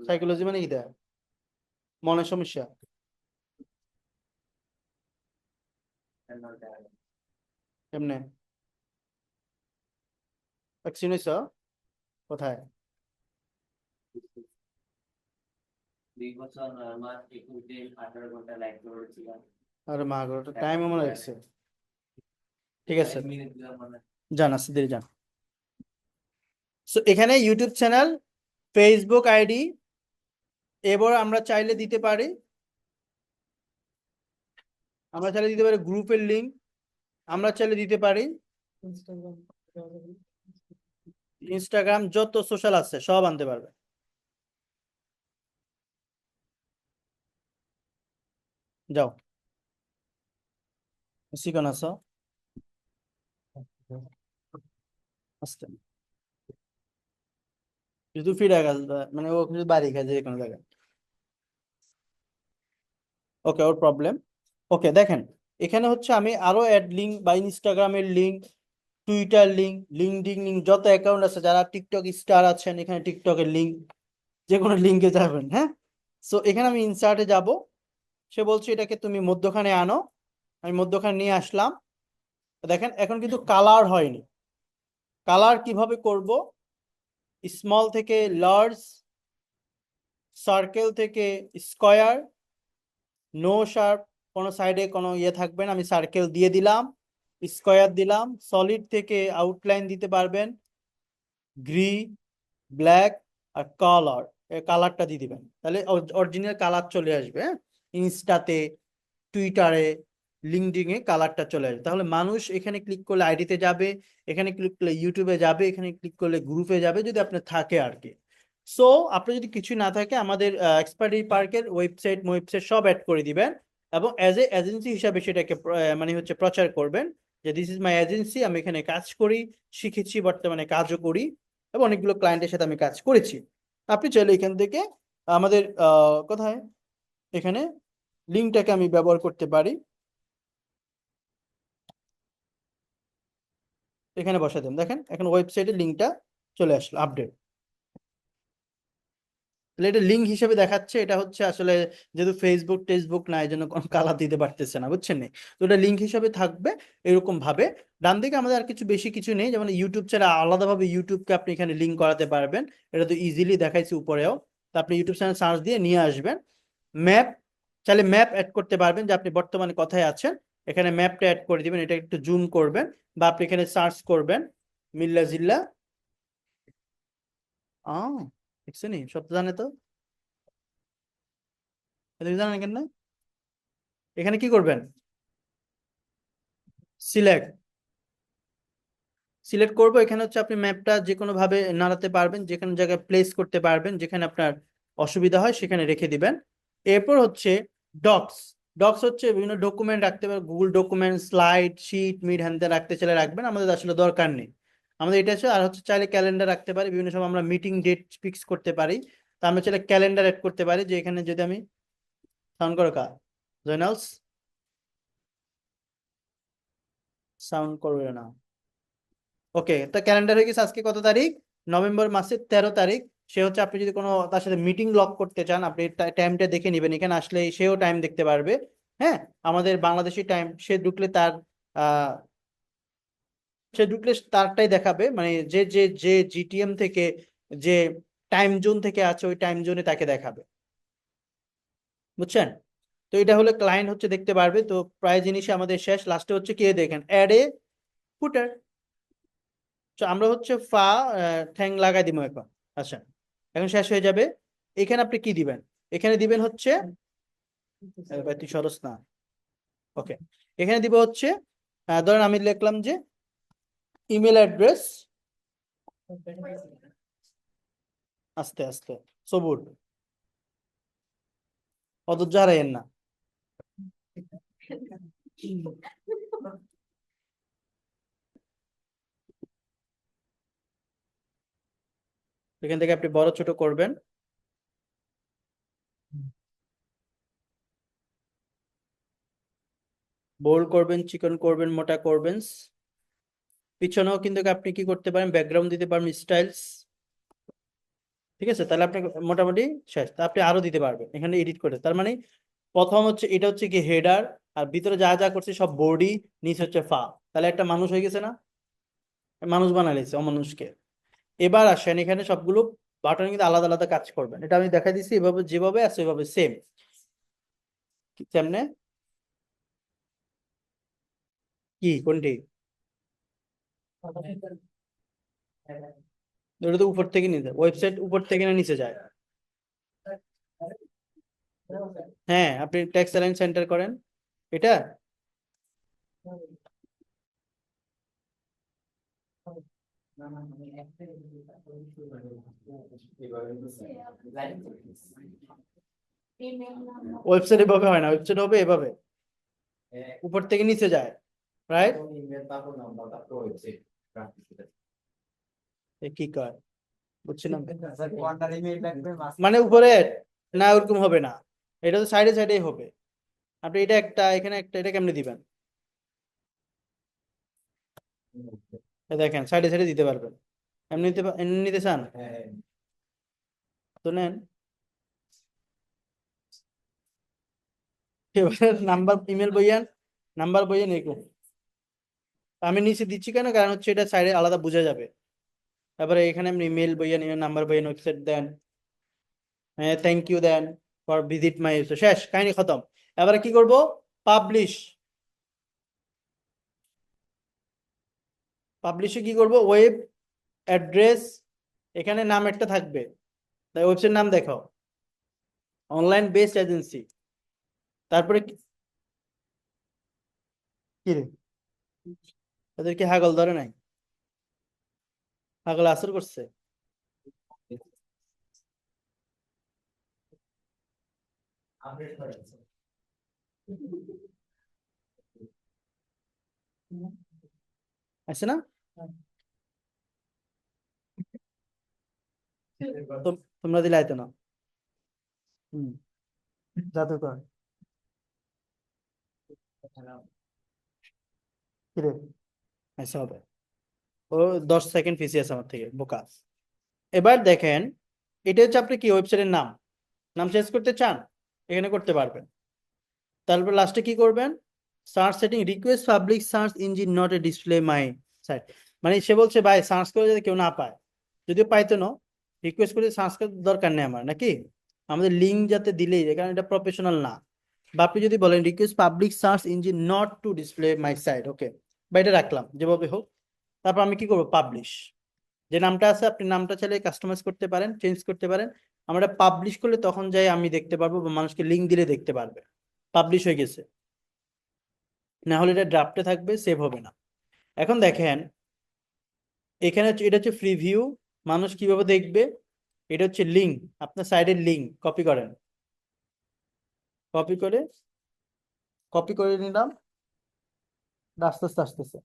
সাইকোলজি মানে কি দেয়, মনের সমস্যা, এমনি ভ্যাকসিন হইছ, কোথায়, 2 বছর 9 মাস 21 দিন 18 ঘন্টা লাইভ করেছিলাম। আরে মা গো, টাইম মনে রাখছে। ঠিক আছে, যান আস্তে ধীরে যান। সো এখানে ইউটিউব চ্যানেল, ফেসবুক আইডি, এবার আমরা চাইলে দিতে পারি, আমরা চাইলে দিতে পারি গ্রুপের লিংক, আমরা চাইলে দিতে পারি ইনস্টাগ্রাম, যত সোশ্যাল আছে সব আনতে পারবে। যাও, সিকন আছো, আস্তে, শুধু ফিরে গেল, মানে ও শুধু বাড়ি খায় যে কোনো জায়গায়। ওকে, ওর প্রবলেম। ওকে দেখেন, এখানে হচ্ছে আমি আরো অ্যাড লিঙ্ক বা ইনস্টাগ্রামের link, Twitter link, LinkedIn link, যত অ্যাকাউন্ট আছে, যারা টিকটক স্টার আছেন এখানে টিকটকের লিঙ্ক, যে কোনো লিঙ্কে যাবেন, হ্যাঁ। সো এখানে আমি ইনসার্টে যাব, সে বলছে এটাকে তুমি মধ্যখানে আনো, আমি মধ্যখানে নিয়ে আসলাম। দেখেন এখন কিন্তু কালার হয়নি, কালার কিভাবে করব, স্মল থেকে লার্জ, সার্কেল থেকে স্কয়ার, নো শার্প, কোনো সাইডে কোনো ইয়ে থাকবে না, আমি সার্কেল দিয়ে দিলাম, স্কয়ার দিলাম। সলিড থেকে আউটলাইন দিতে পারবেন, গ্রি, ব্ল্যাক আর কালার, কালারটা দিয়ে দিবেন, তাহলে অরিজিনাল কালার চলে আসবে, হ্যাঁ। ইনস্টাতে, টুইটারে, লিঙ্কডিনে কালারটা চলে আসবে, তাহলে মানুষ এখানে ক্লিক করলে আইডিতে যাবে, এখানে ক্লিক করলে ইউটিউবে যাবে, এখানে ক্লিক করলে গ্রুপে যাবে, যদি আপনার থাকে আর কি। সো আপনার যদি কিছু না থাকে, আমাদের এক্সপার্টি পার্কের ওয়েবসাইট সব অ্যাড করে দিবেন, এবং অ্যাজ এ এজেন্সি হিসাবে সেটাকে মানে হচ্ছে প্রচার করবেন যে দিস ইজ মাই এজেন্সি, আমি এখানে কাজ করি, শিখেছি, বর্তমানে কাজও করি, এবং অনেকগুলো ক্লায়েন্টের সাথে আমি কাজ করেছি। আপনি চাইলে এখান থেকে আমাদের কোথায়, এখানে লিঙ্কটাকে আমি ব্যবহার করতে পারি, এখানে বসা দেন, দেখেন এখন ওয়েবসাইটের লিঙ্কটা চলে আসলো আপডেট। তাহলে এটা লিঙ্ক হিসেবে দেখাচ্ছে, এটা হচ্ছে আসলে যেহেতু ফেসবুক টেসবুক না, এই জন্য কোনো কালার দিতে পারতেছে না, বুঝছেন নি? তো এটা লিঙ্ক হিসেবে থাকবে এরকম ভাবে। ডান দিকে আমাদের আর কিছু বেশি কিছু নেই, যেমন ইউটিউব ছাড়া আলাদাভাবে ইউটিউবকে আপনি এখানে লিঙ্ক করাতে পারবেন, এটা তো ইজিলি দেখাইছি উপরেও। তো আপনি ইউটিউব চ্যানেল সার্চ দিয়ে নিয়ে আসবেন। ম্যাপ, চাইলে ম্যাপ অ্যাড করতে পারবেন, যে আপনি বর্তমানে কোথায় আছেন, এখানে ম্যাপটা অ্যাড করে দিবেন, এটা একটু জুম করবেন, বা আপনি এখানে সার্চ করবেন মিল্লা জিল্লা দেখছো নি, সব তো জানে তো, তুমি জানেন কেন? এখানে কি করবেন? সিলেক্ট সিলেক্ট করবো। এখানে হচ্ছে আপনি ম্যাপটা যে কোনো ভাবে নাড়াতে পারবেন, যে কোনো জায়গায় প্লেস করতে পারবেন, যেখানে আপনার অসুবিধা হয় সেখানে রেখে দিবেন। এরপর হচ্ছে ডক্স। ডক্স হচ্ছে বিভিন্ন ডকুমেন্ট রাখতে পারবেন, Google document, slide, sheet, meet, হ্যান ত্যান রাখতে চাইলে রাখবেন, আমাদের আসলে দরকার নেই। আমাদের এটা আছে। আর হচ্ছে চাইলে ক্যালেন্ডার রাখতে পারি, বিভিন্ন সময় আমরা মিটিং ডেট ফিক্স করতে পারি। তা আমরা চাইলে ক্যালেন্ডার অ্যাড করতে পারি, যে এখানে যদি আমি সাউন্ড করো কা জয়নালস, সাউন্ড করবে না। ওকে, তো ক্যালেন্ডার হয়ে গেছে। আজকে কত তারিখ? নভেম্বর মাসের 13 তারিখ। সে হচ্ছে, আপনি যদি কোনো তার সাথে মিটিং লক করতে চান, আপনি টাইমটা দেখে নেবেন, এখানে আসলে সেও টাইম দেখতে পারবে। হ্যাঁ, আমাদের বাংলাদেশি টাইম, আহ সে ঢুকলে তারটাই দেখাবে, মানে যে যে যে জিটিএম থেকে, যে টাইম জোন থেকে আছে, ওই টাইম জোনে তাকে দেখাবে। বুঝছেন? তো এটা হলে ক্লায়েন্ট হচ্ছে দেখতে পারবে। তো প্রায় জিনিসই আমাদের শেষ। লাস্টে হচ্ছে কি দেখেন, অ্যাড এ ফুটার। তো আমরা হচ্ছে ঠ্যাং লাগাই দিব এখন। আচ্ছা, এখন শেষ হয়ে যাবে। এখানে আপনি কি দিবেন? এখানে দিবেন হচ্ছে ভাই তুই সরস না। ওকে, এখানে দিব হচ্ছে ধরেন আমি লিখলাম যে ইমেল অ্যাড্রেস, আস্তে আস্তে, সবুর, অধৈর্য হারাইয়েন না। এখান থেকে আপনি বড় ছোট করবেন। বোল্ড করবেন, চিকন করবেন, মোটা করবেন। পিছনেও কিন্তু আপনি কি করতে পারেন, ব্যাকগ্রাউন্ড দিতে পারেন, স্টাইলস। ঠিক আছে, তাহলে আপনি মোটামুটি শেষ। তা আপনি আরো দিতে পারবেন এখানে এডিট করে। তার মানে প্রথম হচ্ছে এটা হচ্ছে কি হেডার, আর ভিতরে যা যা করছে সব বডি, নিচে হচ্ছে তাহলে একটা মানুষ হয়ে গেছে না? মানুষ বানাইছে অমানুষকে। এবার আসেন, এখানে সবগুলো বাটন কিন্তু আলাদা আলাদা কাজ করবেন। এটা আমি দেখাই দিচ্ছি, এভাবে যেভাবে আছে ওইভাবে সেম। কেমনে? কি কোনটি? ওটা তো উপর থেকে নিতে, ওয়েবসাইট উপর থেকে না নিচে যায়। হ্যাঁ, আপনি টেক্সট অ্যালাইন সেন্টার করেন এটা। ওয়েবসাইট এভাবে হয় না, ওয়েবসাইট হবে এভাবে, উপর থেকে নিচে যায়, রাইট? কি কয় বুঝছিলাম, মানে উপরে না, ওরকম হবে না। এটা তো সাইডে সাইডেই হবে। আপনি এটা একটা, এখানে একটা, এটা কেমনে দিবেন? এই দেখেন, সাইডে সাইডে দিতে পারবেন। এমনি নিতে চান তো নেন। এবার number, email Bhuiyan, number Bhuiyan এরকম। আমি নিচে দিচ্ছি কেন, কারণ হচ্ছে এটা সাইডে আলাদা বোঝা যাবে। তারপরে এখানে আপনি মেল বইয়ান, ইমেল নাম্বার বইয়ান, ওয়েবসাইট দেন, হ্যাঁ thank you then for visit my, শেষ, কাহিনী খতম। এবারে কি করব? পাবলিশ। পাবলিশে কি করব? ওয়েব অ্যাড্রেস, এখানে নাম একটা থাকবে, তাই ওয়েবসাইট নাম দেখাও, অনলাইন বেসড এজেন্সি। তারপরে কি রে, তাদের কি হাগল ধরে নাই? হাগল আসর করছে? আছে না? তোমরা দিলে আইতো না। হম, জাদুকর কি রে, আচ্ছা হবে। ও 10 সেকেন্ড পিছিয়ে আছে আমার থেকে, বোকা। এবার দেখেন, এটা হচ্ছে আপনি কি ওয়েবসাইটের নাম, নাম চেঞ্জ করতে চান, এখানে করতে পারবেন। তারপর লাস্টে কি করবেন? Search setting, request public search engine not a display my site. মানে সে বলছে ভাই সার্চ করে যাতে কেউ না পায়, যদিও পাইতো না, রিকোয়েস্ট করে সার্চ করার দরকার নেই আমার, নাকি আমাদের লিঙ্ক যাতে দিলেই যায়, কারণ এটা প্রফেশনাল না। বা আপনি যদি বলেন request public search engine not to display my site, okay, বা এটা রাখলাম যেভাবে হোক। তারপর আমি কি করবো? পাবলিশ। যে নামটা আছে আপনি নামটা চাইলে কাস্টমাইজ করতে পারেন, চেঞ্জ করতে পারেন। আমরা পাবলিশ করলে তখন যাই আমি দেখতে পারবো বা মানুষকে লিঙ্ক দিলে দেখতে পারবে পাবলিশ হয়ে গেছে, না হলে এটা ড্রাফটে থাকবে, সেভ হবে না। এখন দেখেন এখানে এটা হচ্ছে ফ্রি ভিউ, মানুষ কিভাবে দেখবে, এটা হচ্ছে লিঙ্ক, আপনার সাইডের লিঙ্ক কপি করেন, কপি করে নিলাম, আস্তে আস্তে আসতেছে।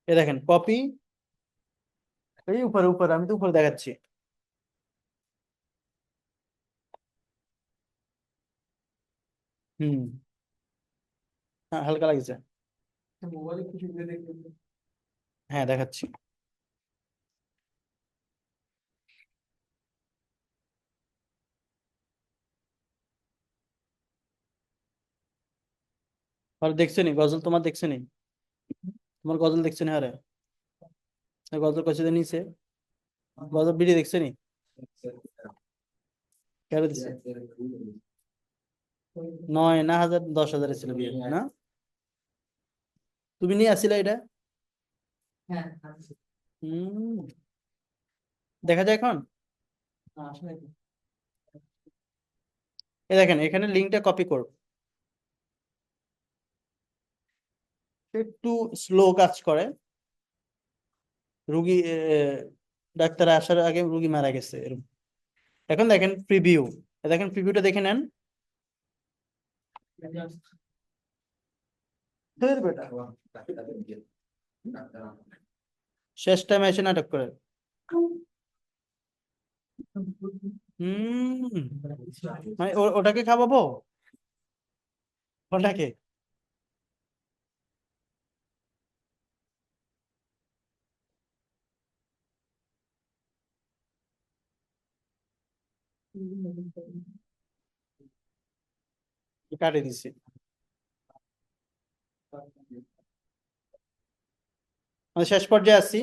এ দেখেন কপি, এই উপরে উপরে আমি তো উপরে দেখাচ্ছি। হুম, হ্যাঁ হালকা লাগছে। হ্যাঁ দেখাচ্ছি। আর দেখছো নি গজল, তোমার দেখছো নি, তোমার গজল দেখছো নি? আরে গজল কইছে নিচে, গজল ভিডিও দেখছো নি? কেন দিছে? 9 না 1000, 10,000 ছিল বিয়ে না? তুমি নিয়ে আসছিলে এটা? হম, দেখা যায় এখন। এই দেখেন এখানে লিঙ্কটা কপি করব, একটু স্লো কাজ করে, রুগী ডাক্তার আসার আগে রুগী মারা গেছে এরকম। এখন দেখেন প্রিভিউ, দেখেন প্রিভিউটা দেখে নেন। ধুর বেটা, শেষ টাইম এসে নাটক করে। হম, মানে ওটাকে খাওয়াবো, ওটাকে। কাটে দিছি। আমি শেষ পর্যায়ে আছি।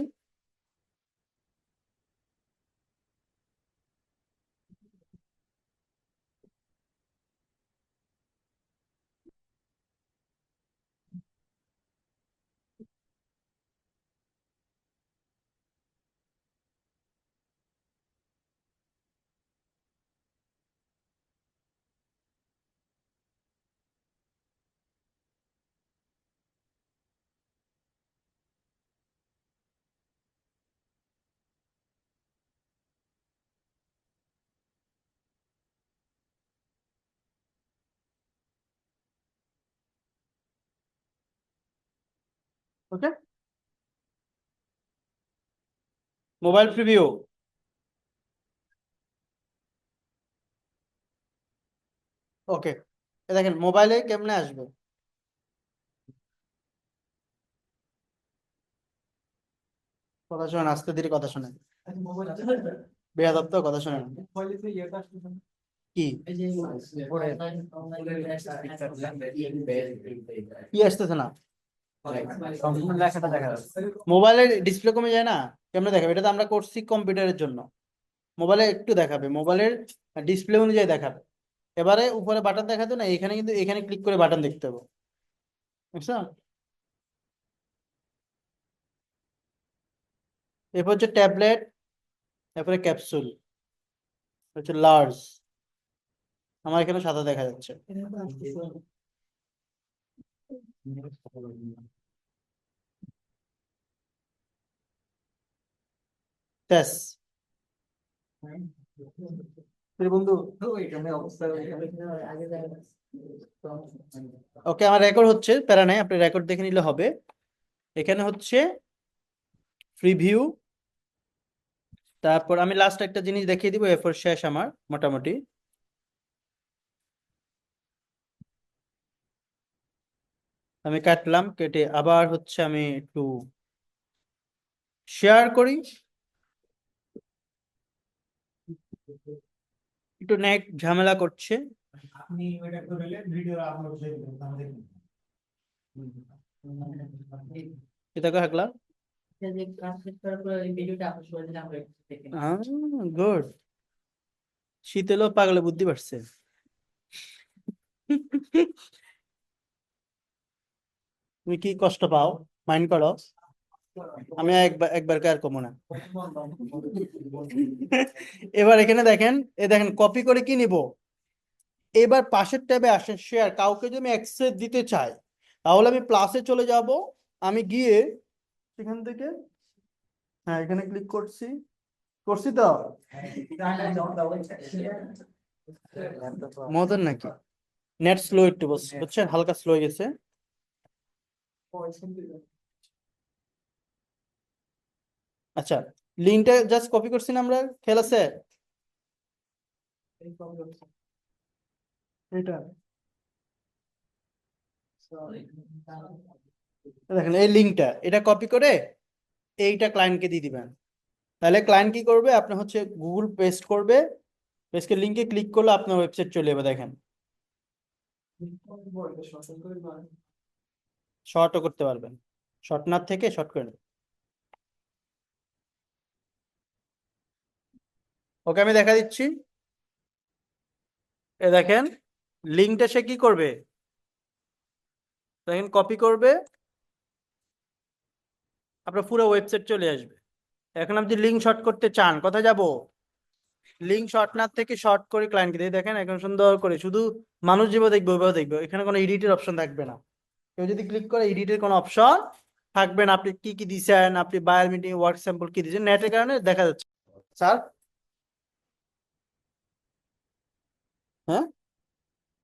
ওকে, মোবাইল প্রিভিউ। ওকে, দেখেন মোবাইলে কেমনে আসবে, কথা শোনেন, আস্তে ধীরে কথা শোনেন, বেয়াদব তো, কথা শোনেন। কি কি আসতেছে না? মোবাইলের ডিসপ্লে কমে যায় না? কেমনে দেখাবে? এটা তো আমরা করছি কম্পিউটারের জন্য, মোবাইলে একটু দেখাবে, মোবাইলের ডিসপ্লে অনুযায়ী দেখাবে। এবারে উপরে বাটন দেখাতো না, এখানে কিন্তু এখানে ক্লিক করে বাটন দেখতে হবে, বুঝছো? এরপর হচ্ছে ট্যাবলেট, তারপরে ক্যাপসুল, হচ্ছে লার্জ, আমার এখানে সাদা দেখা যাচ্ছে। ব্যাস বন্ধু। ওকে, আমার রেকর্ড হচ্ছে, প্যারা নাই, আপনি রেকর্ড দেখে নিলে হবে। এখানে হচ্ছে প্রিভিউ, তারপর আমি লাস্ট একটা জিনিস দেখিয়ে দিব, এরপর শেষ আমার মোটামুটি। আমি কাটলাম, কেটে আবার হচ্ছে আমি একটু শেয়ার করি, একটু নেট ঝামেলা করছে। এটা হাকলা, গুড, শীত এলো পাগলে বুদ্ধি পারছে। তুমি কি কষ্ট পাও মাইন্ড করো আমি একবার একবার কার কমো না এবার এখানে দেখেন দেখেন কপি করে কি নিব এবার পাশের ট্যাবে আসেন শেয়ার কাউকে যদি আমি অ্যাক্সেস দিতে চাই তাহলে আমি প্লাসে চলে যাব আমি গিয়ে সেখান থেকে হ্যাঁ এখানে ক্লিক করছি করছি তো মদন নাকি নেট স্লো একটু বুঝছেন হালকা স্লো হয়ে গেছে আচ্ছা লিঙ্কটা জাস্ট কপি করছি না আমরা খেয়াল আছে এটা দেখেন এই লিঙ্কটা এটা কপি করে এইটা ক্লায়েন্টকে দিয়ে দিবেন তাহলে ক্লায়েন্ট কি করবে আপনি হচ্ছে গুগল পেস্ট করবে পেস্টকে লিঙ্কে ক্লিক করলে আপনার ওয়েবসাইট চলে যাবে দেখেন শর্টও করতে পারবেন শর্ট না থেকে শর্ট করে নেবেন। ওকে আমি দেখা দিচ্ছি এ দেখেন লিঙ্কটা সে কি করবে দেখেন কপি করবে আপনার পুরো ওয়েবসাইট চলে আসবে এখন আপনি লিঙ্ক শর্ট করতে চান কোথায় যাব লিঙ্ক শর্ট না থেকে শর্ট করে ক্লায়েন্টকে দিয়ে দেখেন এখন সুন্দর করে শুধু মানুষ যেভাবে দেখবে ওইভাবে দেখবে এখানে কোনো এডিটের অপশন থাকবে না কেউ যদি ক্লিক করে এডিটের কোনো অপশন থাকবে না আপনি কি কি দিছেন আপনি বায়ার মিটিং ওয়ার্ক স্যাম্পল কি দিয়েছেন নেটের কারণে দেখা যাচ্ছে স্যার হ্যাঁ